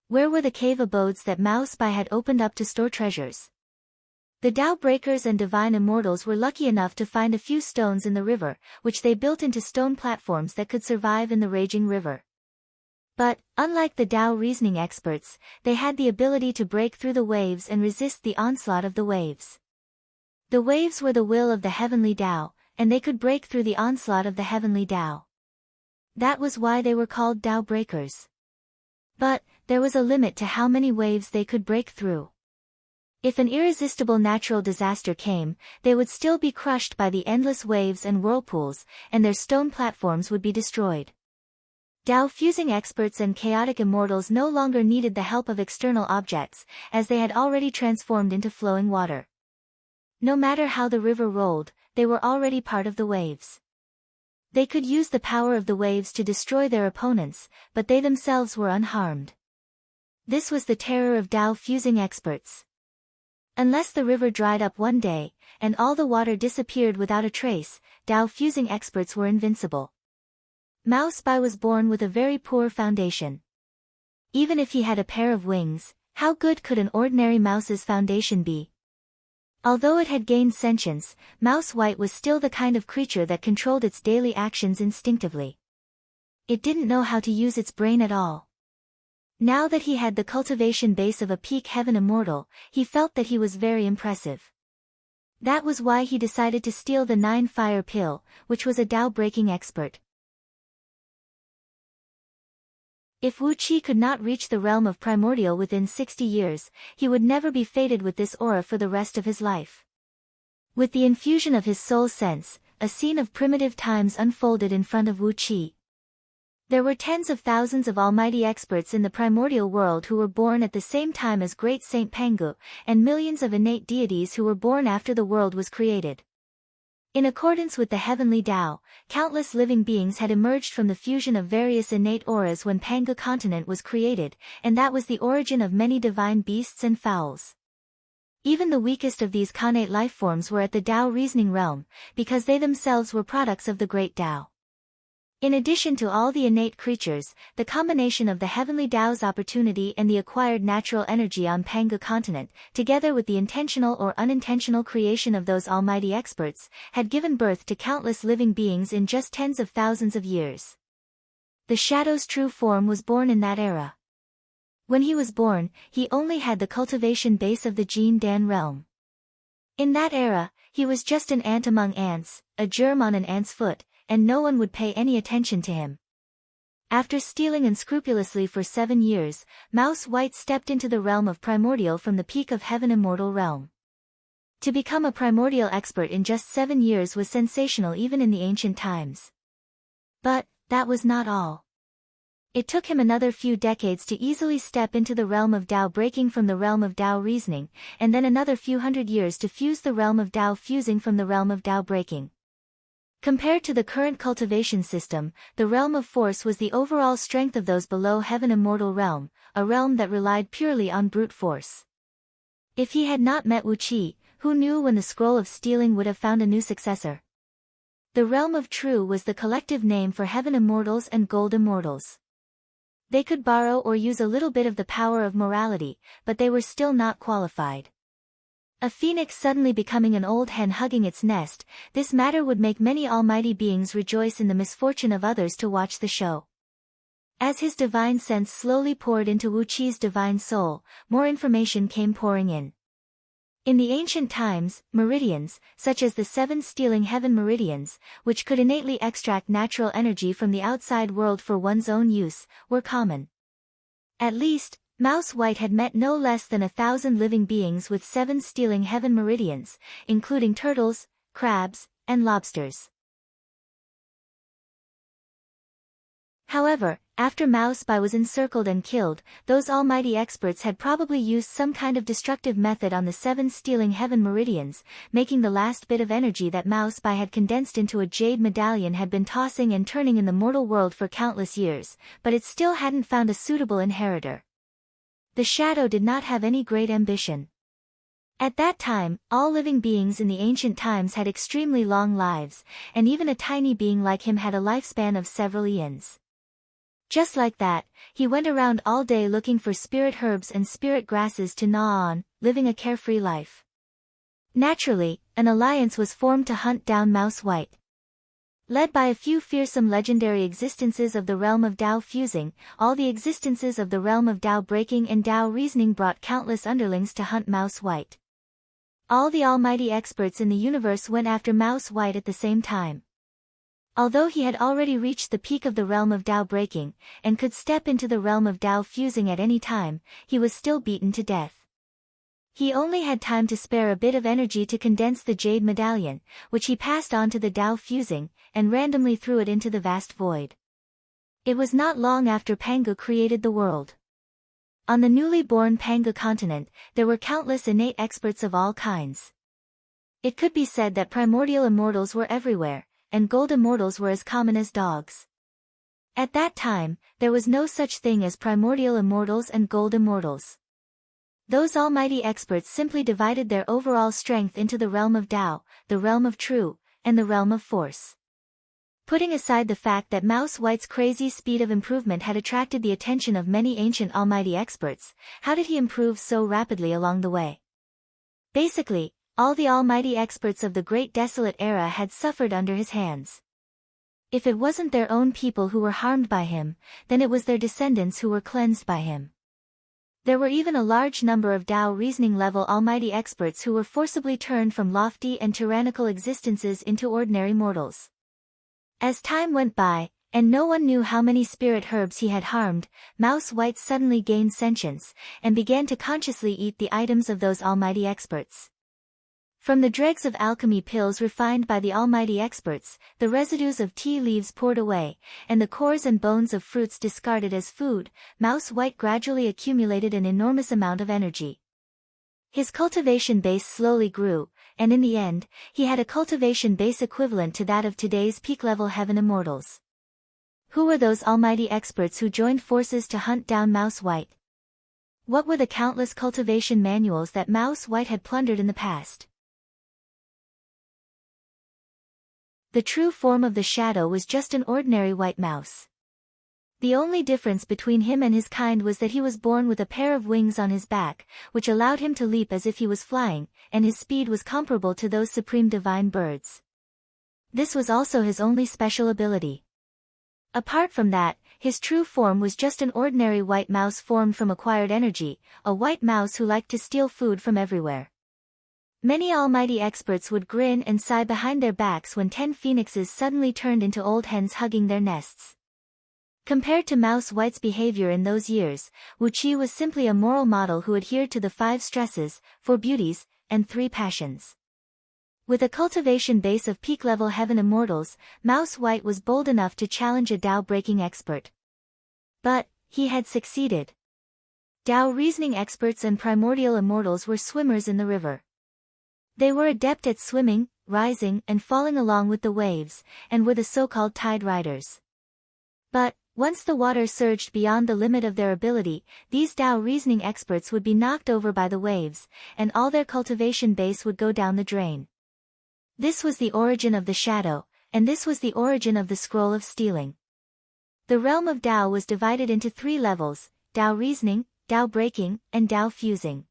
Where were the cave abodes that Mao Spai had opened up to store treasures? The Tao Breakers and Divine Immortals were lucky enough to find a few stones in the river, which they built into stone platforms that could survive in the raging river. But, unlike the Tao reasoning experts, they had the ability to break through the waves and resist the onslaught of the waves. The waves were the will of the heavenly Tao, and they could break through the onslaught of the heavenly Tao. That was why they were called Tao Breakers. But, there was a limit to how many waves they could break through. If an irresistible natural disaster came, they would still be crushed by the endless waves and whirlpools, and their stone platforms would be destroyed. Tao fusing experts and chaotic immortals no longer needed the help of external objects, as they had already transformed into flowing water. No matter how the river rolled, they were already part of the waves. They could use the power of the waves to destroy their opponents, but they themselves were unharmed. This was the terror of Tao fusing experts. Unless the river dried up one day, and all the water disappeared without a trace, Tao fusing experts were invincible. Mouse Bai was born with a very poor foundation. Even if he had a pair of wings, how good could an ordinary mouse's foundation be? Although it had gained sentience, Mouse White was still the kind of creature that controlled its daily actions instinctively. It didn't know how to use its brain at all. Now that he had the cultivation base of a peak heaven immortal, he felt that he was very impressive. That was why he decided to steal the 9-fire pill, which was a Tao-breaking expert. If Wu Qi could not reach the realm of primordial within 60 years, he would never be fated with this aura for the rest of his life. With the infusion of his soul sense, a scene of primitive times unfolded in front of Wu Qi. There were tens of thousands of almighty experts in the primordial world who were born at the same time as Great Saint Pangu, and millions of innate deities who were born after the world was created. In accordance with the heavenly Tao, countless living beings had emerged from the fusion of various innate auras when Pangu continent was created, and that was the origin of many divine beasts and fowls. Even the weakest of these connate lifeforms were at the Tao reasoning realm, because they themselves were products of the great Tao. In addition to all the innate creatures, the combination of the heavenly Tao's opportunity and the acquired natural energy on Pangu continent, together with the intentional or unintentional creation of those almighty experts, had given birth to countless living beings in just tens of thousands of years. The Shadow's true form was born in that era. When he was born, he only had the cultivation base of the Jin Dan realm. In that era, he was just an ant among ants, a germ on an ant's foot, and no one would pay any attention to him. After stealing unscrupulously for 7 years, Mouse White stepped into the realm of primordial from the peak of heaven immortal realm. To become a primordial expert in just 7 years was sensational even in the ancient times. But, that was not all. It took him another few decades to easily step into the realm of Tao breaking from the realm of Tao reasoning, and then another few hundred years to fuse the realm of Tao fusing from the realm of Tao breaking. Compared to the current cultivation system, the realm of force was the overall strength of those below heaven immortal realm, a realm that relied purely on brute force. If he had not met Wu Qi, who knew when the scroll of stealing would have found a new successor? The realm of true was the collective name for heaven immortals and gold immortals. They could borrow or use a little bit of the power of morality, but they were still not qualified. A phoenix suddenly becoming an old hen hugging its nest, this matter would make many almighty beings rejoice in the misfortune of others to watch the show. As his divine sense slowly poured into Wu Qi's divine soul, more information came pouring in. In the ancient times, meridians, such as the 7 stealing heaven meridians, which could innately extract natural energy from the outside world for one's own use, were common. At least, Mouse White had met no less than 1,000 living beings with 7 stealing heaven meridians, including turtles, crabs, and lobsters. However, after Mouse Bai was encircled and killed, those almighty experts had probably used some kind of destructive method on the 7 stealing heaven meridians, making the last bit of energy that Mouse Bai had condensed into a jade medallion had been tossing and turning in the mortal world for countless years, but it still hadn't found a suitable inheritor. The shadow did not have any great ambition. At that time, all living beings in the ancient times had extremely long lives, and even a tiny being like him had a lifespan of several eons. Just like that, he went around all day looking for spirit herbs and spirit grasses to gnaw on, living a carefree life. Naturally, an alliance was formed to hunt down Mouse White. Led by a few fearsome legendary existences of the realm of Tao fusing, all the existences of the realm of Tao breaking and Tao reasoning brought countless underlings to hunt Mouse White. All the almighty experts in the universe went after Mouse White at the same time. Although he had already reached the peak of the realm of Tao breaking, and could step into the realm of Tao fusing at any time, he was still beaten to death. He only had time to spare a bit of energy to condense the jade medallion, which he passed on to the Tao fusing, and randomly threw it into the vast void. It was not long after Pangu created the world. On the newly born Pangu continent, there were countless innate experts of all kinds. It could be said that primordial immortals were everywhere, and gold immortals were as common as dogs. At that time, there was no such thing as primordial immortals and gold immortals. Those almighty experts simply divided their overall strength into the realm of Tao, the realm of True, and the realm of Force. Putting aside the fact that Mouse White's crazy speed of improvement had attracted the attention of many ancient almighty experts, how did he improve so rapidly along the way? Basically, all the almighty experts of the Great Desolate Era had suffered under his hands. If it wasn't their own people who were harmed by him, then it was their descendants who were cleansed by him. There were even a large number of Tao reasoning-level almighty experts who were forcibly turned from lofty and tyrannical existences into ordinary mortals. As time went by, and no one knew how many spirit herbs he had harmed, Mouse White suddenly gained sentience, and began to consciously eat the items of those almighty experts. From the dregs of alchemy pills refined by the almighty experts, the residues of tea leaves poured away, and the cores and bones of fruits discarded as food, Mouse White gradually accumulated an enormous amount of energy. His cultivation base slowly grew, and in the end, he had a cultivation base equivalent to that of today's peak-level heaven immortals. Who were those almighty experts who joined forces to hunt down Mouse White? What were the countless cultivation manuals that Mouse White had plundered in the past? The true form of the shadow was just an ordinary white mouse. The only difference between him and his kind was that he was born with a pair of wings on his back, which allowed him to leap as if he was flying, and his speed was comparable to those supreme divine birds. This was also his only special ability. Apart from that, his true form was just an ordinary white mouse formed from acquired energy, a white mouse who liked to steal food from everywhere. Many almighty experts would grin and sigh behind their backs when 10 phoenixes suddenly turned into old hens hugging their nests. Compared to Mouse White's behavior in those years, Wu Qi was simply a moral model who adhered to the 5 stresses, 4 beauties, and 3 passions. With a cultivation base of peak-level heaven immortals, Mouse White was bold enough to challenge a Tao-breaking expert. But, he had succeeded. Tao reasoning experts and primordial immortals were swimmers in the river. They were adept at swimming, rising, and falling along with the waves, and were the so-called tide riders. But, once the water surged beyond the limit of their ability, these Tao reasoning experts would be knocked over by the waves, and all their cultivation base would go down the drain. This was the origin of the shadow, and this was the origin of the scroll of stealing. The realm of Tao was divided into 3 levels, Tao reasoning, Tao breaking, and Tao fusing.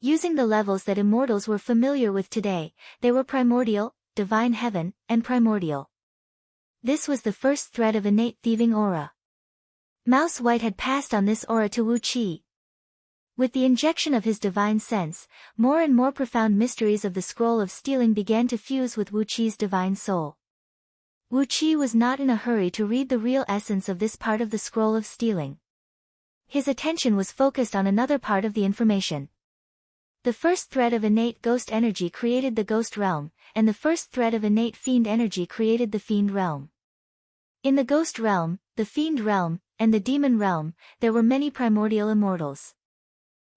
Using the levels that immortals were familiar with today, they were primordial, divine heaven, and primordial. This was the first thread of innate thieving aura. Mouse White had passed on this aura to Wu Qi. With the injection of his divine sense, more and more profound mysteries of the scroll of stealing began to fuse with Wu Qi's divine soul. Wu Qi was not in a hurry to read the real essence of this part of the scroll of stealing. His attention was focused on another part of the information. The first thread of innate ghost energy created the ghost realm, and the first thread of innate fiend energy created the fiend realm. In the ghost realm, the fiend realm, and the demon realm, there were many primordial immortals.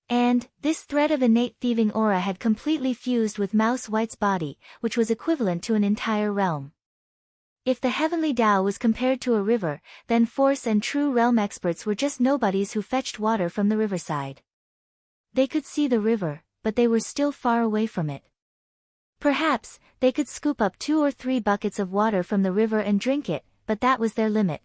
And, this thread of innate thieving aura had completely fused with Mouse White's body, which was equivalent to an entire realm. If the heavenly Tao was compared to a river, then Force and True realm experts were just nobodies who fetched water from the riverside. They could see the river, but they were still far away from it. Perhaps, they could scoop up 2 or 3 buckets of water from the river and drink it, but that was their limit.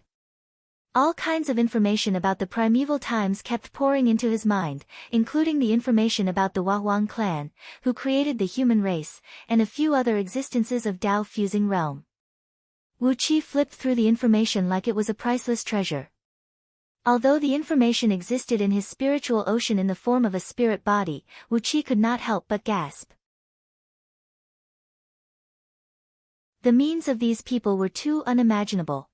All kinds of information about the primeval times kept pouring into his mind, including the information about the Huang clan, who created the human race, and a few other existences of Tao fusing realm. Wu Qi flipped through the information like it was a priceless treasure. Although the information existed in his spiritual ocean in the form of a spirit body, Wu Qi could not help but gasp. The means of these people were too unimaginable.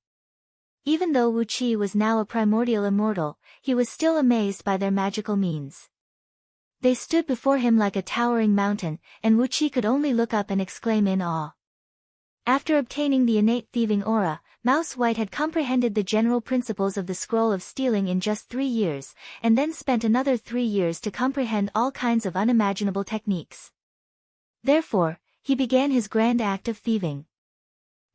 Even though Wu Qi was now a primordial immortal, he was still amazed by their magical means. They stood before him like a towering mountain, and Wu Qi could only look up and exclaim in awe. After obtaining the innate thieving aura, Mouse White had comprehended the general principles of the Scroll of Stealing in just 3 years, and then spent another 3 years to comprehend all kinds of unimaginable techniques. Therefore, he began his grand act of thieving.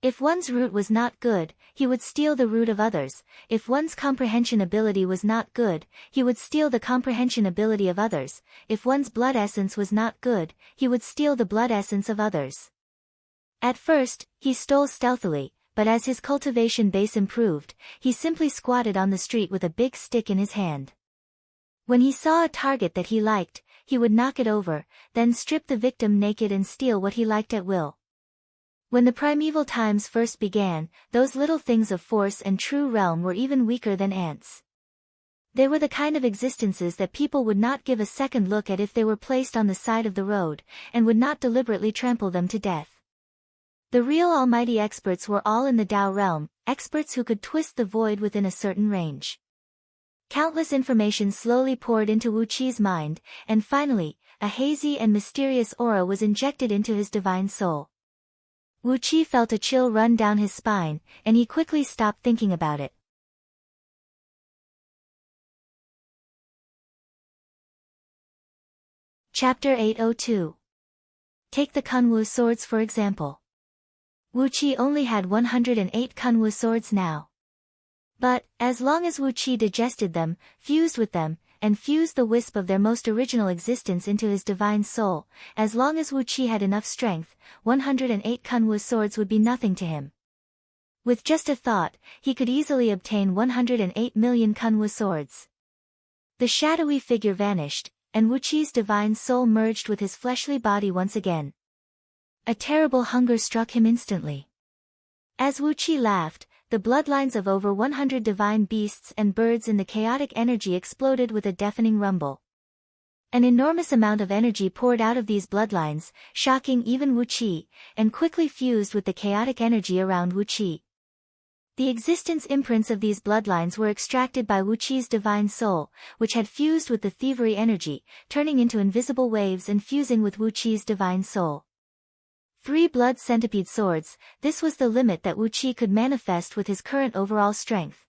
If one's root was not good, he would steal the root of others. If one's comprehension ability was not good, he would steal the comprehension ability of others. If one's blood essence was not good, he would steal the blood essence of others. At first, he stole stealthily, but as his cultivation base improved, he simply squatted on the street with a big stick in his hand. When he saw a target that he liked, he would knock it over, then strip the victim naked and steal what he liked at will. When the primeval times first began, those little things of force and true realm were even weaker than ants. They were the kind of existences that people would not give a second look at if they were placed on the side of the road, and would not deliberately trample them to death. The real almighty experts were all in the Tao realm, experts who could twist the void within a certain range. Countless information slowly poured into Wu Qi's mind, and finally, a hazy and mysterious aura was injected into his divine soul. Wu Qi felt a chill run down his spine, and he quickly stopped thinking about it. Chapter 802. Take the Kunwu swords for example. Wu Qi only had 108 Kunwu swords now. But, as long as Wu Qi digested them, fused with them, and fused the wisp of their most original existence into his divine soul, as long as Wu Qi had enough strength, 108 Kunwu swords would be nothing to him. With just a thought, he could easily obtain 108 million Kunwu swords. The shadowy figure vanished, and Wu Qi's divine soul merged with his fleshly body once again. A terrible hunger struck him instantly. As Wu Qi laughed, the bloodlines of over 100 divine beasts and birds in the chaotic energy exploded with a deafening rumble. An enormous amount of energy poured out of these bloodlines, shocking even Wu Qi, and quickly fused with the chaotic energy around Wu Qi. The existence imprints of these bloodlines were extracted by Wu Qi's divine soul, which had fused with the thievery energy, turning into invisible waves and fusing with Wu Qi's divine soul. 3 blood centipede swords, this was the limit that Wu Qi could manifest with his current overall strength.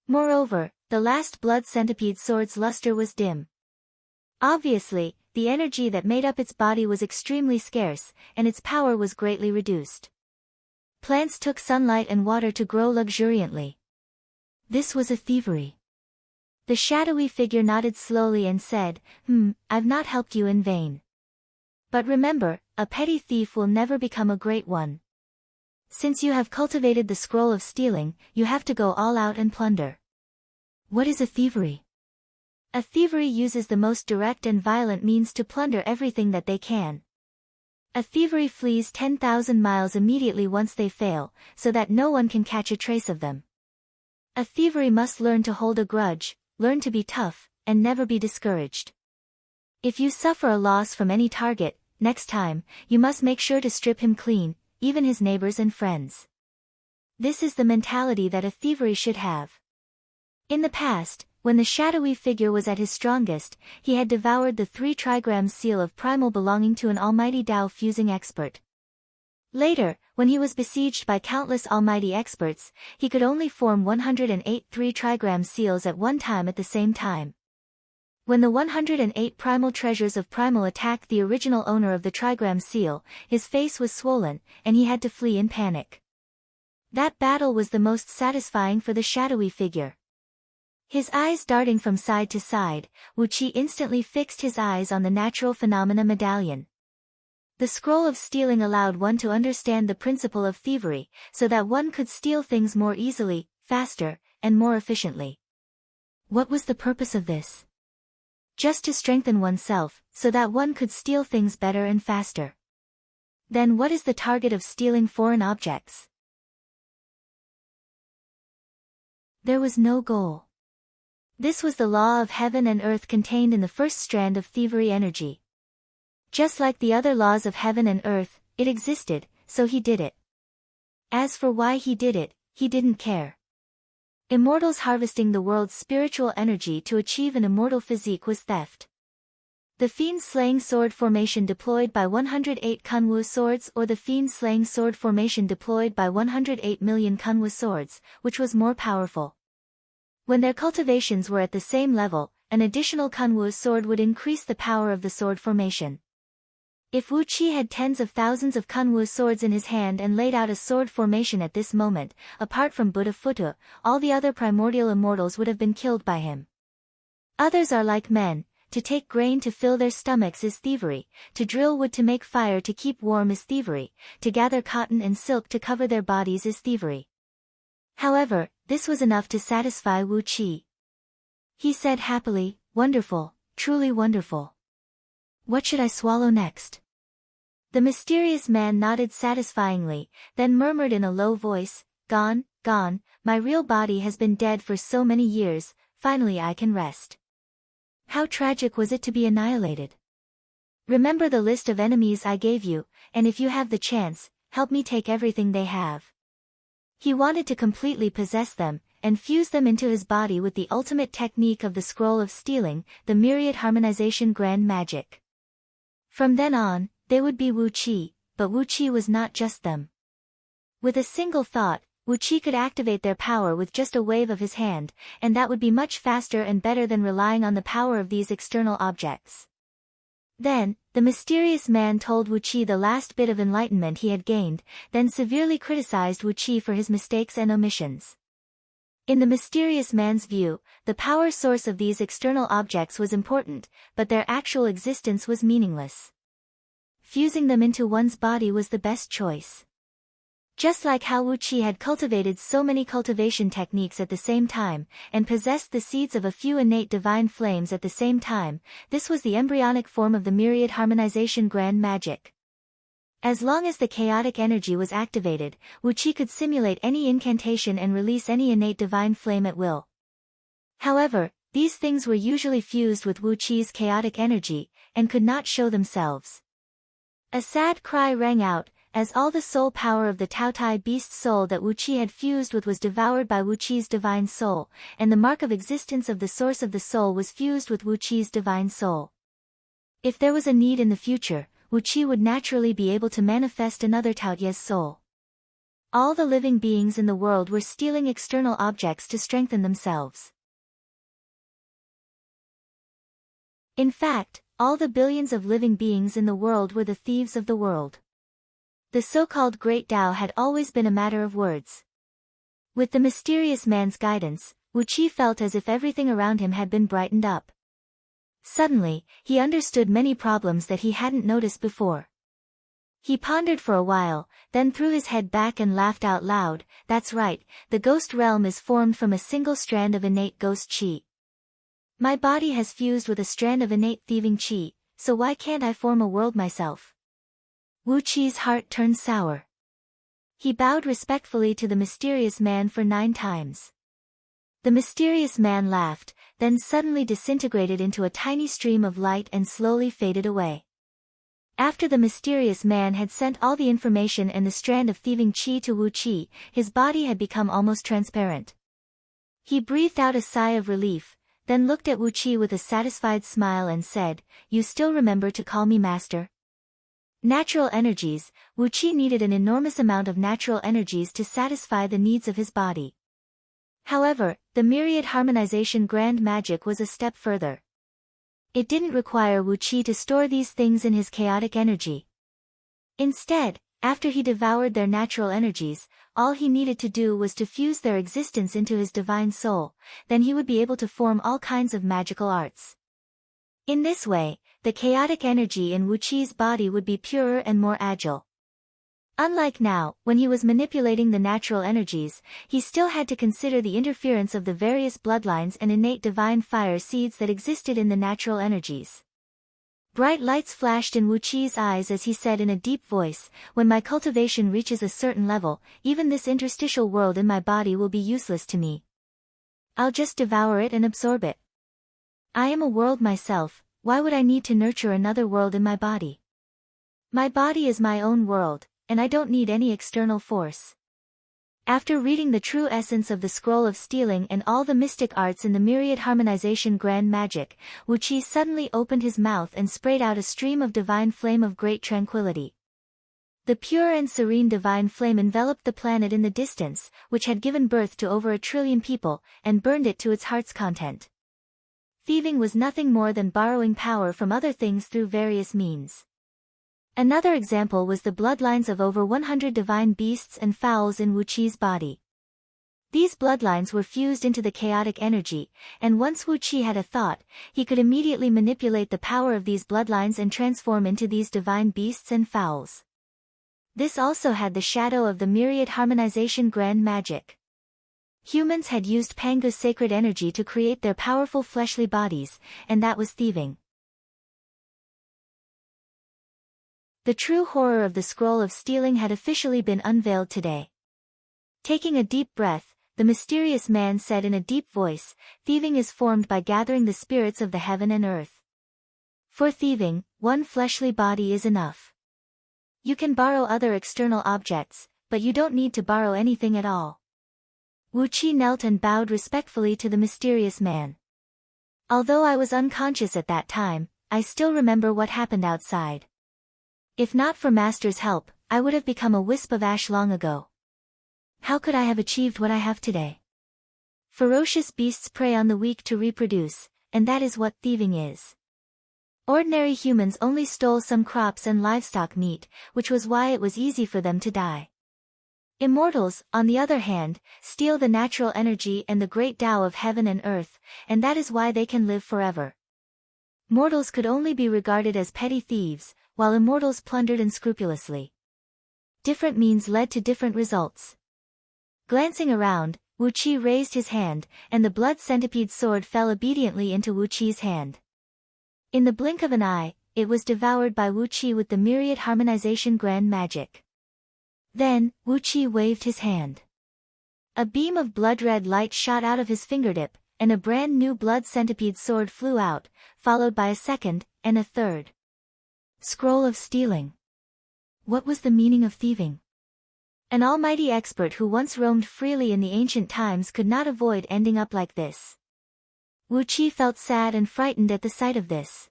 Moreover, the last blood centipede sword's luster was dim. Obviously, the energy that made up its body was extremely scarce, and its power was greatly reduced. Plants took sunlight and water to grow luxuriantly. This was a thievery. The shadowy figure nodded slowly and said, I've not helped you in vain. But remember, a petty thief will never become a great one. Since you have cultivated the Scroll of Stealing, you have to go all out and plunder. What is a thievery? A thievery uses the most direct and violent means to plunder everything that they can. A thievery flees 10,000 miles immediately once they fail, so that no one can catch a trace of them. A thievery must learn to hold a grudge, learn to be tough, and never be discouraged. If you suffer a loss from any target, next time, you must make sure to strip him clean, even his neighbors and friends. This is the mentality that a thievery should have. In the past, when the shadowy figure was at his strongest, he had devoured the 3 trigrams seal of primal belonging to an almighty Tao fusing expert. Later, when he was besieged by countless almighty experts, he could only form 108 3 trigram seals at one time at the same time. When the 108 primal treasures of primal attacked the original owner of the trigram seal, his face was swollen, and he had to flee in panic. That battle was the most satisfying for the shadowy figure. His eyes darting from side to side, Wu Qi instantly fixed his eyes on the natural phenomena medallion. The Scroll of Stealing allowed one to understand the principle of thievery, so that one could steal things more easily, faster, and more efficiently. What was the purpose of this? Just to strengthen oneself, so that one could steal things better and faster. Then what is the target of stealing foreign objects? There was no goal. This was the law of heaven and earth contained in the first strand of thievery energy. Just like the other laws of heaven and earth, it existed, so he did it. As for why he did it, he didn't care. Immortals harvesting the world's spiritual energy to achieve an immortal physique was theft. The fiend-slaying sword formation deployed by 108 Kunwu swords or the fiend-slaying sword formation deployed by 108 million Kunwu swords, which was more powerful. When their cultivations were at the same level, an additional Kunwu sword would increase the power of the sword formation. If Wu Qi had tens of thousands of Kunwu swords in his hand and laid out a sword formation at this moment, apart from Buddha Futu, all the other primordial immortals would have been killed by him. Others are like men. To take grain to fill their stomachs is thievery, to drill wood to make fire to keep warm is thievery, to gather cotton and silk to cover their bodies is thievery. However, this was enough to satisfy Wu Qi. He said happily, "Wonderful, truly wonderful. What should I swallow next?" The mysterious man nodded satisfyingly, then murmured in a low voice, "Gone, gone, my real body has been dead for so many years, finally I can rest." How tragic was it to be annihilated? Remember the list of enemies I gave you, and if you have the chance, help me take everything they have. He wanted to completely possess them, and fuse them into his body with the ultimate technique of the scroll of stealing, the myriad harmonization grand magic. From then on, they would be Wu Qi, but Wu Qi was not just them. With a single thought, Wu Qi could activate their power with just a wave of his hand, and that would be much faster and better than relying on the power of these external objects. Then, the mysterious man told Wu Qi the last bit of enlightenment he had gained, then severely criticized Wu Qi for his mistakes and omissions. In the mysterious man's view, the power source of these external objects was important, but their actual existence was meaningless. Fusing them into one's body was the best choice. Just like how Wu Qi had cultivated so many cultivation techniques at the same time, and possessed the seeds of a few innate divine flames at the same time, this was the embryonic form of the myriad harmonization grand magic. As long as the chaotic energy was activated, Wu Qi could simulate any incantation and release any innate divine flame at will. However, these things were usually fused with Wu Qi's chaotic energy, and could not show themselves. A sad cry rang out, as all the soul power of the Taotai beast soul that Wu Qi had fused with was devoured by Wu Qi's divine soul, and the mark of existence of the source of the soul was fused with Wu Qi's divine soul. If there was a need in the future, Wu Qi would naturally be able to manifest another Taoyu's soul. All the living beings in the world were stealing external objects to strengthen themselves. In fact, all the billions of living beings in the world were the thieves of the world. The so-called Great Tao had always been a matter of words. With the mysterious man's guidance, Wu Qi felt as if everything around him had been brightened up. Suddenly, he understood many problems that he hadn't noticed before. He pondered for a while, then threw his head back and laughed out loud. "That's right, the ghost realm is formed from a single strand of innate ghost qi. My body has fused with a strand of innate thieving qi, so why can't I form a world myself?" Wu Qi's heart turned sour. He bowed respectfully to the mysterious man for 9 times. The mysterious man laughed, then suddenly disintegrated into a tiny stream of light and slowly faded away. After the mysterious man had sent all the information and the strand of thieving qi to Wu Qi, his body had become almost transparent. He breathed out a sigh of relief, then looked at Wu Qi with a satisfied smile and said, "You still remember to call me master?" Natural energies. Wu Qi needed an enormous amount of natural energies to satisfy the needs of his body. However, the myriad harmonization grand magic was a step further. It didn't require Wu Qi to store these things in his chaotic energy. Instead, after he devoured their natural energies, all he needed to do was to fuse their existence into his divine soul, then he would be able to form all kinds of magical arts. In this way, the chaotic energy in Wu Qi's body would be purer and more agile. Unlike now, when he was manipulating the natural energies, he still had to consider the interference of the various bloodlines and innate divine fire seeds that existed in the natural energies. Bright lights flashed in Wu Qi's eyes as he said in a deep voice, "When my cultivation reaches a certain level, even this interstitial world in my body will be useless to me. I'll just devour it and absorb it. I am a world myself, why would I need to nurture another world in my body? My body is my own world, and I don't need any external force." After reading the true essence of the scroll of stealing and all the mystic arts in the myriad harmonization grand magic, Wu Qi suddenly opened his mouth and sprayed out a stream of divine flame of great tranquility. The pure and serene divine flame enveloped the planet in the distance, which had given birth to over 1 trillion people, and burned it to its heart's content. Thieving was nothing more than borrowing power from other things through various means. Another example was the bloodlines of over 100 divine beasts and fowls in Wu Qi's body. These bloodlines were fused into the chaotic energy, and once Wu Qi had a thought, he could immediately manipulate the power of these bloodlines and transform into these divine beasts and fowls. This also had the shadow of the myriad harmonization grand magic. Humans had used Pangu's sacred energy to create their powerful fleshly bodies, and that was thieving. The true horror of the scroll of stealing had officially been unveiled today. Taking a deep breath, the mysterious man said in a deep voice, "Thieving is formed by gathering the spirits of the heaven and earth. For thieving, one fleshly body is enough. You can borrow other external objects, but you don't need to borrow anything at all." Wu Qi knelt and bowed respectfully to the mysterious man. "Although I was unconscious at that time, I still remember what happened outside. If not for Master's help, I would have become a wisp of ash long ago. How could I have achieved what I have today? Ferocious beasts prey on the weak to reproduce, and that is what thieving is. Ordinary humans only stole some crops and livestock meat, which was why it was easy for them to die. Immortals, on the other hand, steal the natural energy and the great Tao of heaven and earth, and that is why they can live forever. Mortals could only be regarded as petty thieves, while immortals plundered unscrupulously. Different means led to different results." Glancing around, Wu Qi raised his hand, and the blood centipede sword fell obediently into Wu Qi's hand. In the blink of an eye, it was devoured by Wu Qi with the myriad harmonization grand magic. Then, Wu Qi waved his hand. A beam of blood-red light shot out of his fingertip, and a brand new blood centipede sword flew out, followed by a second, and a third. Scroll of stealing. What was the meaning of thieving? An almighty expert who once roamed freely in the ancient times could not avoid ending up like this. Wu Qi felt sad and frightened at the sight of this.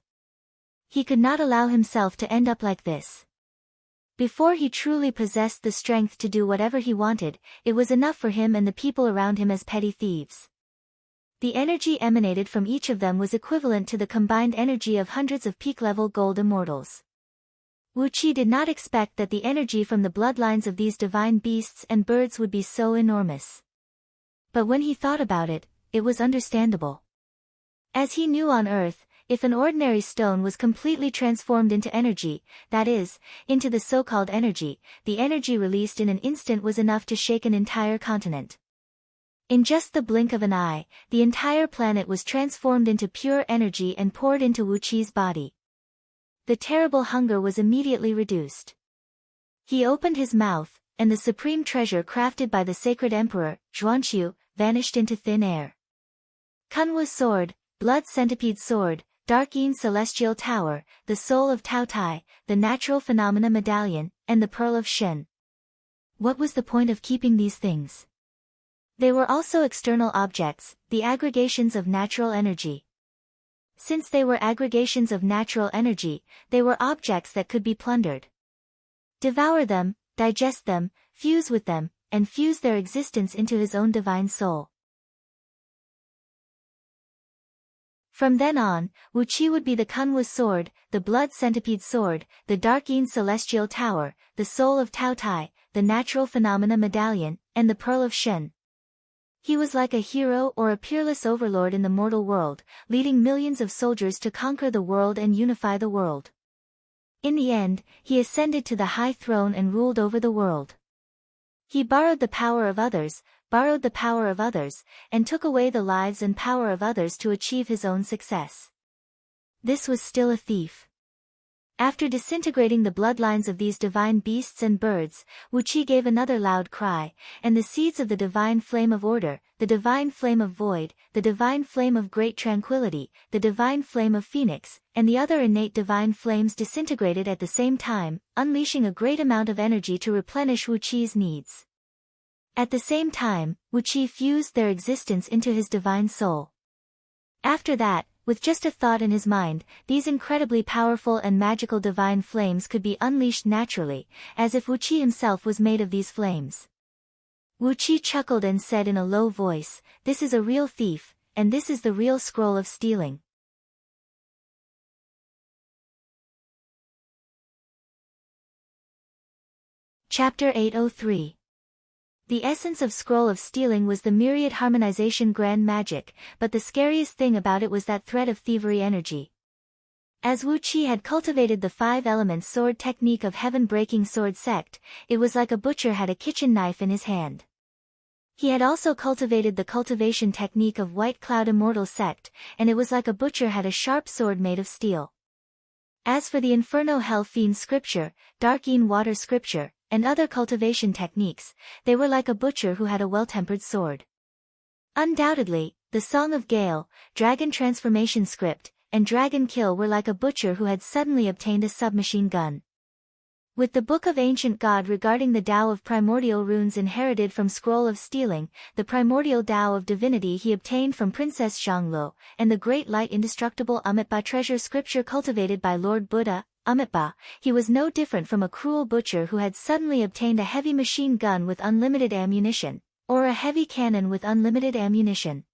He could not allow himself to end up like this. Before he truly possessed the strength to do whatever he wanted, it was enough for him and the people around him as petty thieves. The energy emanated from each of them was equivalent to the combined energy of hundreds of peak-level gold immortals. Wu Qi did not expect that the energy from the bloodlines of these divine beasts and birds would be so enormous. But when he thought about it, it was understandable. As he knew on Earth, if an ordinary stone was completely transformed into energy, that is, into the so-called energy, the energy released in an instant was enough to shake an entire continent. In just the blink of an eye, the entire planet was transformed into pure energy and poured into Wu Qi's body. The terrible hunger was immediately reduced. He opened his mouth, and the supreme treasure crafted by the sacred emperor, Zhuanqiu, vanished into thin air. Kunwu's sword, blood centipede sword, Dark Yin celestial tower, the soul of Tao Tai, the natural phenomena medallion, and the pearl of Shen. What was the point of keeping these things? They were also external objects, the aggregations of natural energy. Since they were aggregations of natural energy, they were objects that could be plundered. Devour them, digest them, fuse with them, and fuse their existence into his own divine soul. From then on, Wu Qi would be the Kunwu sword, the blood centipede sword, the Dark Yin celestial tower, the soul of Tao Tai, the natural phenomena medallion, and the pearl of Shen. He was like a hero or a peerless overlord in the mortal world, leading millions of soldiers to conquer the world and unify the world. In the end, he ascended to the high throne and ruled over the world. He borrowed the power of others, and took away the lives and power of others to achieve his own success. This was still a thief. After disintegrating the bloodlines of these divine beasts and birds, Wu Qi gave another loud cry, and the seeds of the divine flame of order, the divine flame of void, the divine flame of great tranquility, the divine flame of phoenix, and the other innate divine flames disintegrated at the same time, unleashing a great amount of energy to replenish Wu Qi's needs. At the same time, Wu Qi fused their existence into his divine soul. After that, with just a thought in his mind, these incredibly powerful and magical divine flames could be unleashed naturally, as if Wu Qi himself was made of these flames. Wu Qi chuckled and said in a low voice, "This is a real thief, and this is the real scroll of stealing." Chapter 803. The essence of Scroll of Stealing was the myriad harmonization grand magic, but the scariest thing about it was that thread of thievery energy. As Wu Qi had cultivated the 5-element sword technique of heaven-breaking sword sect, it was like a butcher had a kitchen knife in his hand. He had also cultivated the cultivation technique of White Cloud Immortal sect, and it was like a butcher had a sharp sword made of steel. As for the Inferno Hell Fiend scripture, Dark Een Water scripture, and other cultivation techniques, they were like a butcher who had a well-tempered sword. Undoubtedly, the Song of Gale, Dragon Transformation Script, and Dragon Kill were like a butcher who had suddenly obtained a submachine gun. With the Book of Ancient God regarding the Tao of Primordial Runes inherited from Scroll of Stealing, the Primordial Tao of Divinity he obtained from Princess Zhangluo, and the Great Light Indestructible Amitabha treasure scripture cultivated by Lord Buddha, Amitabha, he was no different from a cruel butcher who had suddenly obtained a heavy machine gun with unlimited ammunition, or a heavy cannon with unlimited ammunition.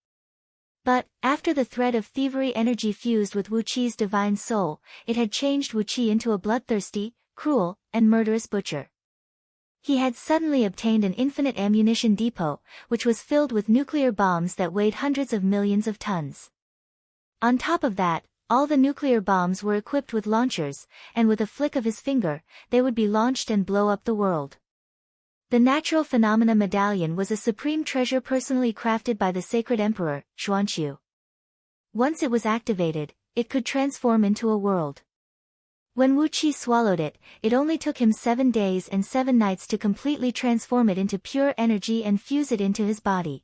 But, after the thread of thievery energy fused with Wu Qi's divine soul, it had changed Wu Qi into a bloodthirsty, cruel, and murderous butcher. He had suddenly obtained an infinite ammunition depot, which was filled with nuclear bombs that weighed hundreds of millions of tons. On top of that, all the nuclear bombs were equipped with launchers, and with a flick of his finger, they would be launched and blow up the world. The Natural Phenomena Medallion was a supreme treasure personally crafted by the sacred emperor, Xuanqiu. Once it was activated, it could transform into a world. When Wu Qi swallowed it, it only took him 7 days and 7 nights to completely transform it into pure energy and fuse it into his body.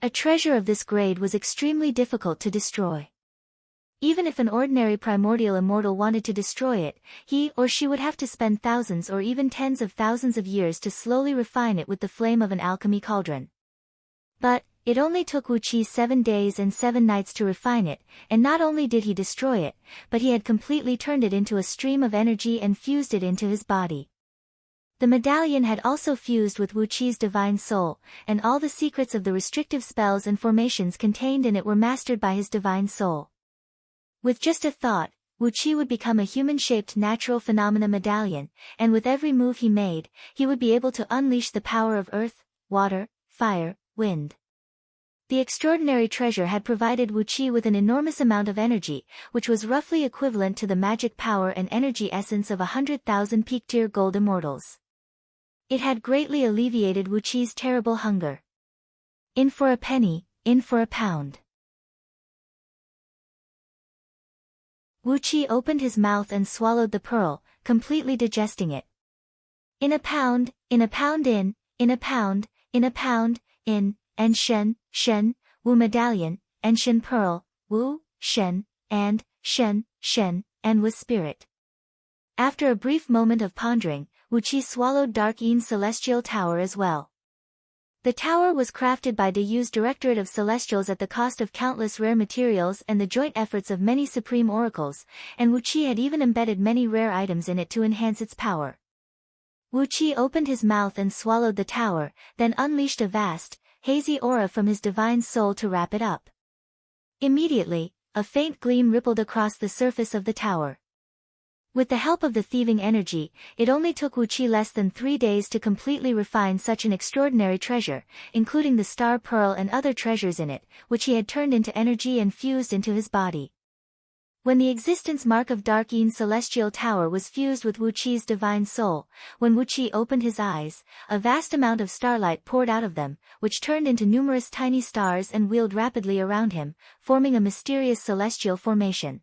A treasure of this grade was extremely difficult to destroy. Even if an ordinary primordial immortal wanted to destroy it, he or she would have to spend thousands or even tens of thousands of years to slowly refine it with the flame of an alchemy cauldron. But, it only took Wu Qi 7 days and 7 nights to refine it, and not only did he destroy it, but he had completely turned it into a stream of energy and fused it into his body. The medallion had also fused with Wu Qi's divine soul, and all the secrets of the restrictive spells and formations contained in it were mastered by his divine soul. With just a thought, Wu Qi would become a human-shaped natural phenomena medallion, and with every move he made, he would be able to unleash the power of earth, water, fire, wind. The extraordinary treasure had provided Wu Qi with an enormous amount of energy, which was roughly equivalent to the magic power and energy essence of 100,000 peak-tier gold immortals. It had greatly alleviated Wu Qi's terrible hunger. In for a penny, in for a pound. Wu Qi opened his mouth and swallowed the pearl, completely digesting it. In a pound, in a pound in a pound, in a pound, in, and Shen, Wu medallion, and Shen pearl, Wu, Shen, and was spirit. After a brief moment of pondering, Wu Qi swallowed DarkEen's celestial tower as well. The tower was crafted by Dayu's Directorate of Celestials at the cost of countless rare materials and the joint efforts of many supreme oracles, and Wu Qi had even embedded many rare items in it to enhance its power. Wu Qi opened his mouth and swallowed the tower, then unleashed a vast, hazy aura from his divine soul to wrap it up. Immediately, a faint gleam rippled across the surface of the tower. With the help of the thieving energy, it only took Wu Qi less than 3 days to completely refine such an extraordinary treasure, including the star pearl and other treasures in it, which he had turned into energy and fused into his body. When the existence mark of Dark Yin's celestial tower was fused with Wu Qi's divine soul, when Wu Qi opened his eyes, a vast amount of starlight poured out of them, which turned into numerous tiny stars and wheeled rapidly around him, forming a mysterious celestial formation.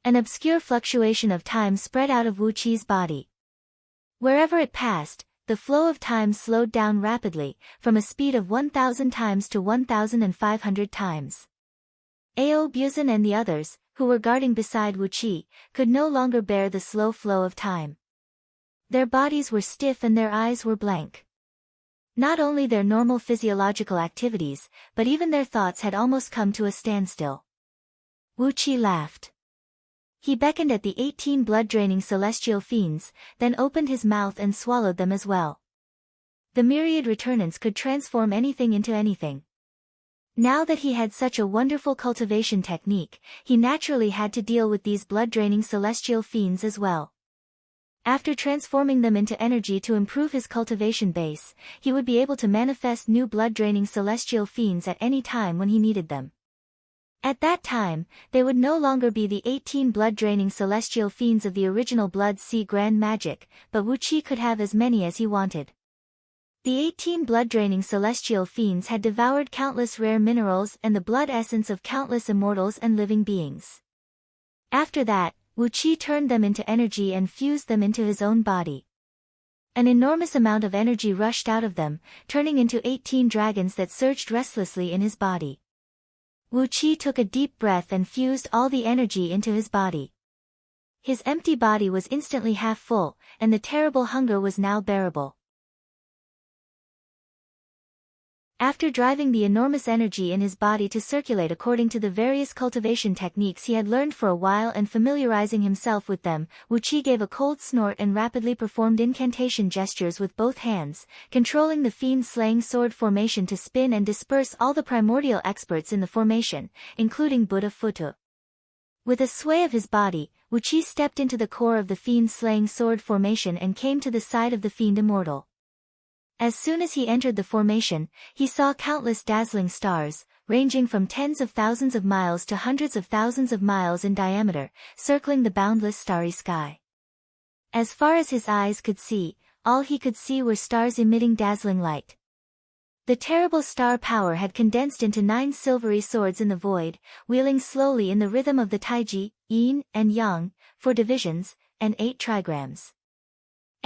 An obscure fluctuation of time spread out of Wu Qi's body. Wherever it passed, the flow of time slowed down rapidly, from a speed of 1,000 times to 1,500 times. Ao Buzan and the others, who were guarding beside Wu Qi, could no longer bear the slow flow of time. Their bodies were stiff and their eyes were blank. Not only their normal physiological activities, but even their thoughts had almost come to a standstill. Wu Qi laughed. He beckoned at the 18 blood-draining celestial fiends, then opened his mouth and swallowed them as well. The myriad returnants could transform anything into anything. Now that he had such a wonderful cultivation technique, he naturally had to deal with these blood-draining celestial fiends as well. After transforming them into energy to improve his cultivation base, he would be able to manifest new blood-draining celestial fiends at any time when he needed them. At that time, they would no longer be the 18 blood-draining celestial fiends of the original Blood Sea Grand Magic, but Wu Qi could have as many as he wanted. The 18 blood-draining celestial fiends had devoured countless rare minerals and the blood essence of countless immortals and living beings. After that, Wu Qi turned them into energy and fused them into his own body. An enormous amount of energy rushed out of them, turning into 18 dragons that surged restlessly in his body. Wu Qi took a deep breath and fused all the energy into his body. His empty body was instantly half full, and the terrible hunger was now bearable. After driving the enormous energy in his body to circulate according to the various cultivation techniques he had learned for a while and familiarizing himself with them, Wu Qi gave a cold snort and rapidly performed incantation gestures with both hands, controlling the fiend-slaying sword formation to spin and disperse all the primordial experts in the formation, including Buddha Futu. With a sway of his body, Wu Qi stepped into the core of the fiend-slaying sword formation and came to the side of the fiend immortal. As soon as he entered the formation, he saw countless dazzling stars, ranging from tens of thousands of miles to hundreds of thousands of miles in diameter, circling the boundless starry sky. As far as his eyes could see, all he could see were stars emitting dazzling light. The terrible star power had condensed into 9 silvery swords in the void, wheeling slowly in the rhythm of the Taiji, Yin, and Yang, 4 divisions, and 8 trigrams.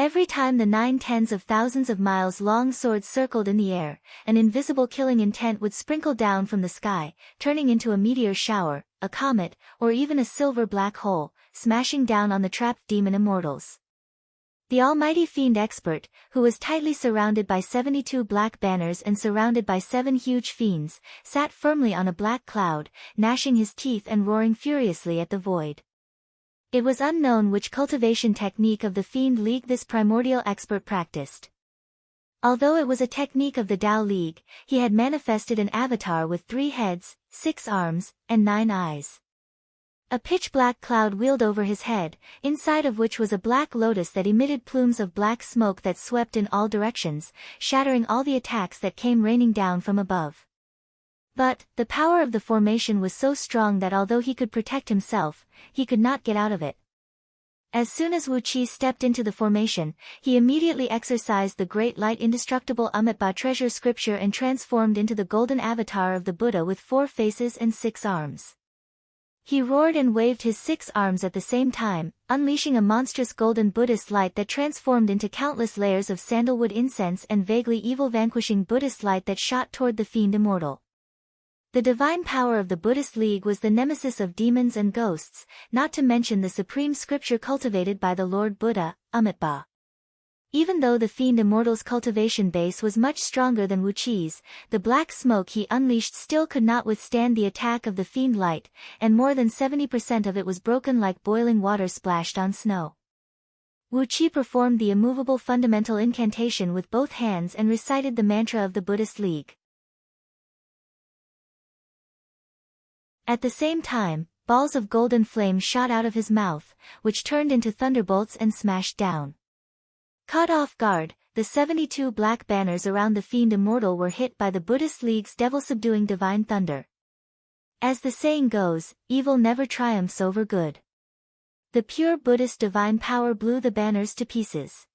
Every time the 9 tens of thousands of miles long swords circled in the air, an invisible killing intent would sprinkle down from the sky, turning into a meteor shower, a comet, or even a silver black hole, smashing down on the trapped demon immortals. The almighty fiend expert, who was tightly surrounded by 72 black banners and surrounded by 7 huge fiends, sat firmly on a black cloud, gnashing his teeth and roaring furiously at the void. It was unknown which cultivation technique of the Fiend League this primordial expert practiced. Although it was a technique of the Tao League, he had manifested an avatar with 3 heads, 6 arms, and 9 eyes. A pitch-black cloud wheeled over his head, inside of which was a black lotus that emitted plumes of black smoke that swept in all directions, shattering all the attacks that came raining down from above. But, the power of the formation was so strong that although he could protect himself, he could not get out of it. As soon as Wu Qi stepped into the formation, he immediately exercised the great light indestructible Amitabha treasure scripture and transformed into the golden avatar of the Buddha with 4 faces and 6 arms. He roared and waved his 6 arms at the same time, unleashing a monstrous golden Buddhist light that transformed into countless layers of sandalwood incense and vaguely evil vanquishing Buddhist light that shot toward the fiend immortal. The divine power of the Buddhist League was the nemesis of demons and ghosts, not to mention the supreme scripture cultivated by the Lord Buddha, Amitabha. Even though the fiend immortal's cultivation base was much stronger than Wu Qi's, the black smoke he unleashed still could not withstand the attack of the fiend light, and more than 70% of it was broken like boiling water splashed on snow. Wu Qi performed the immovable fundamental incantation with both hands and recited the mantra of the Buddhist League. At the same time, balls of golden flame shot out of his mouth, which turned into thunderbolts and smashed down. Caught off guard, the 72 black banners around the fiend immortal were hit by the Buddhist League's devil-subduing divine thunder. As the saying goes, evil never triumphs over good. The pure Buddhist divine power blew the banners to pieces.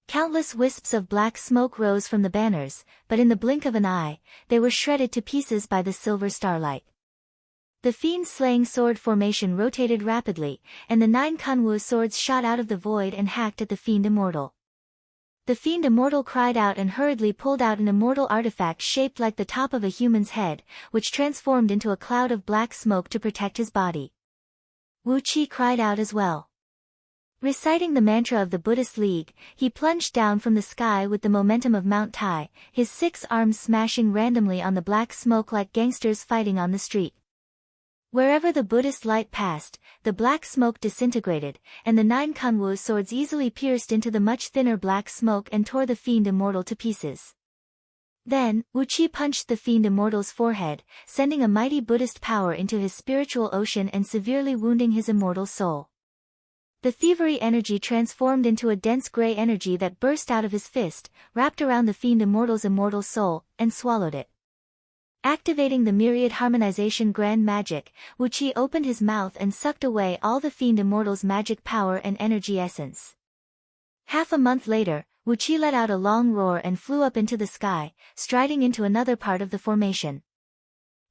Countless wisps of black smoke rose from the banners, but in the blink of an eye, they were shredded to pieces by the silver starlight. The fiend-slaying sword formation rotated rapidly, and the 9 Kunwu swords shot out of the void and hacked at the fiend immortal. The fiend immortal cried out and hurriedly pulled out an immortal artifact shaped like the top of a human's head, which transformed into a cloud of black smoke to protect his body. Wu Qi cried out as well. Reciting the mantra of the Buddhist League, he plunged down from the sky with the momentum of Mount Tai, his 6 arms smashing randomly on the black smoke like gangsters fighting on the street. Wherever the Buddhist light passed, the black smoke disintegrated, and the 9 Kunwu swords easily pierced into the much thinner black smoke and tore the fiend immortal to pieces. Then, Wu Qi punched the fiend immortal's forehead, sending a mighty Buddhist power into his spiritual ocean and severely wounding his immortal soul. The thievery energy transformed into a dense gray energy that burst out of his fist, wrapped around the fiend immortal's immortal soul, and swallowed it. Activating the myriad harmonization grand magic, Wu Qi opened his mouth and sucked away all the fiend immortal's magic power and energy essence. Half a month later, Wu Qi let out a long roar and flew up into the sky, striding into another part of the formation.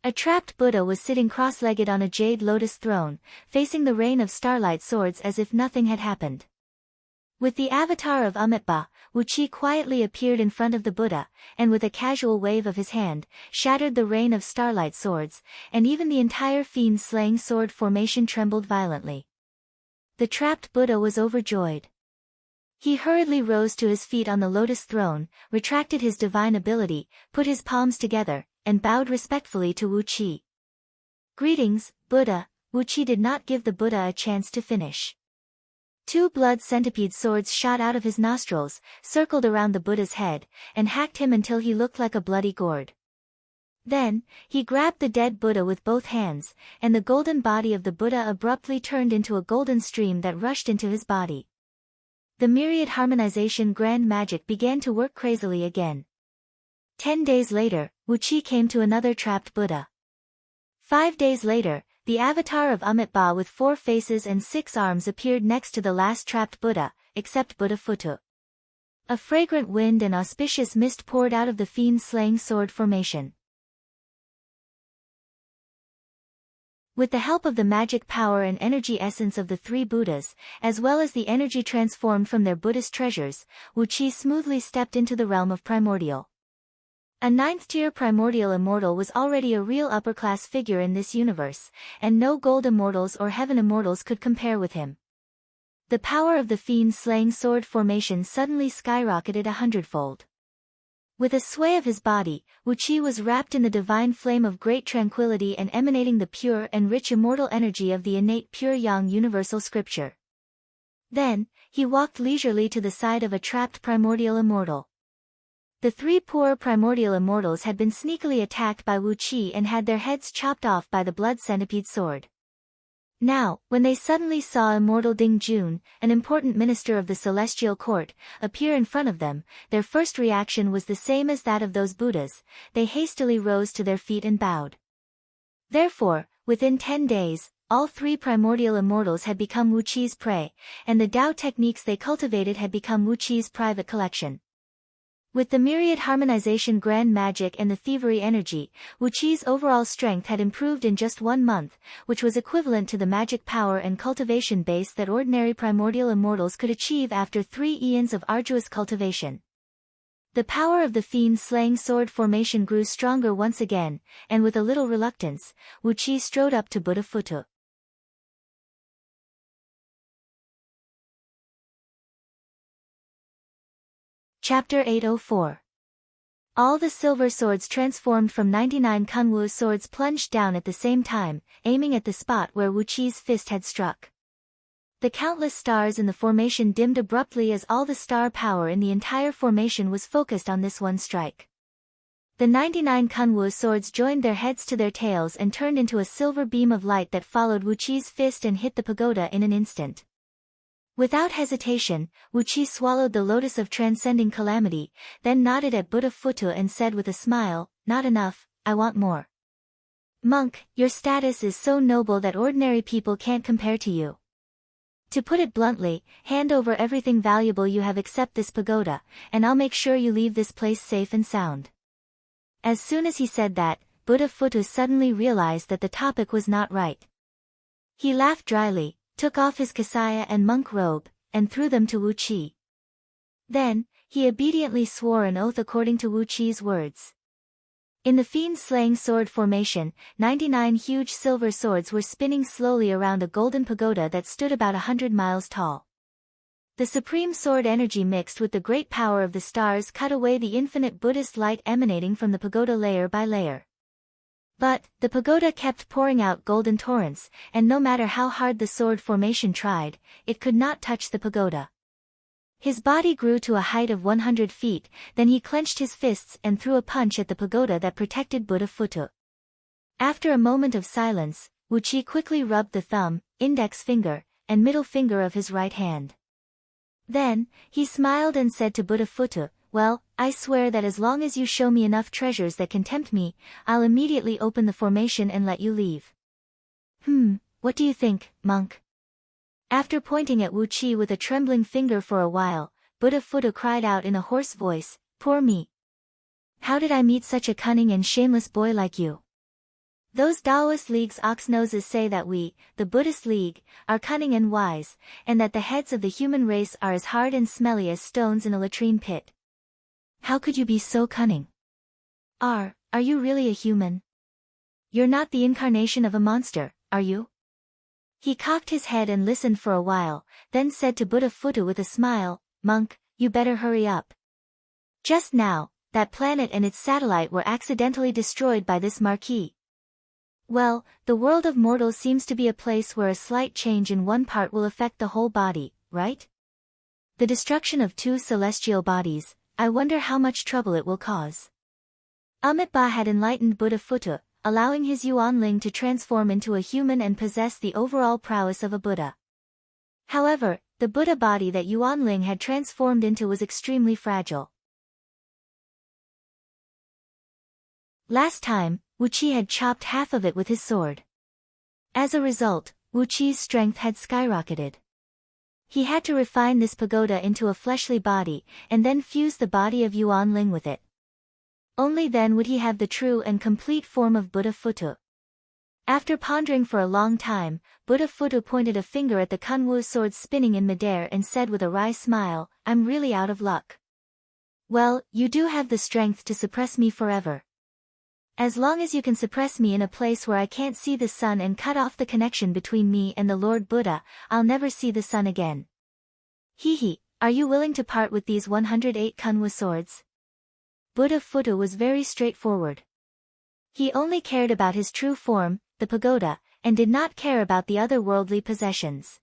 A trapped Buddha was sitting cross-legged on a jade lotus throne, facing the rain of starlight swords as if nothing had happened. With the avatar of Amitabha, Wu Qi quietly appeared in front of the Buddha, and with a casual wave of his hand, shattered the rain of starlight swords, and even the entire fiend-slaying sword formation trembled violently. The trapped Buddha was overjoyed. He hurriedly rose to his feet on the lotus throne, retracted his divine ability, put his palms together, and bowed respectfully to Wu Qi. "Greetings, Buddha." Wu Qi did not give the Buddha a chance to finish. 2 blood centipede swords shot out of his nostrils, circled around the Buddha's head, and hacked him until he looked like a bloody gourd. Then, he grabbed the dead Buddha with both hands, and the golden body of the Buddha abruptly turned into a golden stream that rushed into his body. The myriad harmonization grand magic began to work crazily again. 10 days later, Wu Qi came to another trapped Buddha. 5 days later, the avatar of Amitabha with 4 faces and 6 arms appeared next to the last trapped Buddha, except Buddha Futu. A fragrant wind and auspicious mist poured out of the fiend-slaying sword formation. With the help of the magic power and energy essence of the 3 Buddhas, as well as the energy transformed from their Buddhist treasures, Wu Qi smoothly stepped into the realm of primordial. A 9th-tier primordial immortal was already a real upper-class figure in this universe, and no gold immortals or heaven immortals could compare with him. The power of the fiend-slaying sword formation suddenly skyrocketed 100-fold. With a sway of his body, Wu Qi was wrapped in the divine flame of great tranquility and emanating the pure and rich immortal energy of the innate pure yang universal scripture. Then, he walked leisurely to the side of a trapped primordial immortal. The 3 poor primordial immortals had been sneakily attacked by Wu Qi and had their heads chopped off by the blood centipede sword. Now, when they suddenly saw immortal Ding Jun, an important minister of the celestial court, appear in front of them, their first reaction was the same as that of those Buddhas. They hastily rose to their feet and bowed. Therefore, within 10 days, all 3 primordial immortals had become Wu Qi's prey, and the Tao techniques they cultivated had become Wu Qi's private collection. With the myriad harmonization grand magic and the thievery energy, Wu Qi's overall strength had improved in just 1 month, which was equivalent to the magic power and cultivation base that ordinary primordial immortals could achieve after 3 eons of arduous cultivation. The power of the fiend-slaying sword formation grew stronger once again, and with a little reluctance, Wu Qi strode up to Buddha Futu. Chapter 804. All the silver swords transformed from 99 Kunwu swords plunged down at the same time, aiming at the spot where Wu Qi's fist had struck. The countless stars in the formation dimmed abruptly as all the star power in the entire formation was focused on this one strike. The 99 Kunwu swords joined their heads to their tails and turned into a silver beam of light that followed Wu Qi's fist and hit the pagoda in an instant. Without hesitation, Wu Qi swallowed the lotus of transcending calamity, then nodded at Buddha Futu and said with a smile, "Not enough, I want more." Monk, your status is so noble that ordinary people can't compare to you. To put it bluntly, hand over everything valuable you have except this pagoda, and I'll make sure you leave this place safe and sound. As soon as he said that, Buddha Phutu suddenly realized that the topic was not right. He laughed dryly, took off his kasaya and monk robe, and threw them to Wu Qi. Then, he obediently swore an oath according to Wu Qi's words. In the fiend-slaying sword formation, 99 huge silver swords were spinning slowly around a golden pagoda that stood about 100 miles tall. The supreme sword energy mixed with the great power of the stars cut away the infinite Buddhist light emanating from the pagoda layer by layer. But, the pagoda kept pouring out golden torrents, and no matter how hard the sword formation tried, it could not touch the pagoda. His body grew to a height of 100 feet, then he clenched his fists and threw a punch at the pagoda that protected Buddha Phutu. After a moment of silence, Wu Qi quickly rubbed the thumb, index finger, and middle finger of his right hand. Then, he smiled and said to Buddha Phutu, "Well, I swear that as long as you show me enough treasures that can tempt me, I'll immediately open the formation and let you leave." What do you think, monk? After pointing at Wu Qi with a trembling finger for a while, Buddha Phutu cried out in a hoarse voice, "Poor me! How did I meet such a cunning and shameless boy like you? Those Taoist League's ox-noses say that we, the Buddhist League, are cunning and wise, and that the heads of the human race are as hard and smelly as stones in a latrine pit. How could you be so cunning? Are you really a human? You're not the incarnation of a monster, are you?" He cocked his head and listened for a while, then said to Buddha Phutu with a smile, "Monk, you better hurry up. Just now, that planet and its satellite were accidentally destroyed by this marquis. Well, the world of mortals seems to be a place where a slight change in one part will affect the whole body, right? The destruction of 2 celestial bodies, I wonder how much trouble it will cause." Amitabha had enlightened Buddha Phutu, allowing his Yuanling to transform into a human and possess the overall prowess of a Buddha. However, the Buddha body that Yuanling had transformed into was extremely fragile. Last time, Wu Qi had chopped half of it with his sword. As a result, Wu Qi's strength had skyrocketed. He had to refine this pagoda into a fleshly body, and then fuse the body of Yuanling with it. Only then would he have the true and complete form of Buddha Phutu. After pondering for a long time, Buddha Phutu pointed a finger at the Kunwu sword spinning in midair and said with a wry smile, "I'm really out of luck." "Well, you do have the strength to suppress me forever. As long as you can suppress me in a place where I can't see the sun and cut off the connection between me and the Lord Buddha, I'll never see the sun again. Hehe, are you willing to part with these 108 Kunwu swords?" Buddha Phutu was very straightforward. He only cared about his true form, the pagoda, and did not care about the other worldly possessions.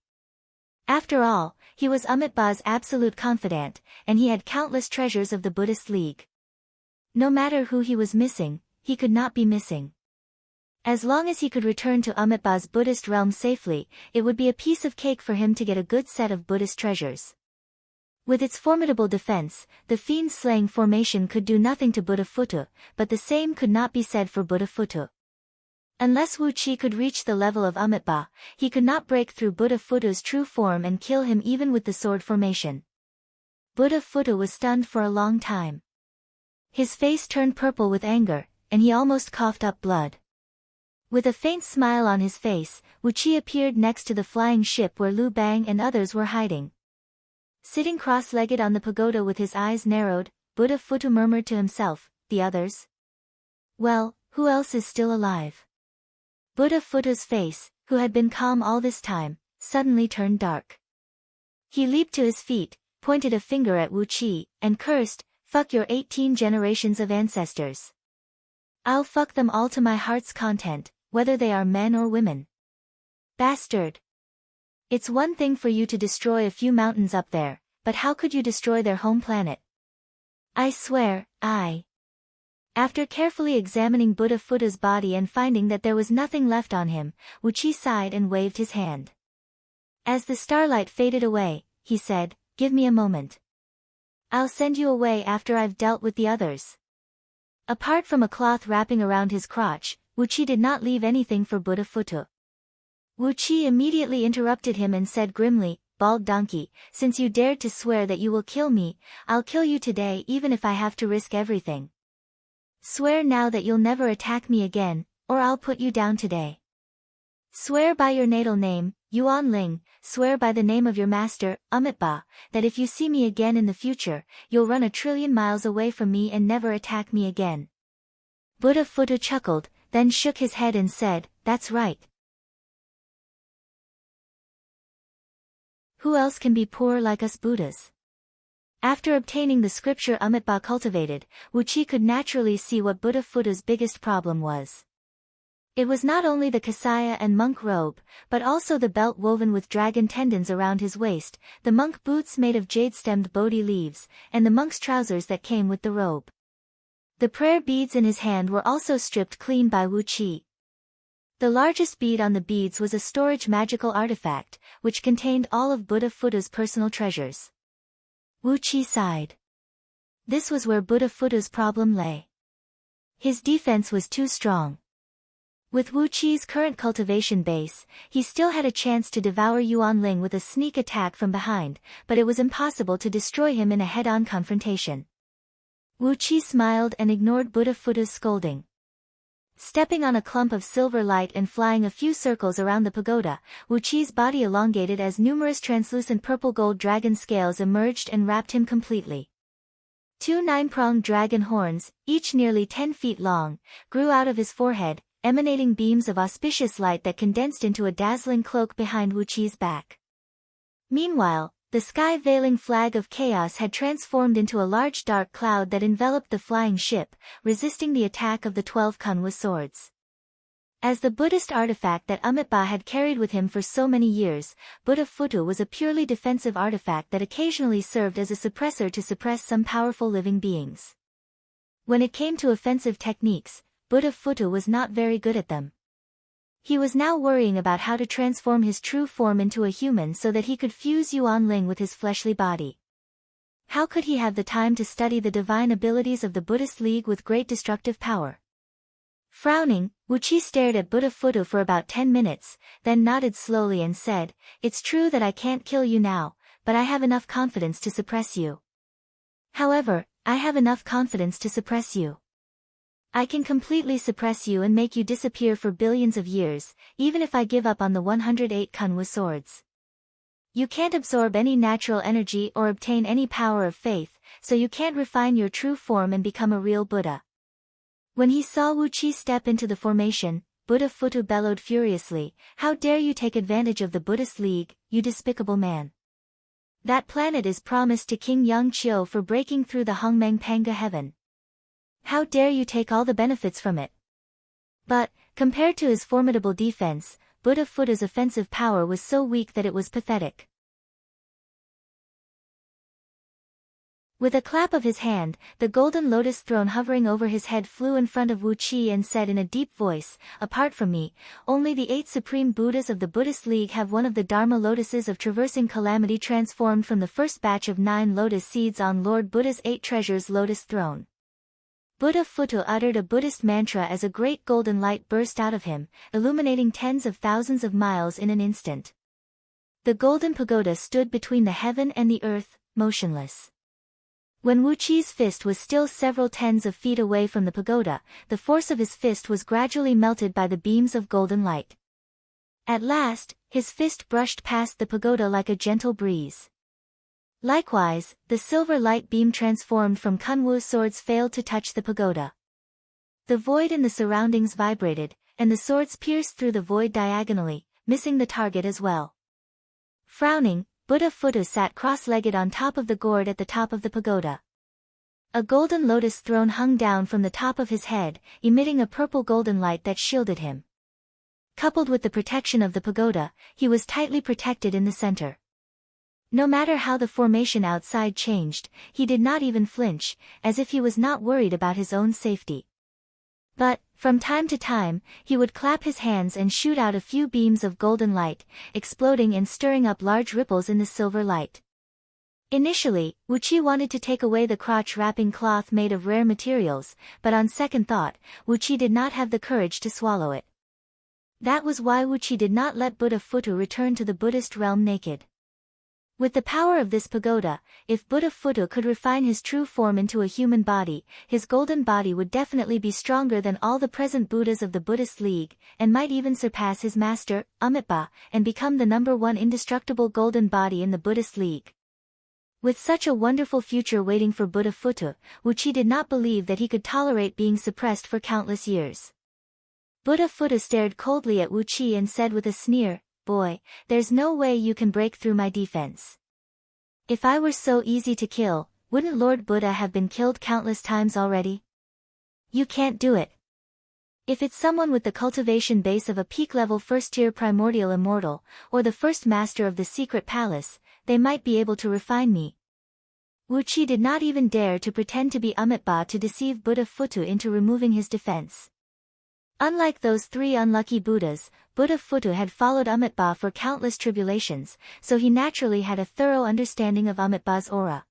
After all, he was Amitabha's absolute confidant, and he had countless treasures of the Buddhist League. No matter who he was missing, he could not be missing. As long as he could return to Amitabha's Buddhist realm safely, it would be a piece of cake for him to get a good set of Buddhist treasures. With its formidable defense, the fiend-slaying formation could do nothing to Buddha Phutu, but the same could not be said for Buddha Phutu. Unless Wu Qi could reach the level of Amitabha, he could not break through Buddha Phutu's true form and kill him even with the sword formation. Buddha Phutu was stunned for a long time. His face turned purple with anger, and he almost coughed up blood. With a faint smile on his face, Wu Qi appeared next to the flying ship where Lu Bang and others were hiding. Sitting cross-legged on the pagoda with his eyes narrowed, Buddha Phutu murmured to himself, "The others? Well, who else is still alive?" Buddha Phutu's face, who had been calm all this time, suddenly turned dark. He leaped to his feet, pointed a finger at Wu Qi, and cursed, "Fuck your 18 generations of ancestors. I'll fuck them all to my heart's content, whether they are men or women. Bastard! It's one thing for you to destroy a few mountains up there, but how could you destroy their home planet? I swear, After carefully examining Buddha Phutu's body and finding that there was nothing left on him, Wu Qi sighed and waved his hand. As the starlight faded away, he said, "Give me a moment. I'll send you away after I've dealt with the others." Apart from a cloth wrapping around his crotch, Wuqi did not leave anything for Buddha Futu. Wuqi immediately interrupted him and said grimly, "Bald donkey, since you dared to swear that you will kill me, I'll kill you today even if I have to risk everything. Swear now that you'll never attack me again, or I'll put you down today. Swear by your natal name, Yuan Ling, swear by the name of your master, Amitabha, that if you see me again in the future, you'll run 1,000,000,000,000 miles away from me and never attack me again." Buddha Futu chuckled, then shook his head and said, "That's right. Who else can be poor like us Buddhas?" After obtaining the scripture Amitabha cultivated, Wuqi could naturally see what Buddha Futu's biggest problem was. It was not only the kasaya and monk robe, but also the belt woven with dragon tendons around his waist, the monk boots made of jade-stemmed bodhi leaves, and the monk's trousers that came with the robe. The prayer beads in his hand were also stripped clean by Wuqi. The largest bead on the beads was a storage magical artifact, which contained all of Buddha Futu's personal treasures. Wuqi sighed. This was where Buddha Futu's problem lay. His defense was too strong. With Wuqi's current cultivation base, he still had a chance to devour Yuan Ling with a sneak attack from behind, but it was impossible to destroy him in a head-on confrontation. Wuqi smiled and ignored Buddha Futu's scolding. Stepping on a clump of silver light and flying a few circles around the pagoda, Wuqi's body elongated as numerous translucent purple-gold dragon scales emerged and wrapped him completely. 2 9-pronged dragon horns, each nearly 10 feet long, grew out of his forehead, emanating beams of auspicious light that condensed into a dazzling cloak behind Wuqi's back. Meanwhile, the sky-veiling flag of chaos had transformed into a large dark cloud that enveloped the flying ship, resisting the attack of the 12 Kunwa swords. As the Buddhist artifact that Amitabha had carried with him for so many years, Buddha Futu was a purely defensive artifact that occasionally served as a suppressor to suppress some powerful living beings. When it came to offensive techniques, Buddha Futu was not very good at them. He was now worrying about how to transform his true form into a human so that he could fuse Yuan Ling with his fleshly body. How could he have the time to study the divine abilities of the Buddhist League with great destructive power? Frowning, Wuqi stared at Buddha Futu for about 10 minutes, then nodded slowly and said, "It's true that I can't kill you now, but I have enough confidence to suppress you. However, I have enough confidence to suppress you. I can completely suppress you and make you disappear for billions of years, even if I give up on the 108 Kunwa swords. You can't absorb any natural energy or obtain any power of faith, so you can't refine your true form and become a real Buddha." When he saw Wuqi step into the formation, Buddha Futu bellowed furiously, "How dare you take advantage of the Buddhist League, you despicable man! That planet is promised to King Yang Qiu for breaking through the Hongmeng Panga heaven. How dare you take all the benefits from it?" But, compared to his formidable defense, Buddha Futu's offensive power was so weak that it was pathetic. With a clap of his hand, the golden lotus throne hovering over his head flew in front of Wuqi and said in a deep voice, "Apart from me, only the 8 supreme Buddhas of the Buddhist League have one of the Dharma lotuses of traversing calamity transformed from the first batch of 9 lotus seeds on Lord Buddha's 8 treasures lotus throne." Buddha Futu uttered a Buddhist mantra as a great golden light burst out of him, illuminating tens of thousands of miles in an instant. The golden pagoda stood between the heaven and the earth, motionless. When Wuqi's fist was still several tens of feet away from the pagoda, the force of his fist was gradually melted by the beams of golden light. At last, his fist brushed past the pagoda like a gentle breeze. Likewise, the silver light beam transformed from Kunwu swords failed to touch the pagoda. The void in the surroundings vibrated, and the swords pierced through the void diagonally, missing the target as well. Frowning, Buddha Futu sat cross-legged on top of the gourd at the top of the pagoda. A golden lotus throne hung down from the top of his head, emitting a purple golden light that shielded him. Coupled with the protection of the pagoda, he was tightly protected in the center. No matter how the formation outside changed, he did not even flinch, as if he was not worried about his own safety. But, from time to time, he would clap his hands and shoot out a few beams of golden light, exploding and stirring up large ripples in the silver light. Initially, Wuqi wanted to take away the crotch-wrapping cloth made of rare materials, but on second thought, Wuqi did not have the courage to swallow it. That was why Wuqi did not let Buddha Futu return to the Buddhist realm naked. With the power of this pagoda, if Buddha Futu could refine his true form into a human body, his golden body would definitely be stronger than all the present Buddhas of the Buddhist League, and might even surpass his master, Amitabha, and become the #1 indestructible golden body in the Buddhist League. With such a wonderful future waiting for Buddha Futu, Wuqi did not believe that he could tolerate being suppressed for countless years. Buddha Futu stared coldly at Wuqi and said with a sneer, "Boy, there's no way you can break through my defense. If I were so easy to kill, wouldn't Lord Buddha have been killed countless times already? You can't do it. If it's someone with the cultivation base of a peak-level first-tier primordial immortal, or the first master of the secret palace, they might be able to refine me." Wuqi did not even dare to pretend to be Amitabha to deceive Buddha Futu into removing his defense. Unlike those 3 unlucky Buddhas, Buddha Futu had followed Amitabha for countless tribulations, so he naturally had a thorough understanding of Amitabha's aura.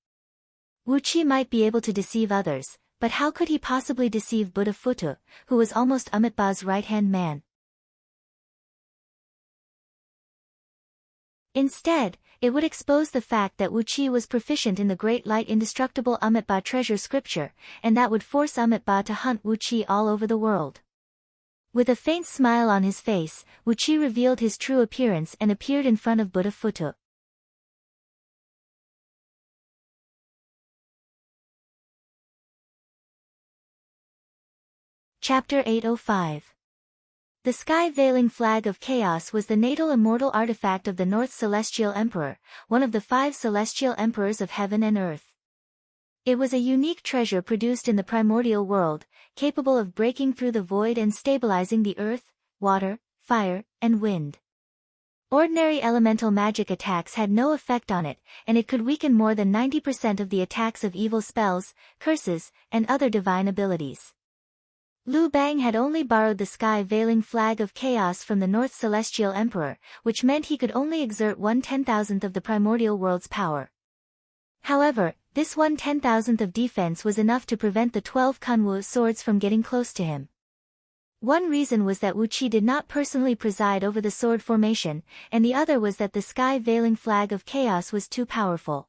Wuqi might be able to deceive others, but how could he possibly deceive Buddha Futu, who was almost Amitabha's right-hand man? Instead, it would expose the fact that Wuqi was proficient in the great light indestructible Amitabha treasure scripture, and that would force Amitabha to hunt Wuqi all over the world. With a faint smile on his face, Wuqi revealed his true appearance and appeared in front of Buddha Futu. Chapter 805. The sky-veiling flag of chaos was the natal immortal artifact of the North Celestial Emperor, one of the 5 celestial emperors of heaven and earth. It was a unique treasure produced in the primordial world, capable of breaking through the void and stabilizing the earth, water, fire, and wind. Ordinary elemental magic attacks had no effect on it, and it could weaken more than 90% of the attacks of evil spells, curses, and other divine abilities. Lu Bang had only borrowed the sky-veiling flag of chaos from the North Celestial Emperor, which meant he could only exert 1/10,000th of the primordial world's power. However, this 1/10,000th of defense was enough to prevent the 12 Kunwu swords from getting close to him. One reason was that Wuqi did not personally preside over the sword formation, and the other was that the sky-veiling flag of chaos was too powerful.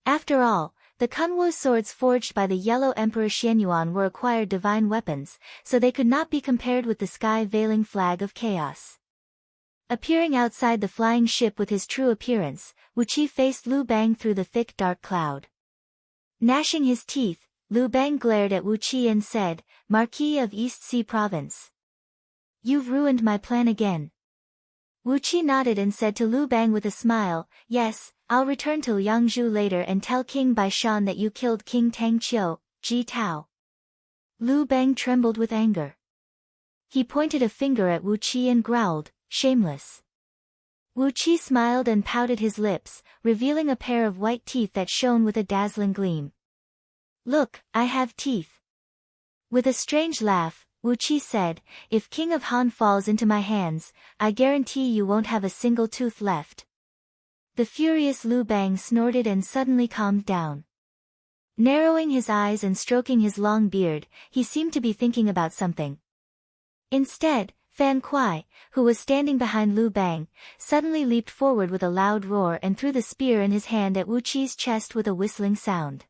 After all, the Kunwu swords forged by the Yellow Emperor Xianyuan were acquired divine weapons, so they could not be compared with the sky-veiling flag of chaos. Appearing outside the flying ship with his true appearance, Wuqi faced Lu Bang through the thick dark cloud. Gnashing his teeth, Lu Bang glared at Wuqi and said, "Marquis of East Sea Province. You've ruined my plan again." Wuqi nodded and said to Lu Bang with a smile, "Yes, I'll return to Liangzhu later and tell King Baishan that you killed King Tang Qiu, Ji Tao." Lu Bang trembled with anger. He pointed a finger at Wuqi and growled, "Shameless." Wuqi smiled and pouted his lips, revealing a pair of white teeth that shone with a dazzling gleam. "Look, I have teeth." With a strange laugh, Wuqi said, "If King of Han falls into my hands, I guarantee you won't have a single tooth left." The furious Lu Bang snorted and suddenly calmed down. Narrowing his eyes and stroking his long beard, he seemed to be thinking about something. Instead, Fan Kuai, who was standing behind Lu Bang, suddenly leaped forward with a loud roar and threw the spear in his hand at Wuqi's chest with a whistling sound.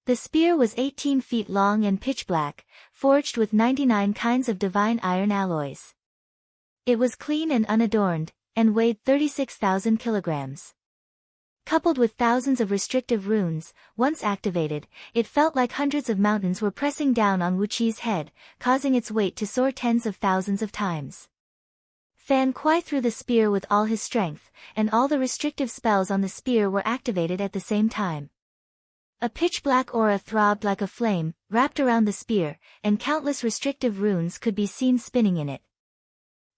The spear was 18 feet long and pitch black, forged with 99 kinds of divine iron alloys. It was clean and unadorned, and weighed 36,000 kilograms. Coupled with thousands of restrictive runes, once activated, it felt like hundreds of mountains were pressing down on Wuqi's head, causing its weight to soar tens of thousands of times. Fan Kuai threw the spear with all his strength, and all the restrictive spells on the spear were activated at the same time. A pitch-black aura throbbed like a flame, wrapped around the spear, and countless restrictive runes could be seen spinning in it.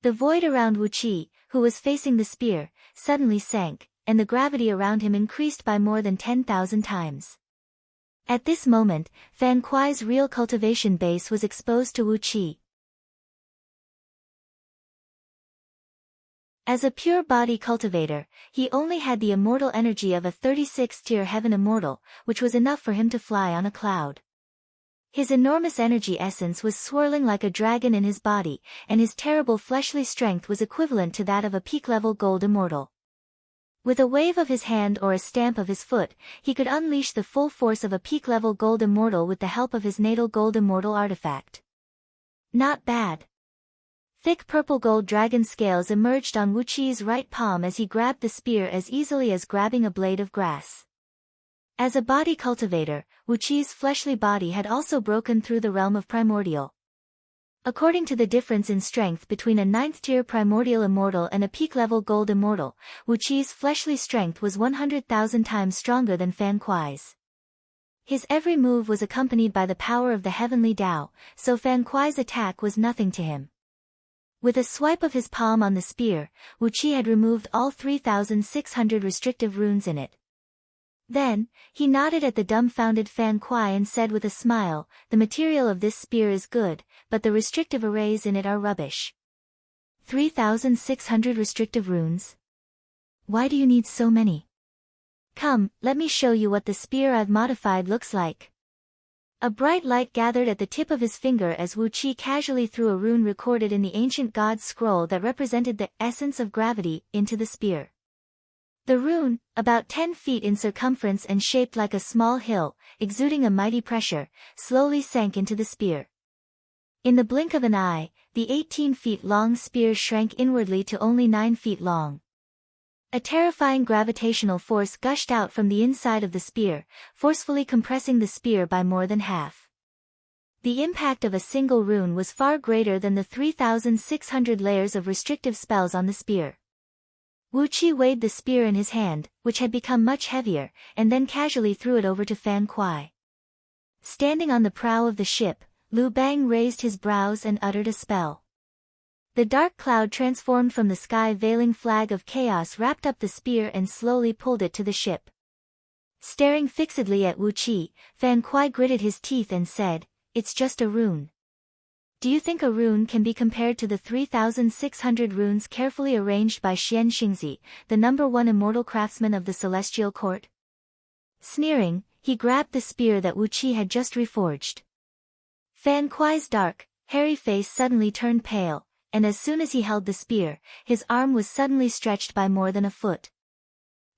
The void around Wuqi, who was facing the spear, suddenly sank, and the gravity around him increased by more than 10,000 times. At this moment, Fan Kuai's real cultivation base was exposed to Wuqi. As a pure body cultivator, he only had the immortal energy of a 36th-tier heaven immortal, which was enough for him to fly on a cloud. His enormous energy essence was swirling like a dragon in his body, and his terrible fleshly strength was equivalent to that of a peak-level gold immortal. With a wave of his hand or a stamp of his foot, he could unleash the full force of a peak-level gold immortal with the help of his natal gold immortal artifact. Not bad. Thick purple gold dragon scales emerged on Wu Qi's right palm as he grabbed the spear as easily as grabbing a blade of grass. As a body cultivator, Wu Qi's fleshly body had also broken through the realm of primordial. According to the difference in strength between a 9th-tier primordial immortal and a peak-level gold immortal, Wu Qi's fleshly strength was 100,000 times stronger than Fan Kuai's. His every move was accompanied by the power of the heavenly Tao, so Fan Kuai's attack was nothing to him. With a swipe of his palm on the spear, Wu Qi had removed all 3,600 restrictive runes in it. Then, he nodded at the dumbfounded Fan Kuai and said with a smile, "The material of this spear is good, but the restrictive arrays in it are rubbish." 3,600 restrictive runes? Why do you need so many? Come, let me show you what the spear I've modified looks like. A bright light gathered at the tip of his finger as Wu Qi casually threw a rune recorded in the ancient god's scroll that represented the essence of gravity into the spear. The rune, about 10 feet in circumference and shaped like a small hill, exuding a mighty pressure, slowly sank into the spear. In the blink of an eye, the 18 feet long spear shrank inwardly to only 9 feet long. A terrifying gravitational force gushed out from the inside of the spear, forcefully compressing the spear by more than half. The impact of a single rune was far greater than the 3,600 layers of restrictive spells on the spear. Wu Qi weighed the spear in his hand, which had become much heavier, and then casually threw it over to Fan Kuai. Standing on the prow of the ship, Lu Bang raised his brows and uttered a spell. The dark cloud transformed from the sky-veiling flag of chaos wrapped up the spear and slowly pulled it to the ship. Staring fixedly at Wu Qi, Fan Kuai gritted his teeth and said, "It's just a rune. Do you think a rune can be compared to the 3,600 runes carefully arranged by Xian Xingzi, the #1 immortal craftsman of the celestial court?" Sneering, he grabbed the spear that Wu Qi had just reforged. Fan Kuai's dark, hairy face suddenly turned pale, and as soon as he held the spear, his arm was suddenly stretched by more than a foot.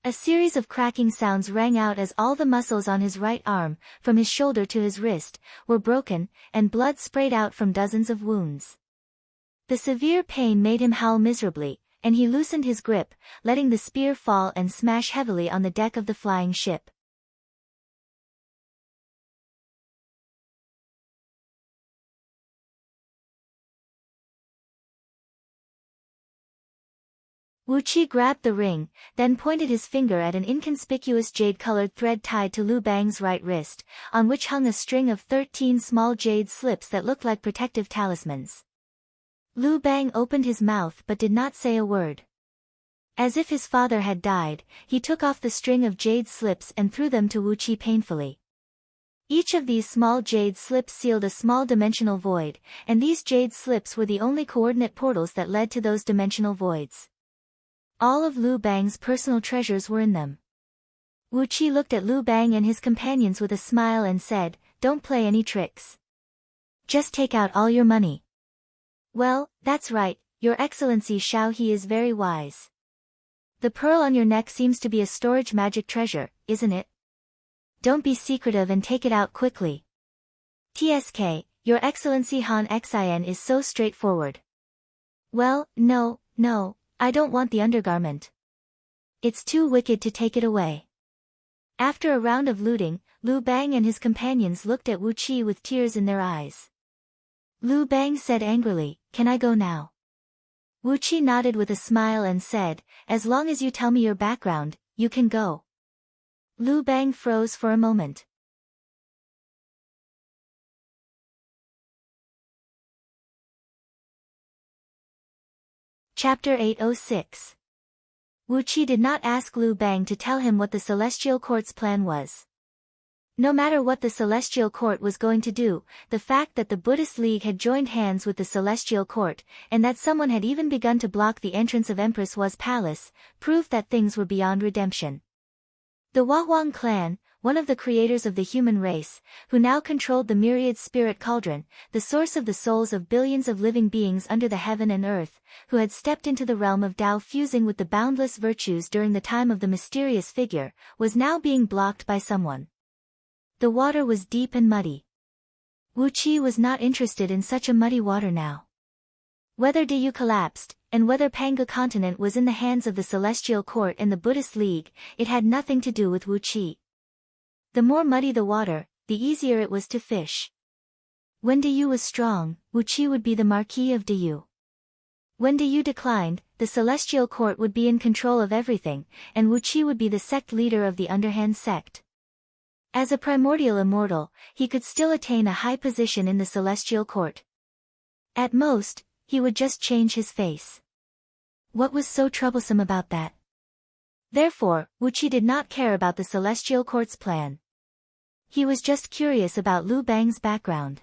A series of cracking sounds rang out as all the muscles on his right arm, from his shoulder to his wrist, were broken, and blood sprayed out from dozens of wounds. The severe pain made him howl miserably, and he loosened his grip, letting the spear fall and smash heavily on the deck of the flying ship. Wu Qi grabbed the ring, then pointed his finger at an inconspicuous jade-colored thread tied to Lu Bang's right wrist, on which hung a string of 13 small jade slips that looked like protective talismans. Lu Bang opened his mouth but did not say a word. As if his father had died, he took off the string of jade slips and threw them to Wu Qi painfully. Each of these small jade slips sealed a small dimensional void, and these jade slips were the only coordinate portals that led to those dimensional voids. All of Lu Bang's personal treasures were in them. Wu Qi looked at Lu Bang and his companions with a smile and said, "Don't play any tricks. Just take out all your money." "Well, that's right, Your Excellency Shao He is very wise. The pearl on your neck seems to be a storage magic treasure, isn't it? Don't be secretive and take it out quickly." "TSK, Your Excellency Han Xin is so straightforward." "Well, no, I don't want the undergarment. It's too wicked to take it away." After a round of looting, Lu Bang and his companions looked at Wu Qi with tears in their eyes. Lu Bang said angrily, "Can I go now?" Wu Qi nodded with a smile and said, "As long as you tell me your background, you can go." Lu Bang froze for a moment. Chapter 806. Wu Qi did not ask Lu Bang to tell him what the Celestial Court's plan was. No matter what the Celestial Court was going to do, the fact that the Buddhist League had joined hands with the Celestial Court, and that someone had even begun to block the entrance of Empress Was Palace, proved that things were beyond redemption. The Wahuang clan, one of the creators of the human race, who now controlled the myriad spirit cauldron, the source of the souls of billions of living beings under the heaven and earth, who had stepped into the realm of Tao fusing with the boundless virtues during the time of the mysterious figure, was now being blocked by someone. The water was deep and muddy. Wu Qi was not interested in such a muddy water now. Whether Diyu collapsed, and whether Panga continent was in the hands of the Celestial Court and the Buddhist League, it had nothing to do with Wu Qi. The more muddy the water, the easier it was to fish. When Diyu was strong, Wu Qi would be the Marquis of Diyu. When Diyu declined, the Celestial Court would be in control of everything, and Wu Qi would be the sect leader of the underhand sect. As a primordial immortal, he could still attain a high position in the Celestial Court. At most, he would just change his face. What was so troublesome about that? Therefore, Wu Qi did not care about the Celestial Court's plan. He was just curious about Lu Bang's background.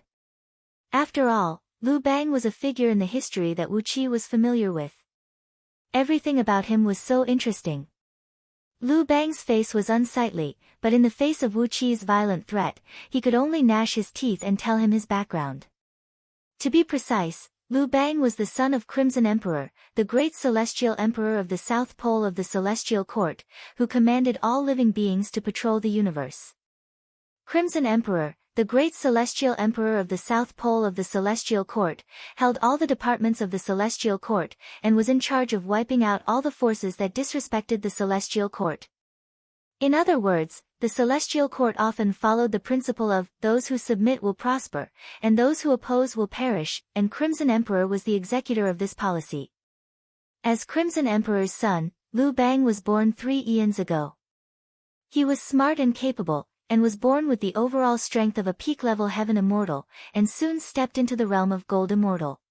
After all, Lu Bang was a figure in the history that Wu Qi was familiar with. Everything about him was so interesting. Lu Bang's face was unsightly, but in the face of Wu Qi's violent threat, he could only gnash his teeth and tell him his background. To be precise, Lu Bang was the son of Crimson Emperor, the great celestial emperor of the South Pole of the Celestial Court, who commanded all living beings to patrol the universe. Crimson Emperor, the great celestial emperor of the South Pole of the Celestial Court, held all the departments of the Celestial Court, and was in charge of wiping out all the forces that disrespected the Celestial Court. In other words, the Celestial Court often followed the principle of, those who submit will prosper, and those who oppose will perish, and Crimson Emperor was the executor of this policy. As Crimson Emperor's son, Lu Bang was born 3 eons ago. He was smart and capable, and was born with the overall strength of a peak-level Heaven Immortal, and soon stepped into the realm of Gold Immortal.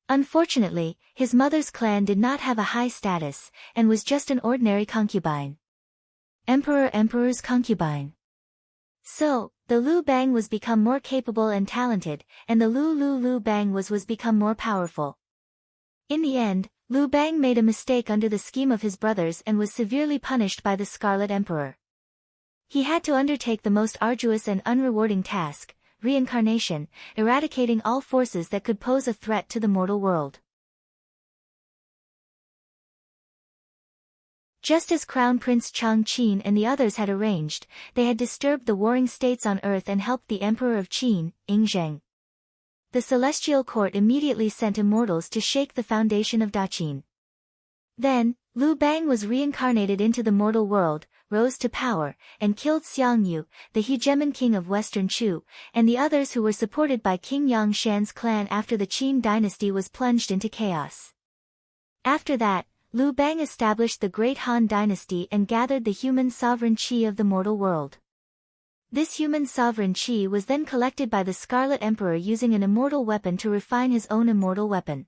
Unfortunately, his mother's clan did not have a high status, and was just an ordinary concubine. Emperor's concubine. So, the Lu Bang was become more capable and talented, and the Lu Bang was become more powerful. In the end, Lu Bang made a mistake under the scheme of his brothers and was severely punished by the Scarlet Emperor. He had to undertake the most arduous and unrewarding task, reincarnation, eradicating all forces that could pose a threat to the mortal world. Just as Crown Prince Chang Qin and the others had arranged, they had disturbed the warring states on Earth and helped the Emperor of Qin, Yingzheng. The Celestial Court immediately sent immortals to shake the foundation of Daqin. Then, Lu Bang was reincarnated into the mortal world, rose to power, and killed Xiang Yu, the hegemon king of Western Chu, and the others who were supported by King Yang Shan's clan after the Qin dynasty was plunged into chaos. After that, Lu Bang established the Great Han Dynasty and gathered the human sovereign qi of the mortal world. This human sovereign qi was then collected by the Scarlet Emperor using an immortal weapon to refine his own immortal weapon.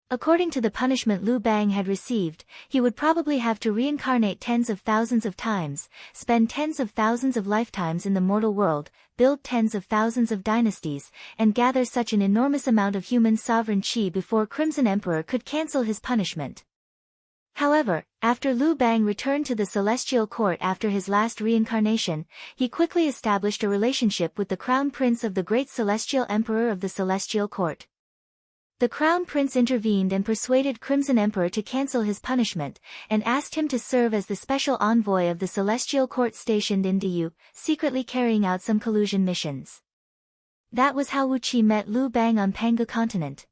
According to the punishment Lu Bang had received, he would probably have to reincarnate tens of thousands of times, spend tens of thousands of lifetimes in the mortal world, build tens of thousands of dynasties, and gather such an enormous amount of human sovereign qi before Crimson Emperor could cancel his punishment. However, after Lu Bang returned to the Celestial Court after his last reincarnation, he quickly established a relationship with the Crown Prince of the Great Celestial Emperor of the Celestial Court. The Crown Prince intervened and persuaded Crimson Emperor to cancel his punishment, and asked him to serve as the special envoy of the Celestial Court stationed in Diyu, secretly carrying out some collusion missions. That was how Wu Qi met Lu Bang on Panga continent.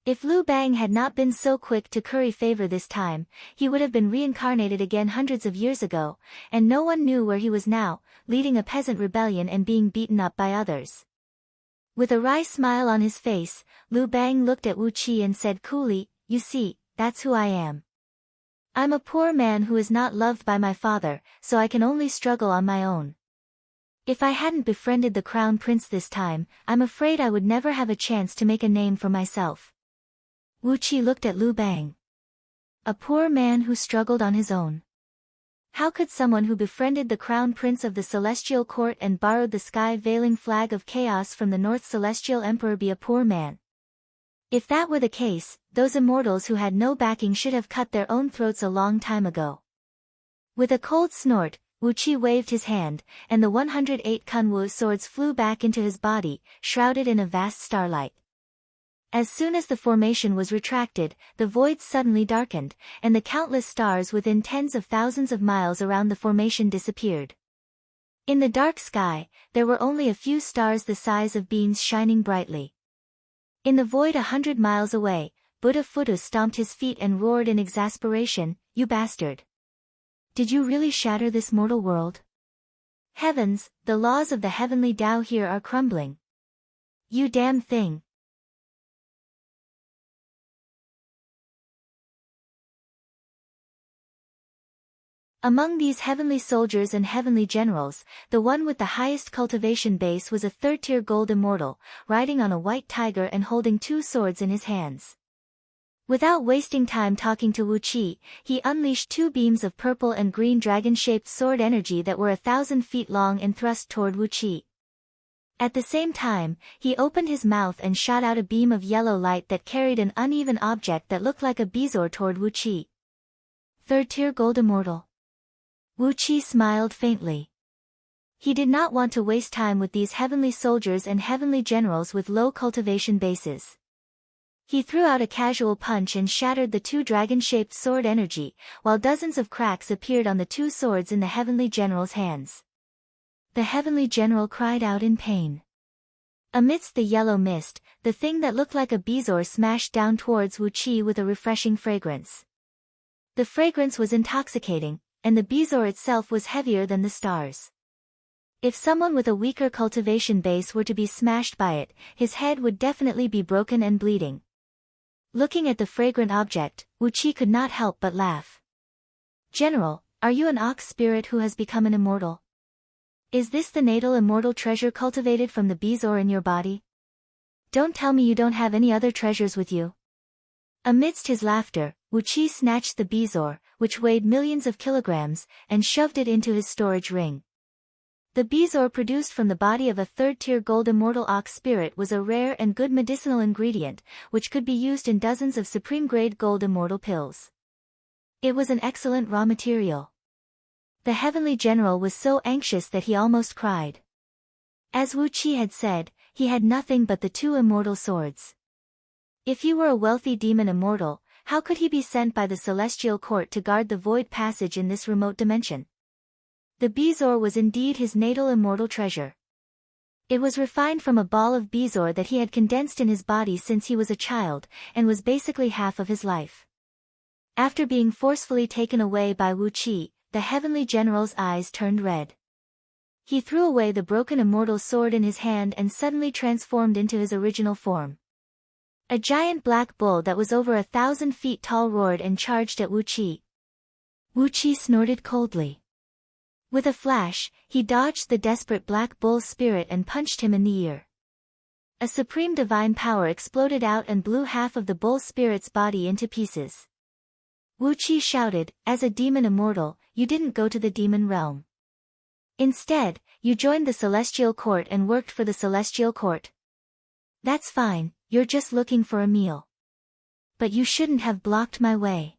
If Lu Bang had not been so quick to curry favor this time, he would have been reincarnated again hundreds of years ago, and no one knew where he was now, leading a peasant rebellion and being beaten up by others. With a wry smile on his face, Lu Bang looked at Wu Qi and said coolly, "You see, that's who I am. I'm a poor man who is not loved by my father, so I can only struggle on my own. If I hadn't befriended the Crown Prince this time, I'm afraid I would never have a chance to make a name for myself." Wu Qi looked at Lu Bang. A poor man who struggled on his own. How could someone who befriended the crown prince of the celestial court and borrowed the sky-veiling flag of chaos from the North Celestial Emperor be a poor man? If that were the case, those immortals who had no backing should have cut their own throats a long time ago. With a cold snort, Wu Qi waved his hand, and the 108 Kunwu swords flew back into his body, shrouded in a vast starlight. As soon as the formation was retracted, the void suddenly darkened, and the countless stars within tens of thousands of miles around the formation disappeared. In the dark sky, there were only a few stars the size of beans shining brightly. In the void 100 miles away, Buddha Futu stomped his feet and roared in exasperation, "You bastard! Did you really shatter this mortal world? Heavens, the laws of the heavenly Tao here are crumbling. You damn thing!" Among these heavenly soldiers and heavenly generals, the one with the highest cultivation base was a third-tier gold immortal, riding on a white tiger and holding 2 swords in his hands. Without wasting time talking to Wu Qi, he unleashed 2 beams of purple and green dragon-shaped sword energy that were 1,000 feet long and thrust toward Wu Qi. At the same time, he opened his mouth and shot out a beam of yellow light that carried an uneven object that looked like a bezoar toward Wu Qi. Third-tier gold immortal. Wu Qi smiled faintly. He did not want to waste time with these heavenly soldiers and heavenly generals with low cultivation bases. He threw out a casual punch and shattered the 2 dragon-shaped sword energy, while dozens of cracks appeared on the 2 swords in the heavenly general's hands. The heavenly general cried out in pain. Amidst the yellow mist, the thing that looked like a bezoar smashed down towards Wu Qi with a refreshing fragrance. The fragrance was intoxicating, and the bezoar itself was heavier than the stars. If someone with a weaker cultivation base were to be smashed by it, his head would definitely be broken and bleeding. Looking at the fragrant object, Wu Qi could not help but laugh. "General, are you an ox spirit who has become an immortal? Is this the natal immortal treasure cultivated from the bezoar in your body? Don't tell me you don't have any other treasures with you." Amidst his laughter, Wu Qi snatched the bezoar, which weighed millions of kilograms, and shoved it into his storage ring. The bezoar produced from the body of a third-tier gold immortal ox spirit was a rare and good medicinal ingredient, which could be used in dozens of supreme-grade gold immortal pills. It was an excellent raw material. The heavenly general was so anxious that he almost cried. As Wu Qi had said, he had nothing but the 2 immortal swords. If he were a wealthy demon immortal, how could he be sent by the celestial court to guard the void passage in this remote dimension? The bezoar was indeed his natal immortal treasure. It was refined from a ball of bezoar that he had condensed in his body since he was a child, and was basically half of his life. After being forcefully taken away by Wu Qi, the heavenly general's eyes turned red. He threw away the broken immortal sword in his hand and suddenly transformed into his original form. A giant black bull that was over 1,000 feet tall roared and charged at Wu Qi. Wu Qi snorted coldly. With a flash, he dodged the desperate black bull's spirit and punched him in the ear. A supreme divine power exploded out and blew half of the bull spirit's body into pieces. Wu Qi shouted, "As a demon immortal, you didn't go to the demon realm. Instead, you joined the celestial court and worked for the celestial court. That's fine, you're just looking for a meal. But you shouldn't have blocked my way.